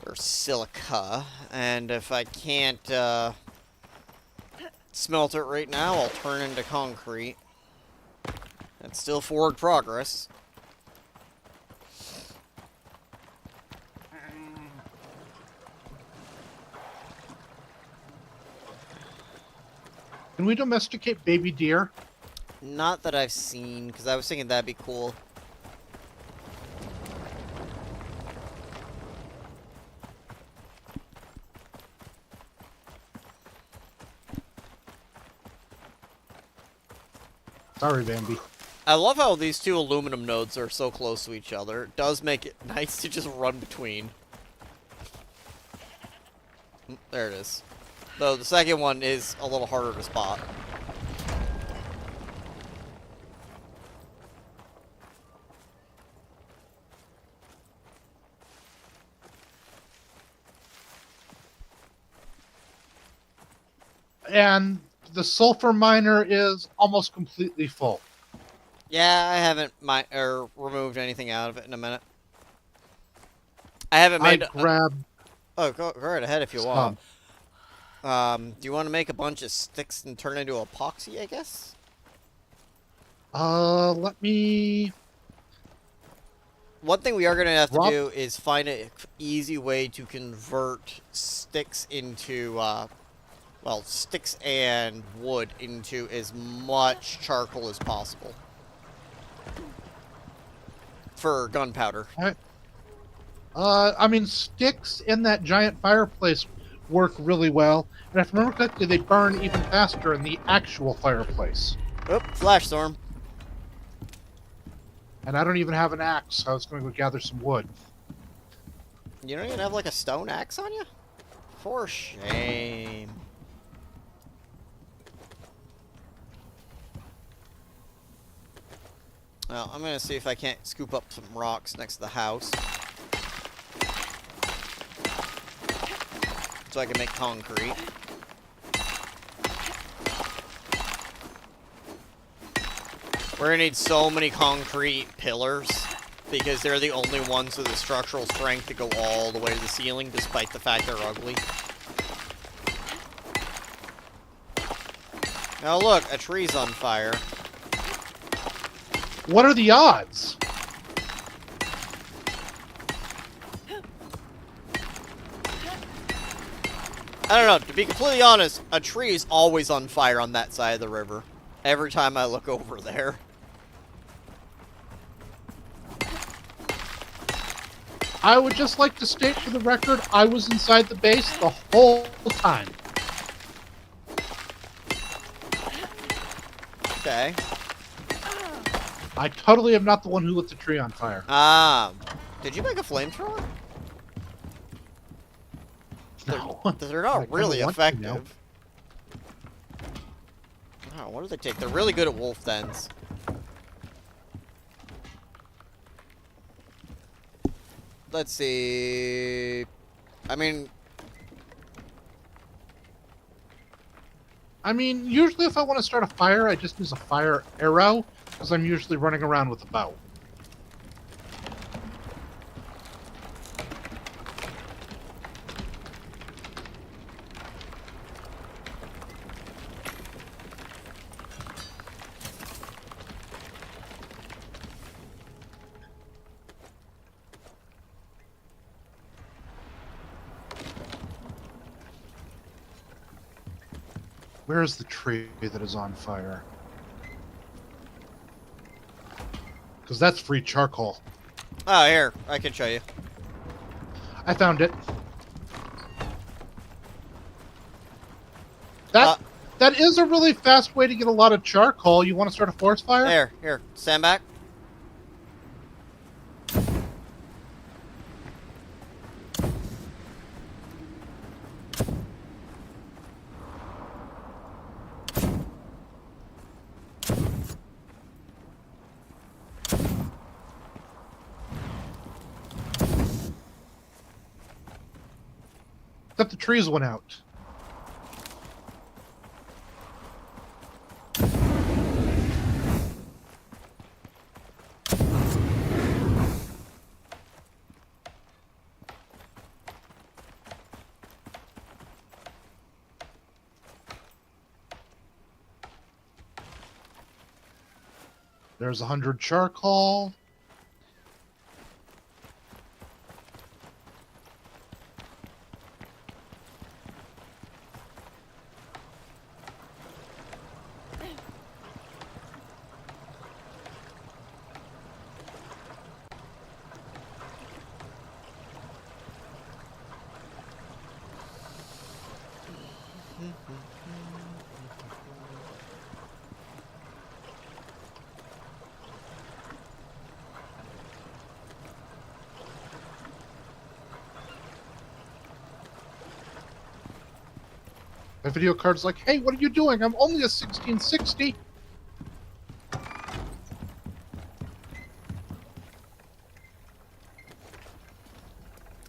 Or silica. And if I can't, smelt it right now, I'll turn into concrete. That's still forward progress. Can we domesticate baby deer? Not that I've seen, because I was thinking that'd be cool. Sorry, Bambi. I love how these two aluminum nodes are so close to each other. It does make it nice to just run between. There it is. Though the second one is a little harder to spot. And the sulfur miner is almost completely full. Yeah, I haven't removed anything out of it in a minute. I haven't made. I grabbed. Oh, go right ahead if you want. Do you want to make a bunch of sticks and turn into epoxy, I guess? Let me. One thing we are going to have to do is find an easy way to convert sticks into, well, sticks and wood into as much charcoal as possible. For gunpowder. I mean, sticks in that giant fireplace work really well. And if I remember correctly, they burn even faster in the actual fireplace. Oop, flash storm. And I don't even have an axe, so I was going to go gather some wood. You don't even have, like, a stone axe on you? For shame. Well, I'm going to see if I can't scoop up some rocks next to the house. So I can make concrete. We're going to need so many concrete pillars because they're the only ones with the structural strength to go all the way to the ceiling despite the fact they're ugly. Now look, a tree's on fire. What are the odds? I don't know, to be completely honest, a tree is always on fire on that side of the river. Every time I look over there. I would just like to state for the record, I was inside the base the whole time. Okay. I totally am not the one who lit the tree on fire. Did you make a flamethrower? No. They're not really effective. Oh, what do they take? They're really good at wolf dens. Let's see. I mean, usually if I want to start a fire, I just use a fire arrow, because I'm usually running around with a bow. Where is the tree that is on fire? Because that's free charcoal. oh, here, I can show you. I found it. That that is a really fast way to get a lot of charcoal. You want to start a forest fire? Here, stand back. Except the trees went out. There's 100 charcoal. My video card's like, hey, what are you doing? I'm only a 1660.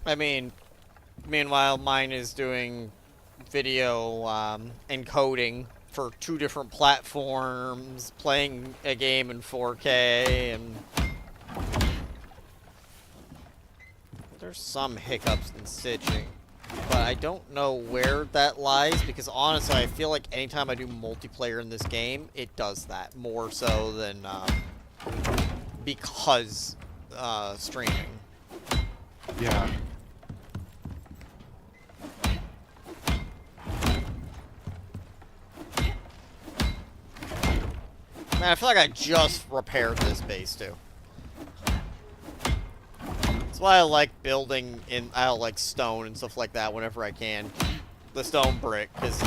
I mean, meanwhile, mine is doing video encoding for 2 different platforms, playing a game in 4K, and there's some hiccups in stitching. But I don't know where that lies, because honestly, I feel like anytime I do multiplayer in this game, it does that more so than because streaming. Yeah. Man, I feel like I just repaired this base too. That's why I like building out like stone and stuff like that whenever I can. The stone brick, because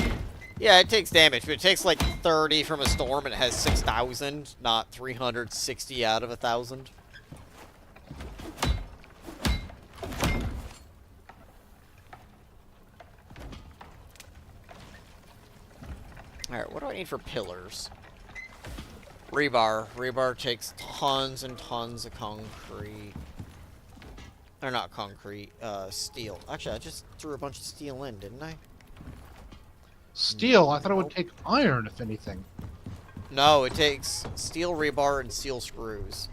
yeah, it takes damage, but it takes like 30 from a storm and it has 6,000, not 360 out of 1,000. Alright, what do I need for pillars? Rebar. Rebar takes tons and tons of concrete. Or not concrete, steel. Actually, I just threw a bunch of steel in, didn't I? Steel? I thought it would take iron, if anything. No, it takes steel rebar and steel screws.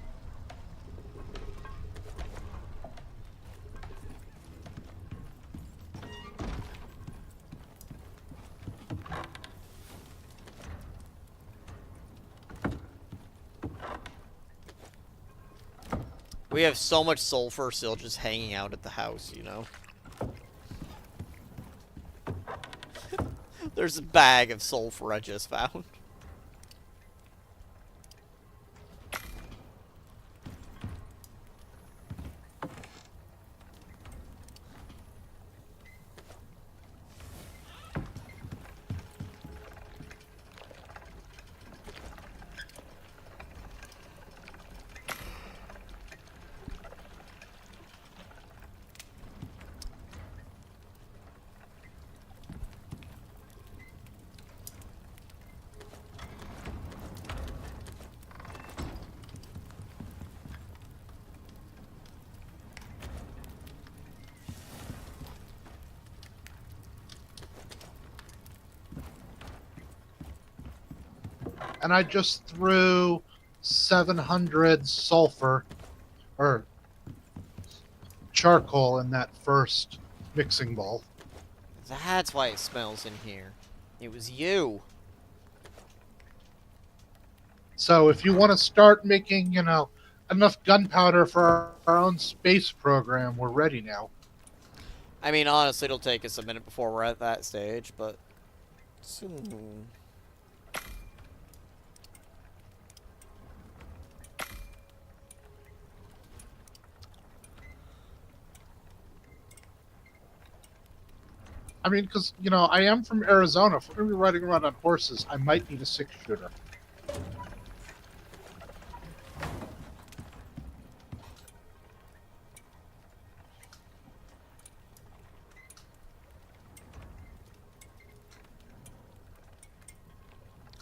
We have so much sulfur still just hanging out at the house, you know? There's a bag of sulfur I just found. And I just threw 700 sulfur, or charcoal in that first mixing bowl. That's why it smells in here. It was you. So if you want to start making, you know, enough gunpowder for our own space program, we're ready now. I mean, honestly, it'll take us a minute before we're at that stage, but soon. I mean, because, I am from Arizona. If we're going to be riding around on horses, I might need a 6-shooter.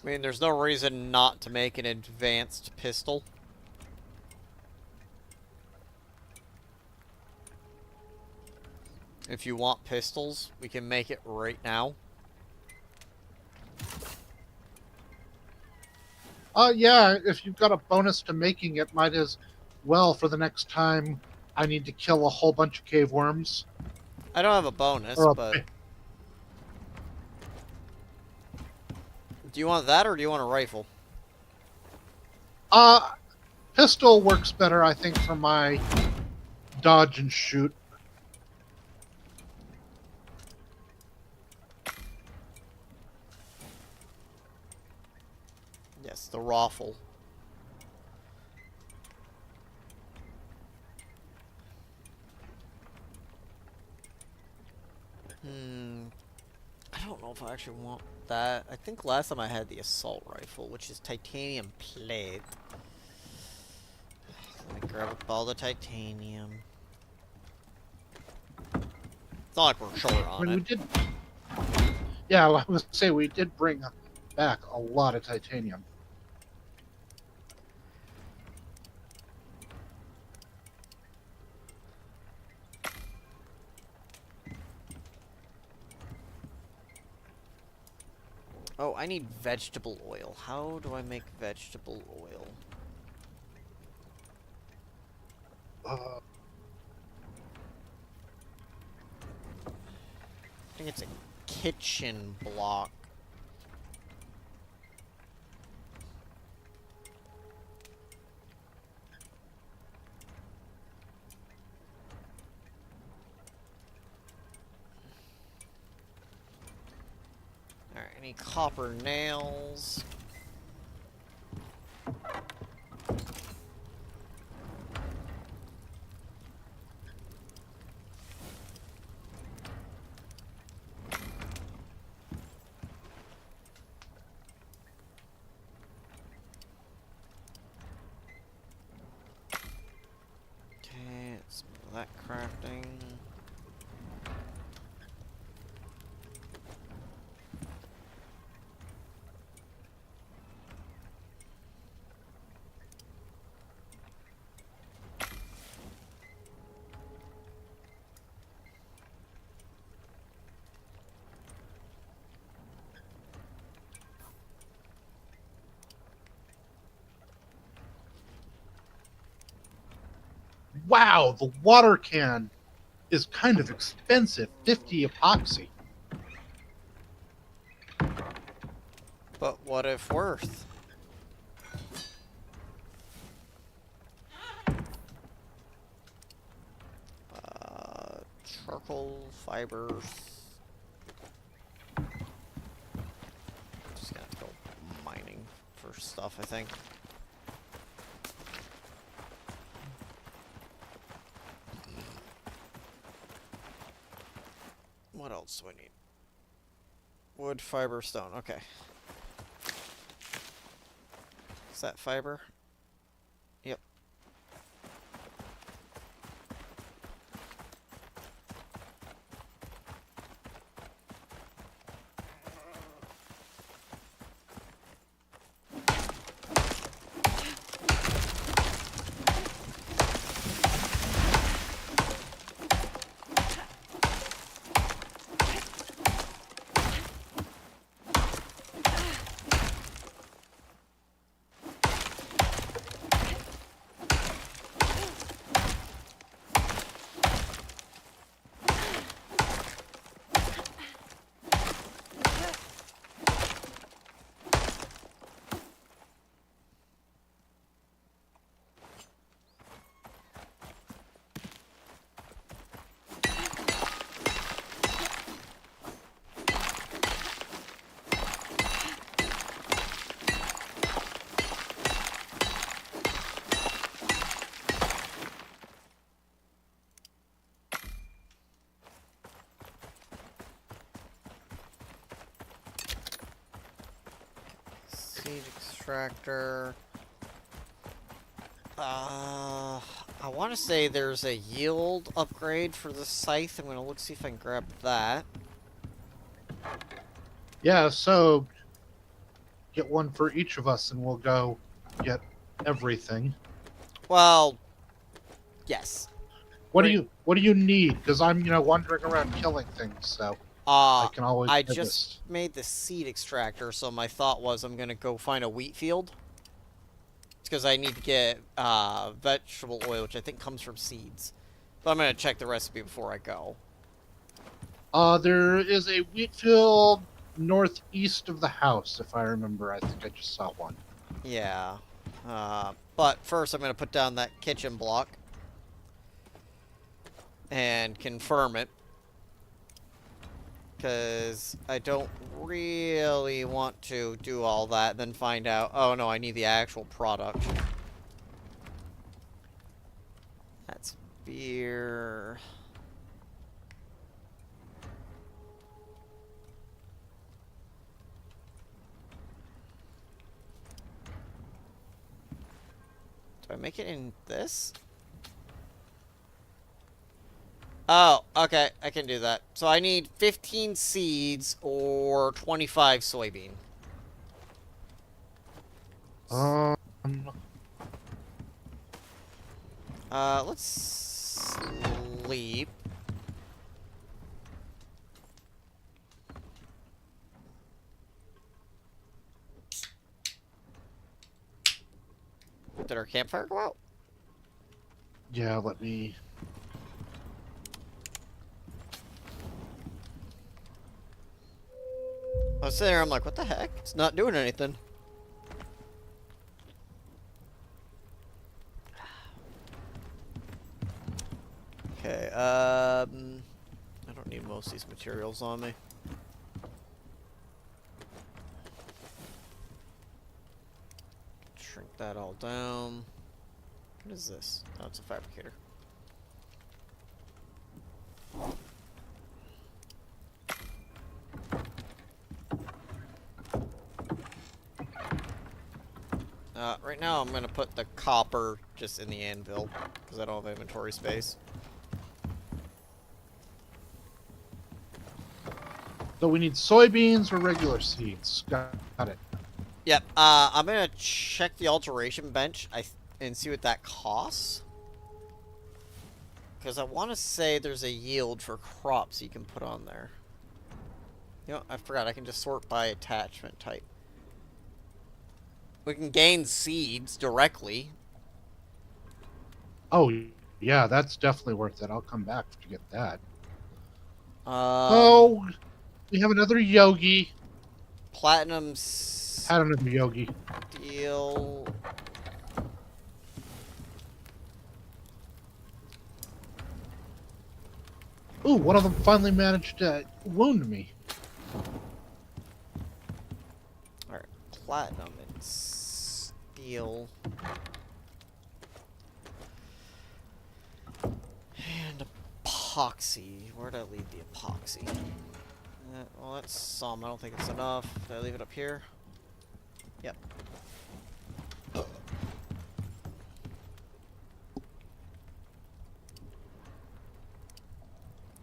I mean, there's no reason not to make an advanced pistol. If you want pistols, we can make it right now. Yeah, if you've got a bonus to making it, might as well for the next time I need to kill a whole bunch of cave worms. I don't have a bonus, Or but... Do you want that, or do you want a rifle? Pistol works better, I think, for my dodge and shoot. Yes, the raffle. I don't know if I actually want that. I think last time I had the assault rifle, which is titanium plate. Let me grab up all the titanium. It's not like we're short on it. We did. Yeah, I was going to say we did bring back a lot of titanium. Oh, I need vegetable oil. How do I make vegetable oil? Uh, I think it's a kitchen block. Alright, I need copper nails. Okay, let's move that crafting. wow, the water can is kind of expensive. 50 epoxy. But what if worth? Charcoal, fibers. Just gonna have to go mining for stuff, I think. What else do I need? Wood, fiber, stone. Okay. Is that fiber? Yep. Seed extractor. I want to say there's a yield upgrade for the scythe. I'm gonna look see if I can grab that. Yeah, so get one for each of us, and we'll go get everything. Well, yes. Great. What do you need? Because I'm wandering around killing things, so I can always I do just this. made the seed extractor, so my thought was I'm gonna go find a wheat field. It's because I need to get vegetable oil, which I think comes from seeds. But I'm gonna check the recipe before I go. There is a wheat field northeast of the house, if I remember. I think I just saw one. Yeah. But first I'm gonna put down that kitchen block and confirm it. Because I don't really want to do all that, then find out, oh no, I need the actual product. That's beer. Do I make it in this? Oh, okay, I can do that. So I need 15 seeds or 25 soybean. Um, Let's sleep. Did our campfire go out? yeah, let me. I was sitting there, I'm like, what the heck? It's not doing anything. Okay, I don't need most of these materials on me. Shrink that all down. What is this? Oh, it's a fabricator. Right now I'm gonna put the copper just in the anvil, because I don't have inventory space. So we need soybeans or regular seeds. Got it. Yep, I'm gonna check the alteration bench and see what that costs. Because I want to say there's a yield for crops you can put on there. You know, I forgot, I can just sort by attachment type. We can gain seeds directly. Oh, yeah, that's definitely worth it. I'll come back to get that. Oh, Oh, we have another yogi. platinum Had another yogi. steel. Ooh, one of them finally managed to wound me. Alright, platinum and steel. And epoxy. Where'd I leave the epoxy? Well, that's some. I don't think it's enough. Did I leave it up here? Yep.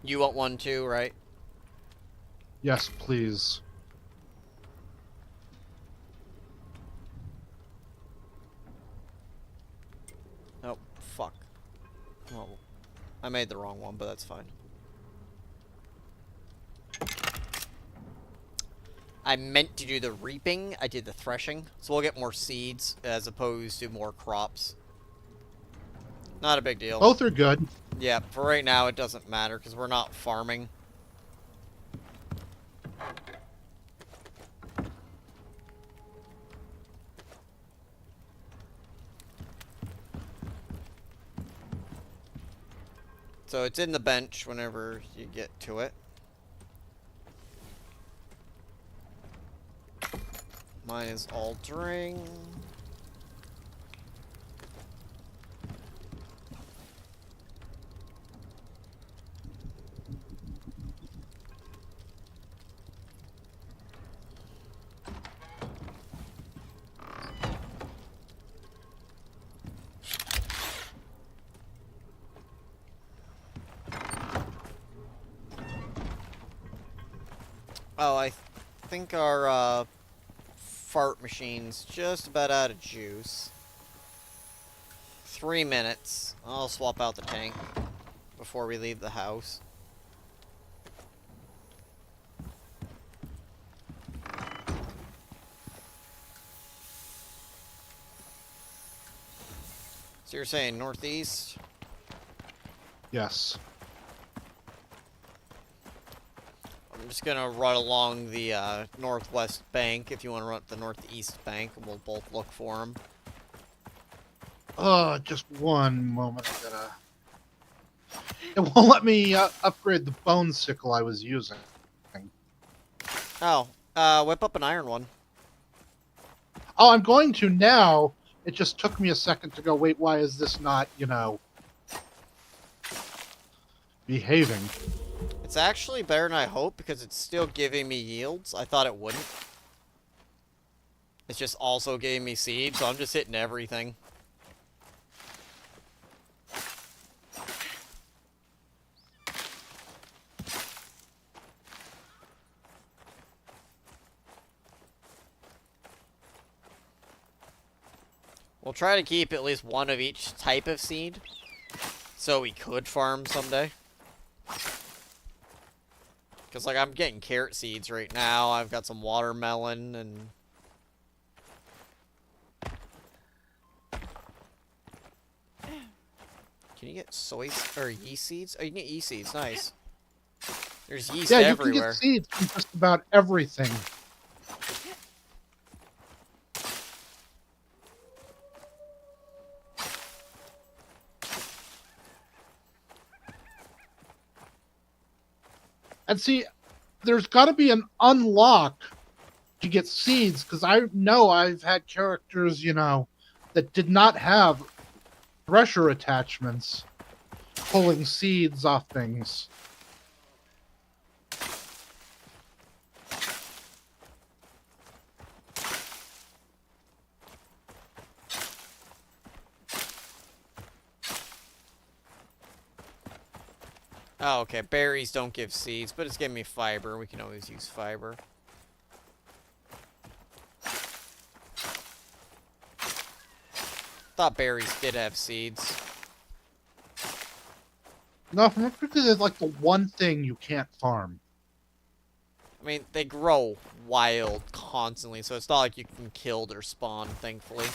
You want one too, right? Yes, please. Oh, fuck. Well, I made the wrong one, but that's fine. I meant to do the reaping. I did the threshing. So we'll get more seeds as opposed to more crops. Not a big deal. Both are good. Yeah, for right now it doesn't matter because we're not farming. So it's in the bench whenever you get to it. Mine is altering. Oh, I think our fart machine's just about out of juice. 3 minutes. I'll swap out the tank before we leave the house. So you're saying northeast? Yes. I'm just gonna run along the northwest bank if you want to run up the northeast bank, and we'll both look for them. Just one moment. I gotta. It won't let me upgrade the bone sickle I was using. Oh, whip up an iron one. Oh, I'm going to now. It just took me a second to go, wait, why is this not, behaving? It's actually better than I hoped because it's still giving me yields. I thought it wouldn't. It's just also giving me seeds, so I'm just hitting everything. We'll try to keep at least one of each type of seed, so we could farm someday. Because, like, I'm getting carrot seeds right now. I've got some watermelon and... Can you get soy or yeast seeds? Oh, you can get yeast seeds. Nice. There's yeast everywhere. You can get seeds from just about everything. And see, there's got to be an unlock to get seeds, because I know I've had characters, that did not have thresher attachments pulling seeds off things. Oh, okay. Berries don't give seeds, but it's giving me fiber. We can always use fiber. Thought berries did have seeds. No, because it's like the one thing you can't farm. I mean, they grow wild constantly, so it's not like you can kill their spawn, thankfully.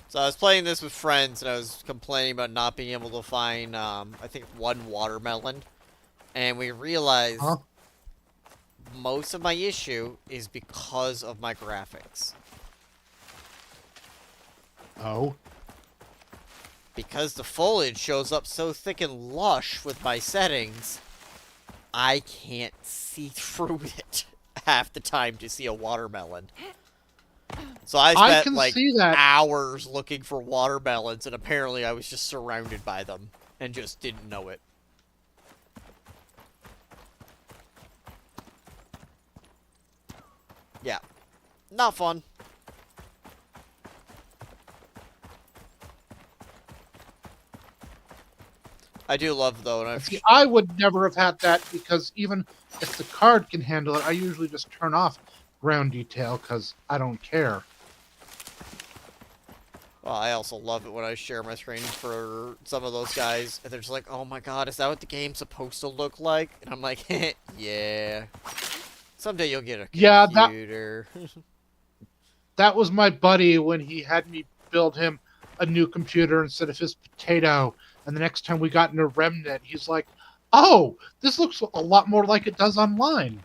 So I was playing this with friends, and I was complaining about not being able to find, I think, one watermelon. And we realized most of my issue is because of my graphics. Oh? Because the foliage shows up so thick and lush with my settings, I can't see through it half the time to see a watermelon. So I spent like hours looking for watermelons, and apparently I was just surrounded by them and just didn't know it. Yeah. Not fun. I do love, though, and See, I would never have had that, because even if the card can handle it, I usually just turn off ground detail, because I don't care. Well, I also love it when I share my screen for some of those guys, and they're just like, oh my god, is that what the game's supposed to look like? And I'm like, yeah. Someday you'll get a computer. Yeah, that was my buddy when he had me build him a new computer instead of his potato. And the next time we got into Remnant, he's like, oh, this looks a lot more like it does online.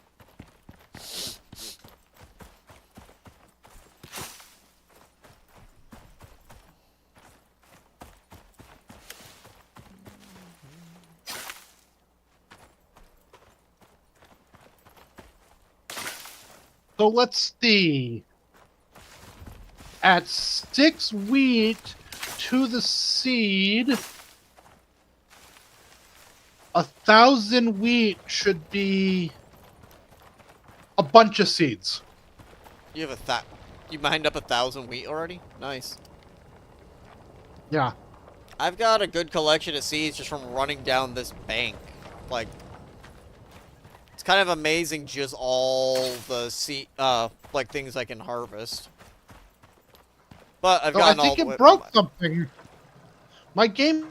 So let's see. At 6 wheat to the seed, 1,000 wheat should be bunch of seeds. You have you mined up 1,000 wheat already? Nice. Yeah. I've got a good collection of seeds just from running down this bank. Like, it's kind of amazing just all the like things I can harvest. But I've So I gotten all think the way it broke something. My game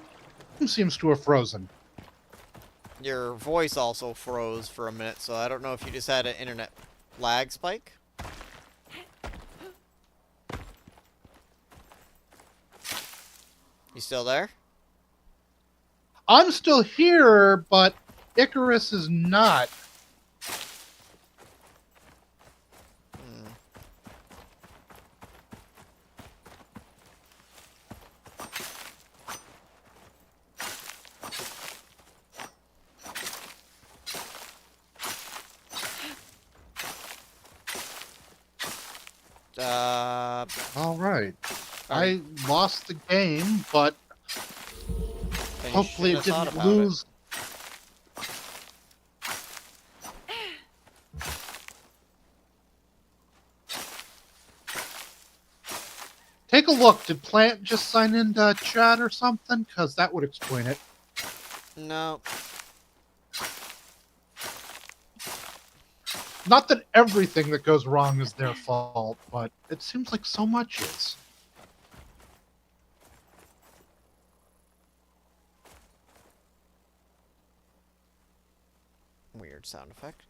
seems to have frozen. Your voice also froze for a minute, so I don't know if you just had an internet lag spike. You still there? I'm still here, but Icarus is not. Hmm. All right. Are I lost the game, but then you hopefully it shouldn't have didn't thought about it. lose. Take a look. Did Plant just sign into chat or something? Because that would explain it. No. Not that everything that goes wrong is their fault, but it seems like so much is. Weird sound effect.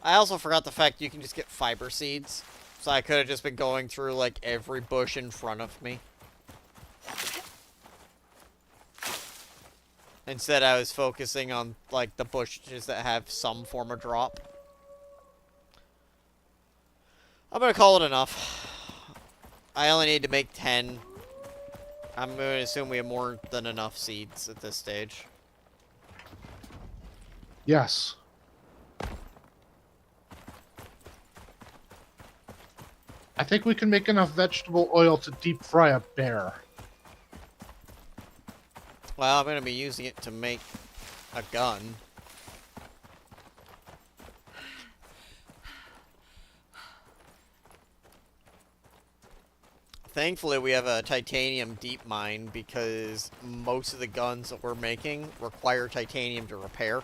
I also forgot the fact you can just get fiber seeds. So I could have just been going through, like, every bush in front of me. Instead, I was focusing on, like, the bushes that have some form of drop. I'm gonna call it enough. I only need to make 10. I'm gonna assume we have more than enough seeds at this stage. Yes. I think we can make enough vegetable oil to deep fry a bear. Well, I'm gonna be using it to make a gun. Thankfully, we have a titanium deep mine because most of the guns that we're making require titanium to repair.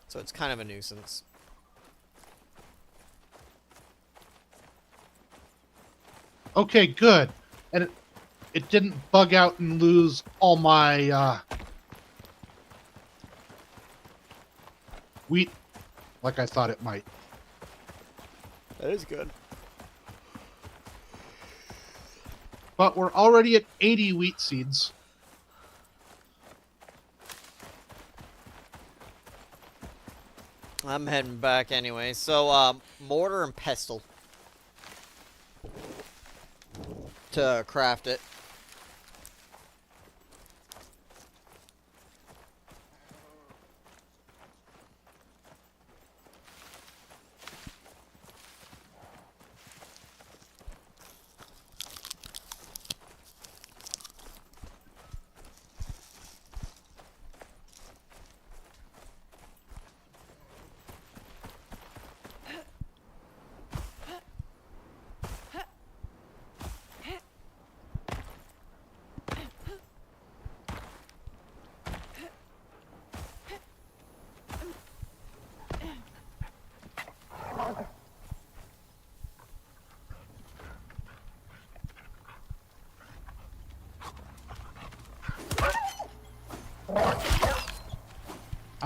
So it's kind of a nuisance. Okay, good. And it didn't bug out and lose all my wheat like I thought it might. That is good. But we're already at 80 wheat seeds. I'm heading back anyway. So, mortar and pestle. To craft it.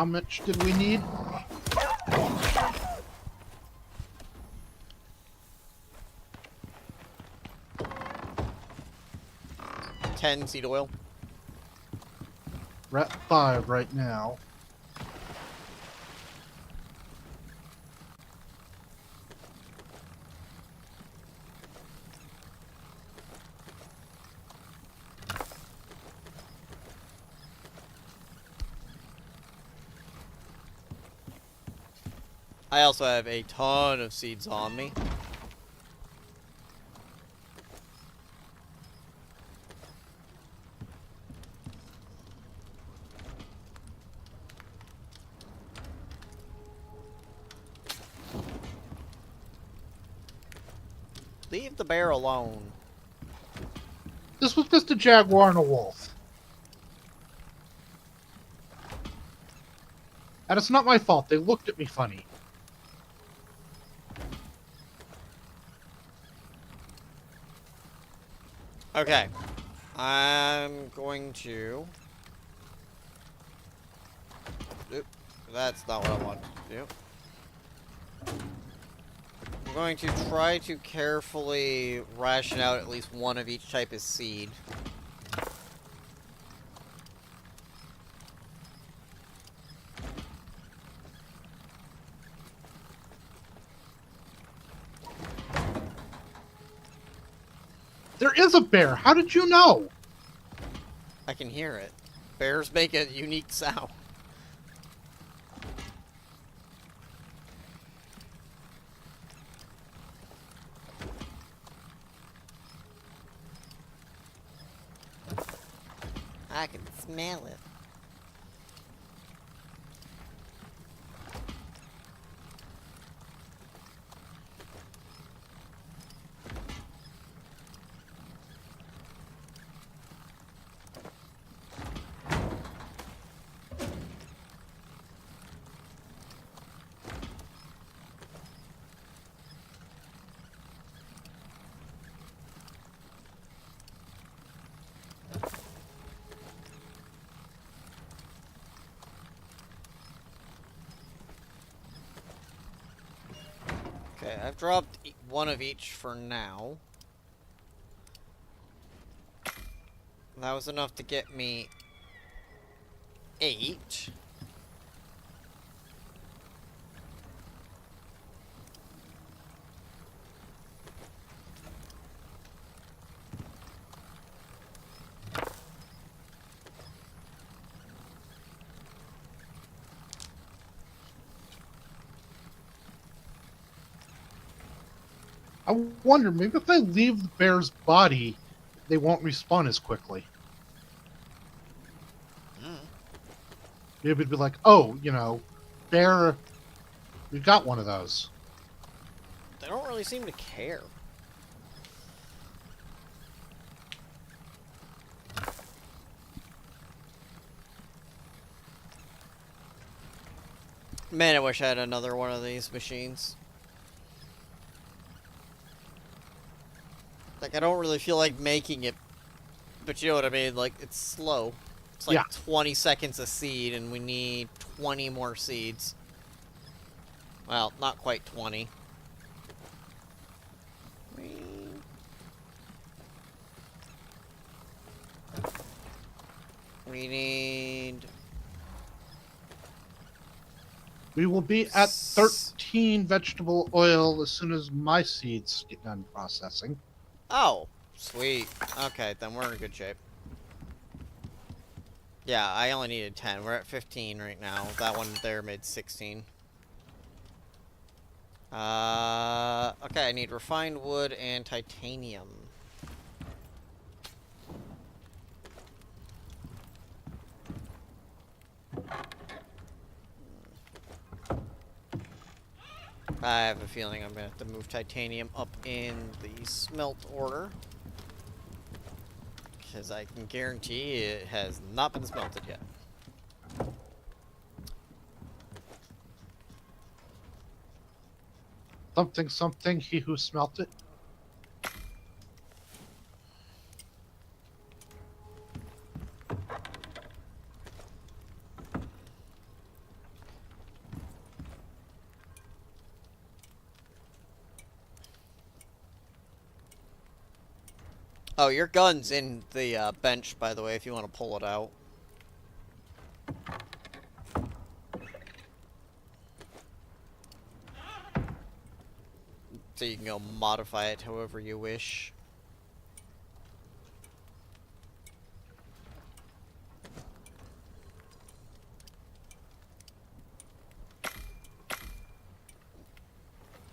How much did we need? $10 seed oil. We're at 5 right now. I also have a ton of seeds on me. Leave the bear alone. This was just a jaguar and a wolf. And it's not my fault. They looked at me funny. Okay. I'm going to... Oop, that's not what I wanted to do. I'm going to try to carefully ration out at least one of each type of seed. There is a bear. How did you know? I can hear it. Bears make a unique sound. I can smell it. Okay, I've dropped one of each for now. That was enough to get me 8. I wonder, maybe if I leave the bear's body, they won't respawn as quickly. Maybe it'd be like, oh, you know, bear, we got one of those. They don't really seem to care. Man, I wish I had another one of these machines. Like, I don't really feel like making it, but you know what I mean? Like, it's slow. It's like 20 seconds a seed, and we need 20 more seeds. Well, not quite 20. We need... We will be at 13 vegetable oil as soon as my seeds get done processing. Oh, sweet. Okay, then we're in good shape. Yeah, I only needed 10. We're at 15 right now. That one there made 16. Okay, I need refined wood and titanium. I have a feeling I'm going to have to move titanium up in the smelt order. Because I can guarantee it has not been smelted yet. Something, something, he who smelt it. Oh, your gun's in the bench, by the way, if you want to pull it out. So you can go modify it however you wish.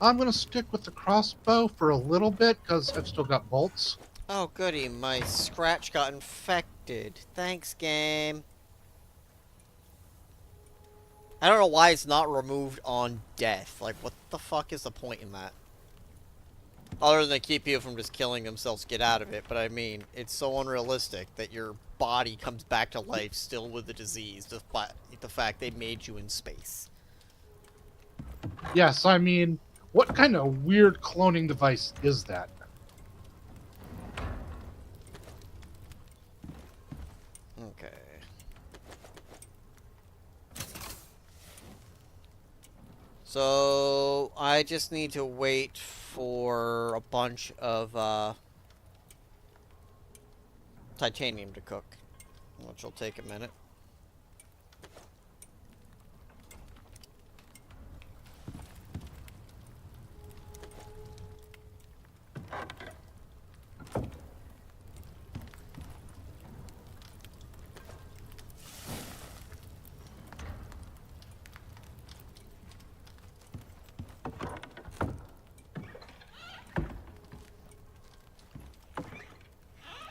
I'm going to stick with the crossbow for a little bit because I've still got bolts. Oh, goody, my scratch got infected. Thanks, game. I don't know why it's not removed on death. Like, what the fuck is the point in that? Other than they keep people from just killing themselves to get out of it, but I mean, it's so unrealistic that your body comes back to life still with the disease, despite the fact they made you in space. Yes, I mean, what kind of weird cloning device is that? Okay. So, I just need to wait for a bunch of, titanium to cook, which will take a minute.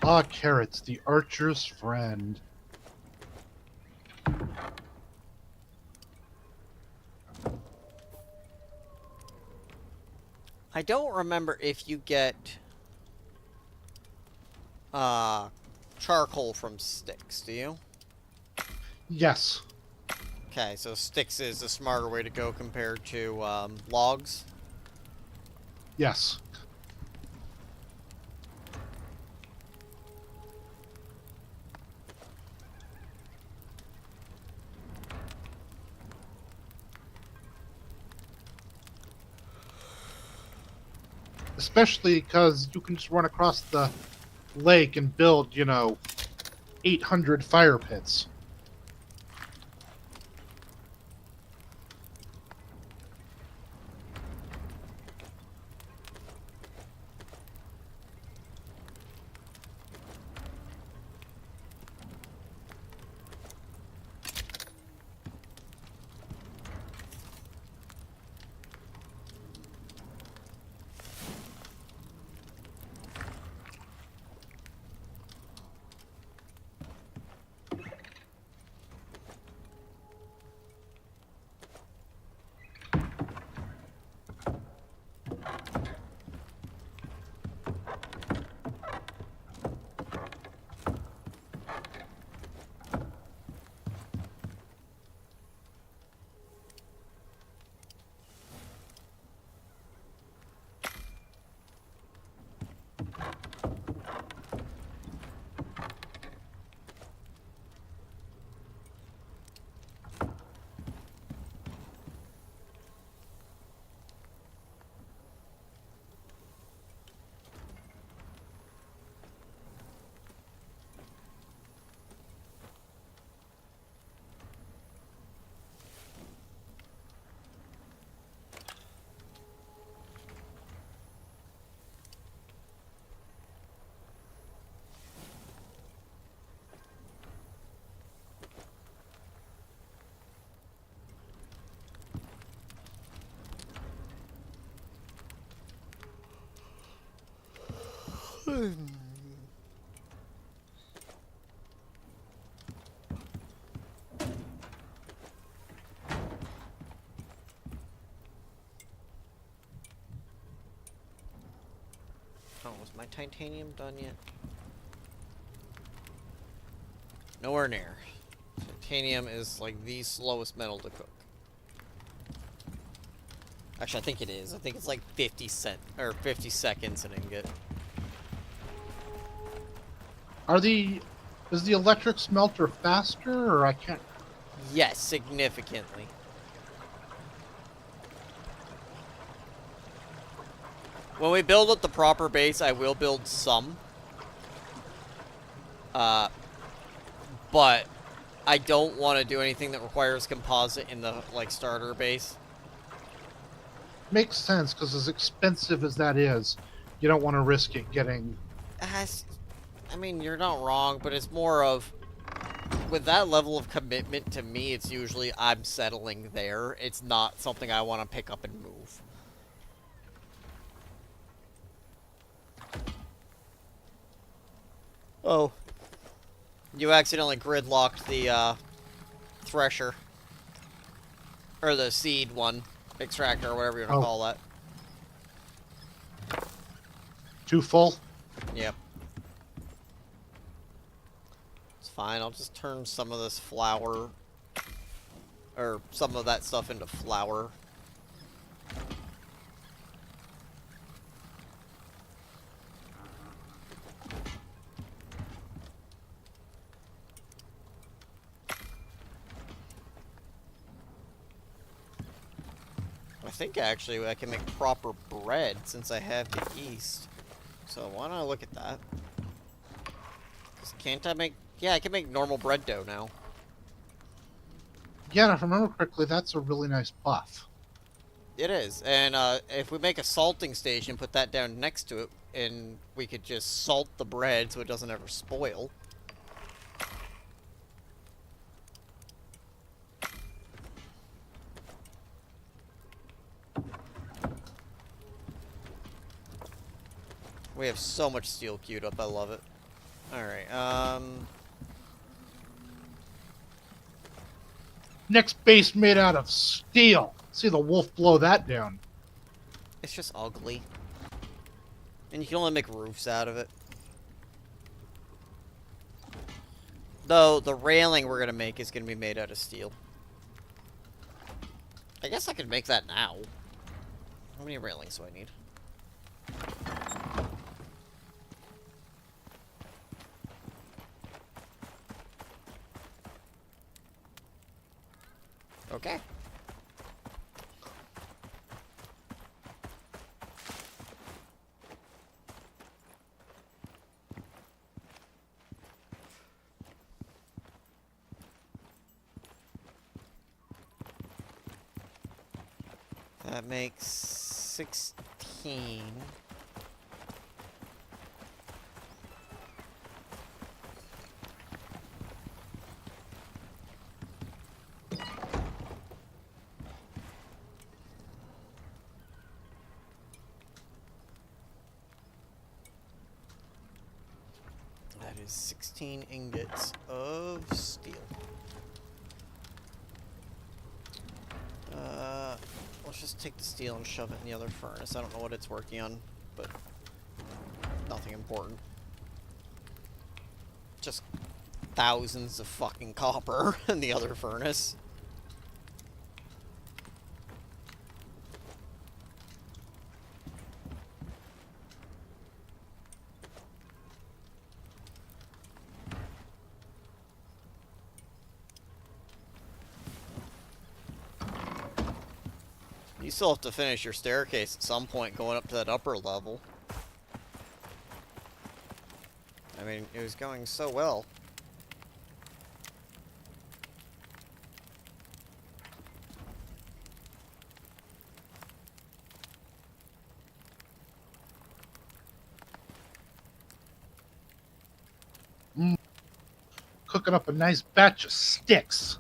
Ah, carrots, the archer's friend. I don't remember if you get charcoal from sticks, do you? Yes. Okay, so sticks is a smarter way to go compared to logs. Yes. Especially because you can just run across the lake and build, 800 fire pits. Oh, was my titanium done yet? Nowhere near. Titanium is like the slowest metal to cook. Actually, I think it is. I think it's like 50 seconds an ingot. Is the electric smelter faster, or I can't? Yes, significantly. When we build up the proper base, I will build some. But I don't want to do anything that requires composite in the, like, starter base. Makes sense, because as expensive as that is, you don't want to risk it getting... I mean, you're not wrong, but it's more of... With that level of commitment, to me, it's usually I'm settling there. It's not something I want to pick up and move. Oh. You accidentally gridlocked the, thresher. Or the seed one. Extractor, or whatever you want to call that. Too full? Yep. It's fine. I'll just turn some of this flour, or some of that stuff into flour. I think actually I can make proper bread since I have the yeast. So why don't I look at that? 'Cause can't I make... Yeah, I can make normal bread dough now. Yeah, and if I remember correctly, that's a really nice buff. It is. And if we make a salting station, put that down next to it, and we could just salt the bread so it doesn't ever spoil. We have so much steel queued up, I love it. Alright, Next base made out of steel. See the wolf blow that down. it's just ugly. And you can only make roofs out of it. Though, the railing we're gonna make is gonna be made out of steel. I guess I could make that now. How many railings do I need? Okay. That makes 16. That is 16 ingots of steel. Let's just take the steel and shove it in the other furnace. I don't know what it's working on, but nothing important. Just thousands of fucking copper in the other furnace. You still have to finish your staircase at some point going up to that upper level. I mean, it was going so well. Cooking up a nice batch of sticks.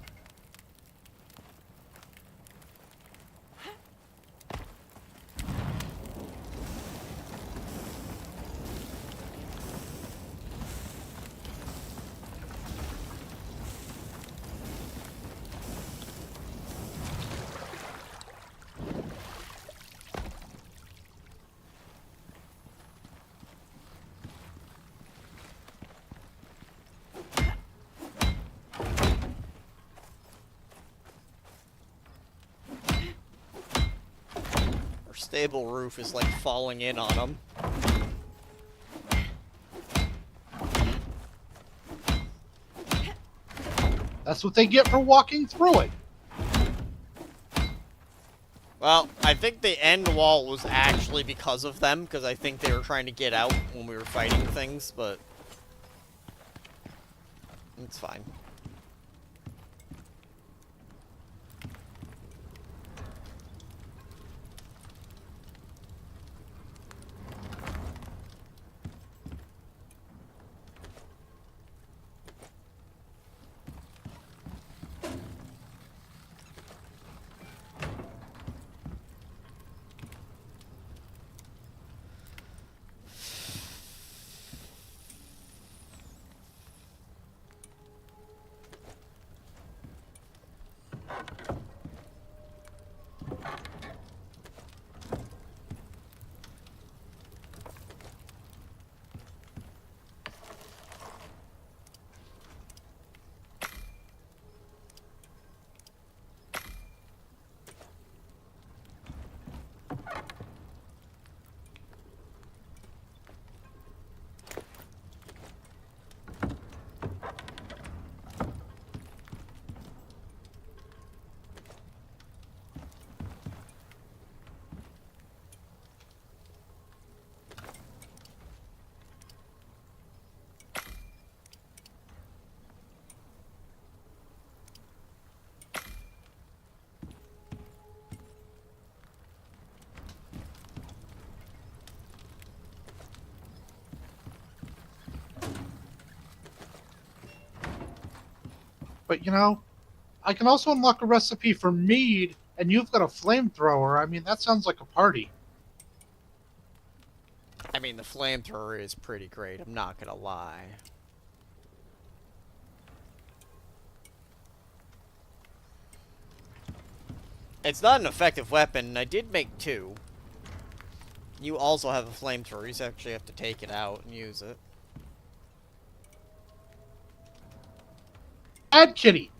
Our stable roof is like falling in on them. That's what they get for walking through it. Well, I think the end wall was actually because of them, because I think they were trying to get out when we were fighting things, but it's fine. But you know, I can also unlock a recipe for mead, and you've got a flamethrower. I mean, that sounds like a party. I mean, the flamethrower is pretty great, I'm not gonna lie. It's not an effective weapon, I did make 2. You also have a flamethrower, you just actually have to take it out and use it. Add kitty.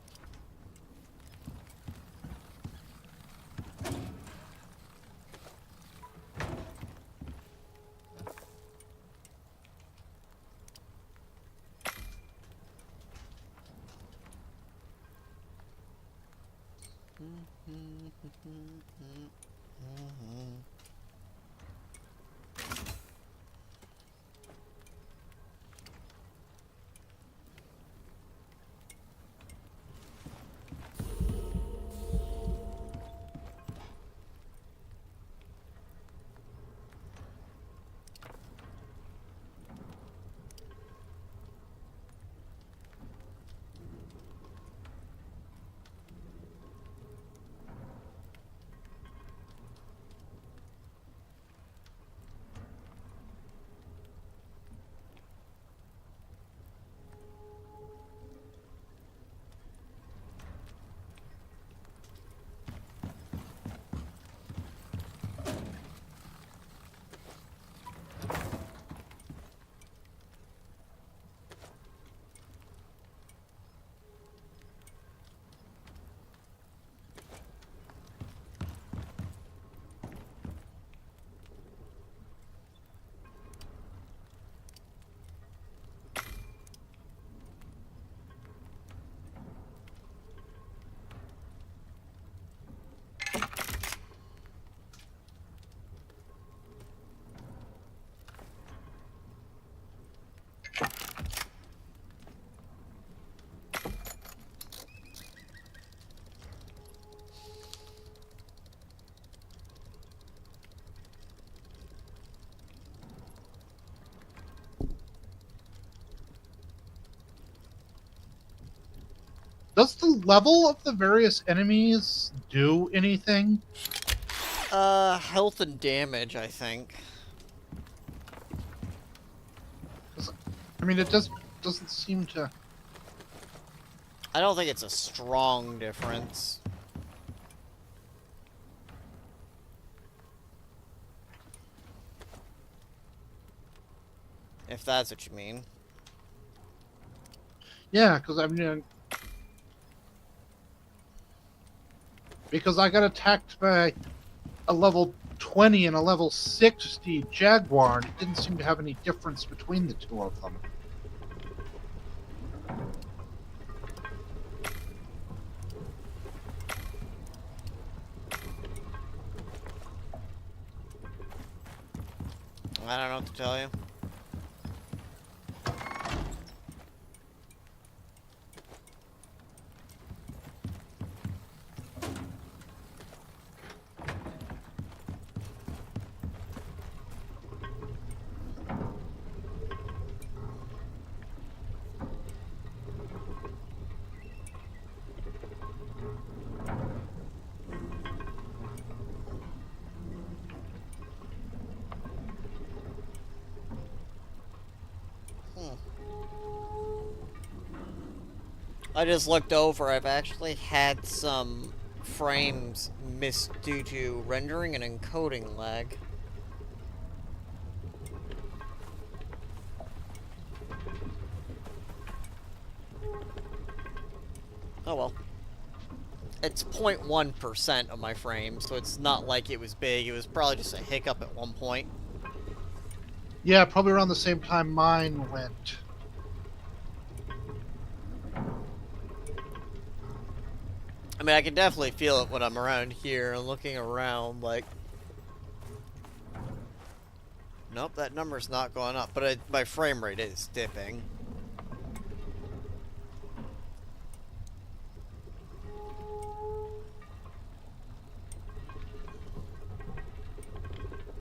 Does the level of the various enemies do anything? Health and damage, I think. I mean, it doesn't seem to. I don't think it's a strong difference. If that's what you mean. Yeah, because I mean, because I got attacked by a level 20 and a level 60 Jaguar, and it didn't seem to have any difference between the two of them. I don't know what to tell you. I just looked over. I've actually had some frames missed due to rendering and encoding lag. Oh well. It's 0.1% of my frames, so it's not like it was big. It was probably just a hiccup at one point. Yeah, probably around the same time mine went. I mean, I can definitely feel it when I'm around here and looking around, like... Nope, that number's not going up, but my frame rate is dipping.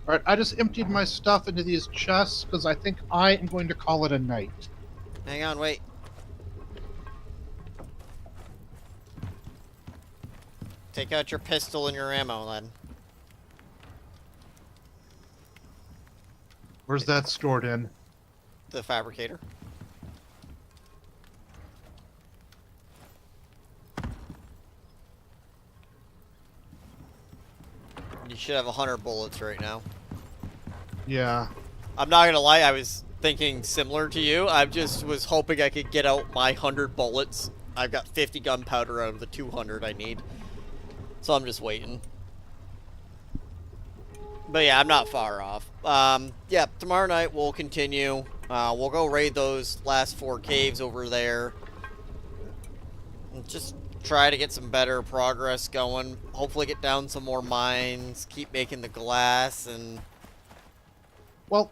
Alright, I just emptied my stuff into these chests because I think I am going to call it a night. Hang on, wait. Take out your pistol and your ammo, then. Where's that stored in? The fabricator. You should have 100 bullets right now. Yeah. I'm not gonna lie, I was thinking similar to you. I just was hoping I could get out my 100 bullets. I've got 50 gunpowder out of the 200 I need. So I'm just waiting. But yeah, I'm not far off. Yeah, tomorrow night we'll continue. We'll go raid those last 4 caves over there. And just try to get some better progress going. Hopefully get down some more mines. Keep making the glass and... Well,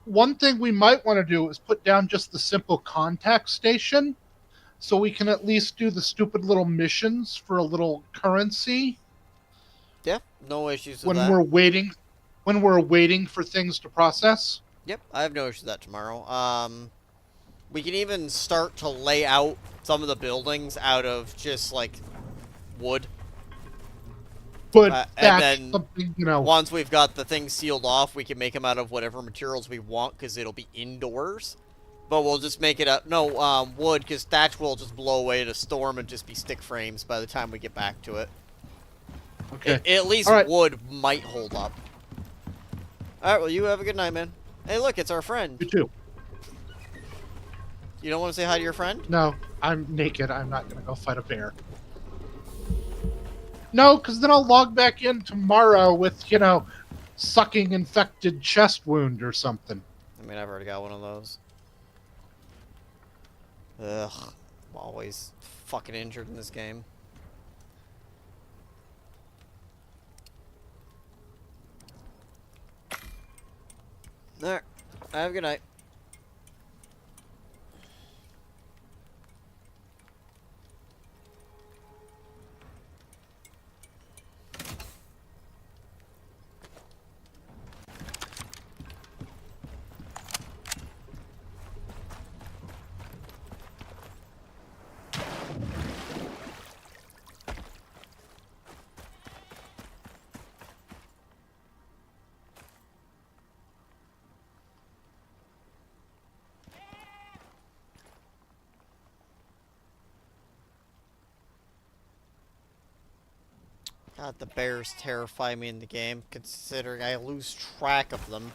one thing we might want to do is put down just the simple contact station, so we can at least do the stupid little missions for a little currency. Yeah, no issues with when that. we're waiting for things to process. Yep, I have no issues with that tomorrow. We can even start to lay out some of the buildings out of just, like, wood. But and that's then something, you know... Once we've got the things sealed off, we can make them out of whatever materials we want, because it'll be indoors. But we'll just make it up... No, wood, because thatch will just blow away in a storm and just be stick frames by the time we get back to it. Okay. At least right. wood might hold up. Alright, well, you have a good night, man. Hey, look, it's our friend. You too. You don't want to say hi to your friend? No, I'm naked. I'm not going to go fight a bear. No, because then I'll log back in tomorrow with, you know, sucking infected chest wound or something. I mean, I've already got one of those. Ugh. I'm always fucking injured in this game. Alright. Have a good night. God, the bears terrify me in the game, considering I lose track of them.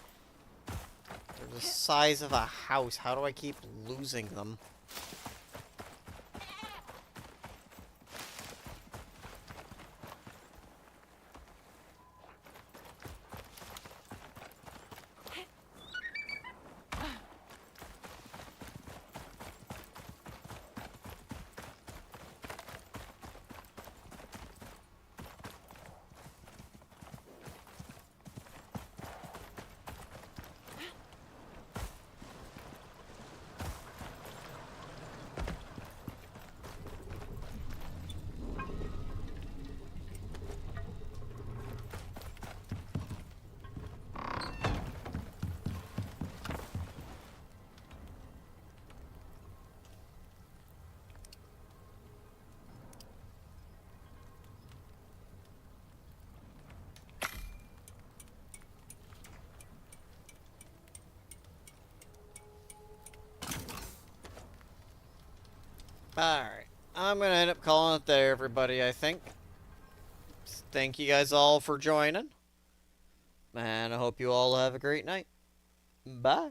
They're the size of a house. How do I keep losing them? Alright. I'm gonna end up calling it there, everybody, I think. Thank you guys all for joining. And I hope you all have a great night. Bye.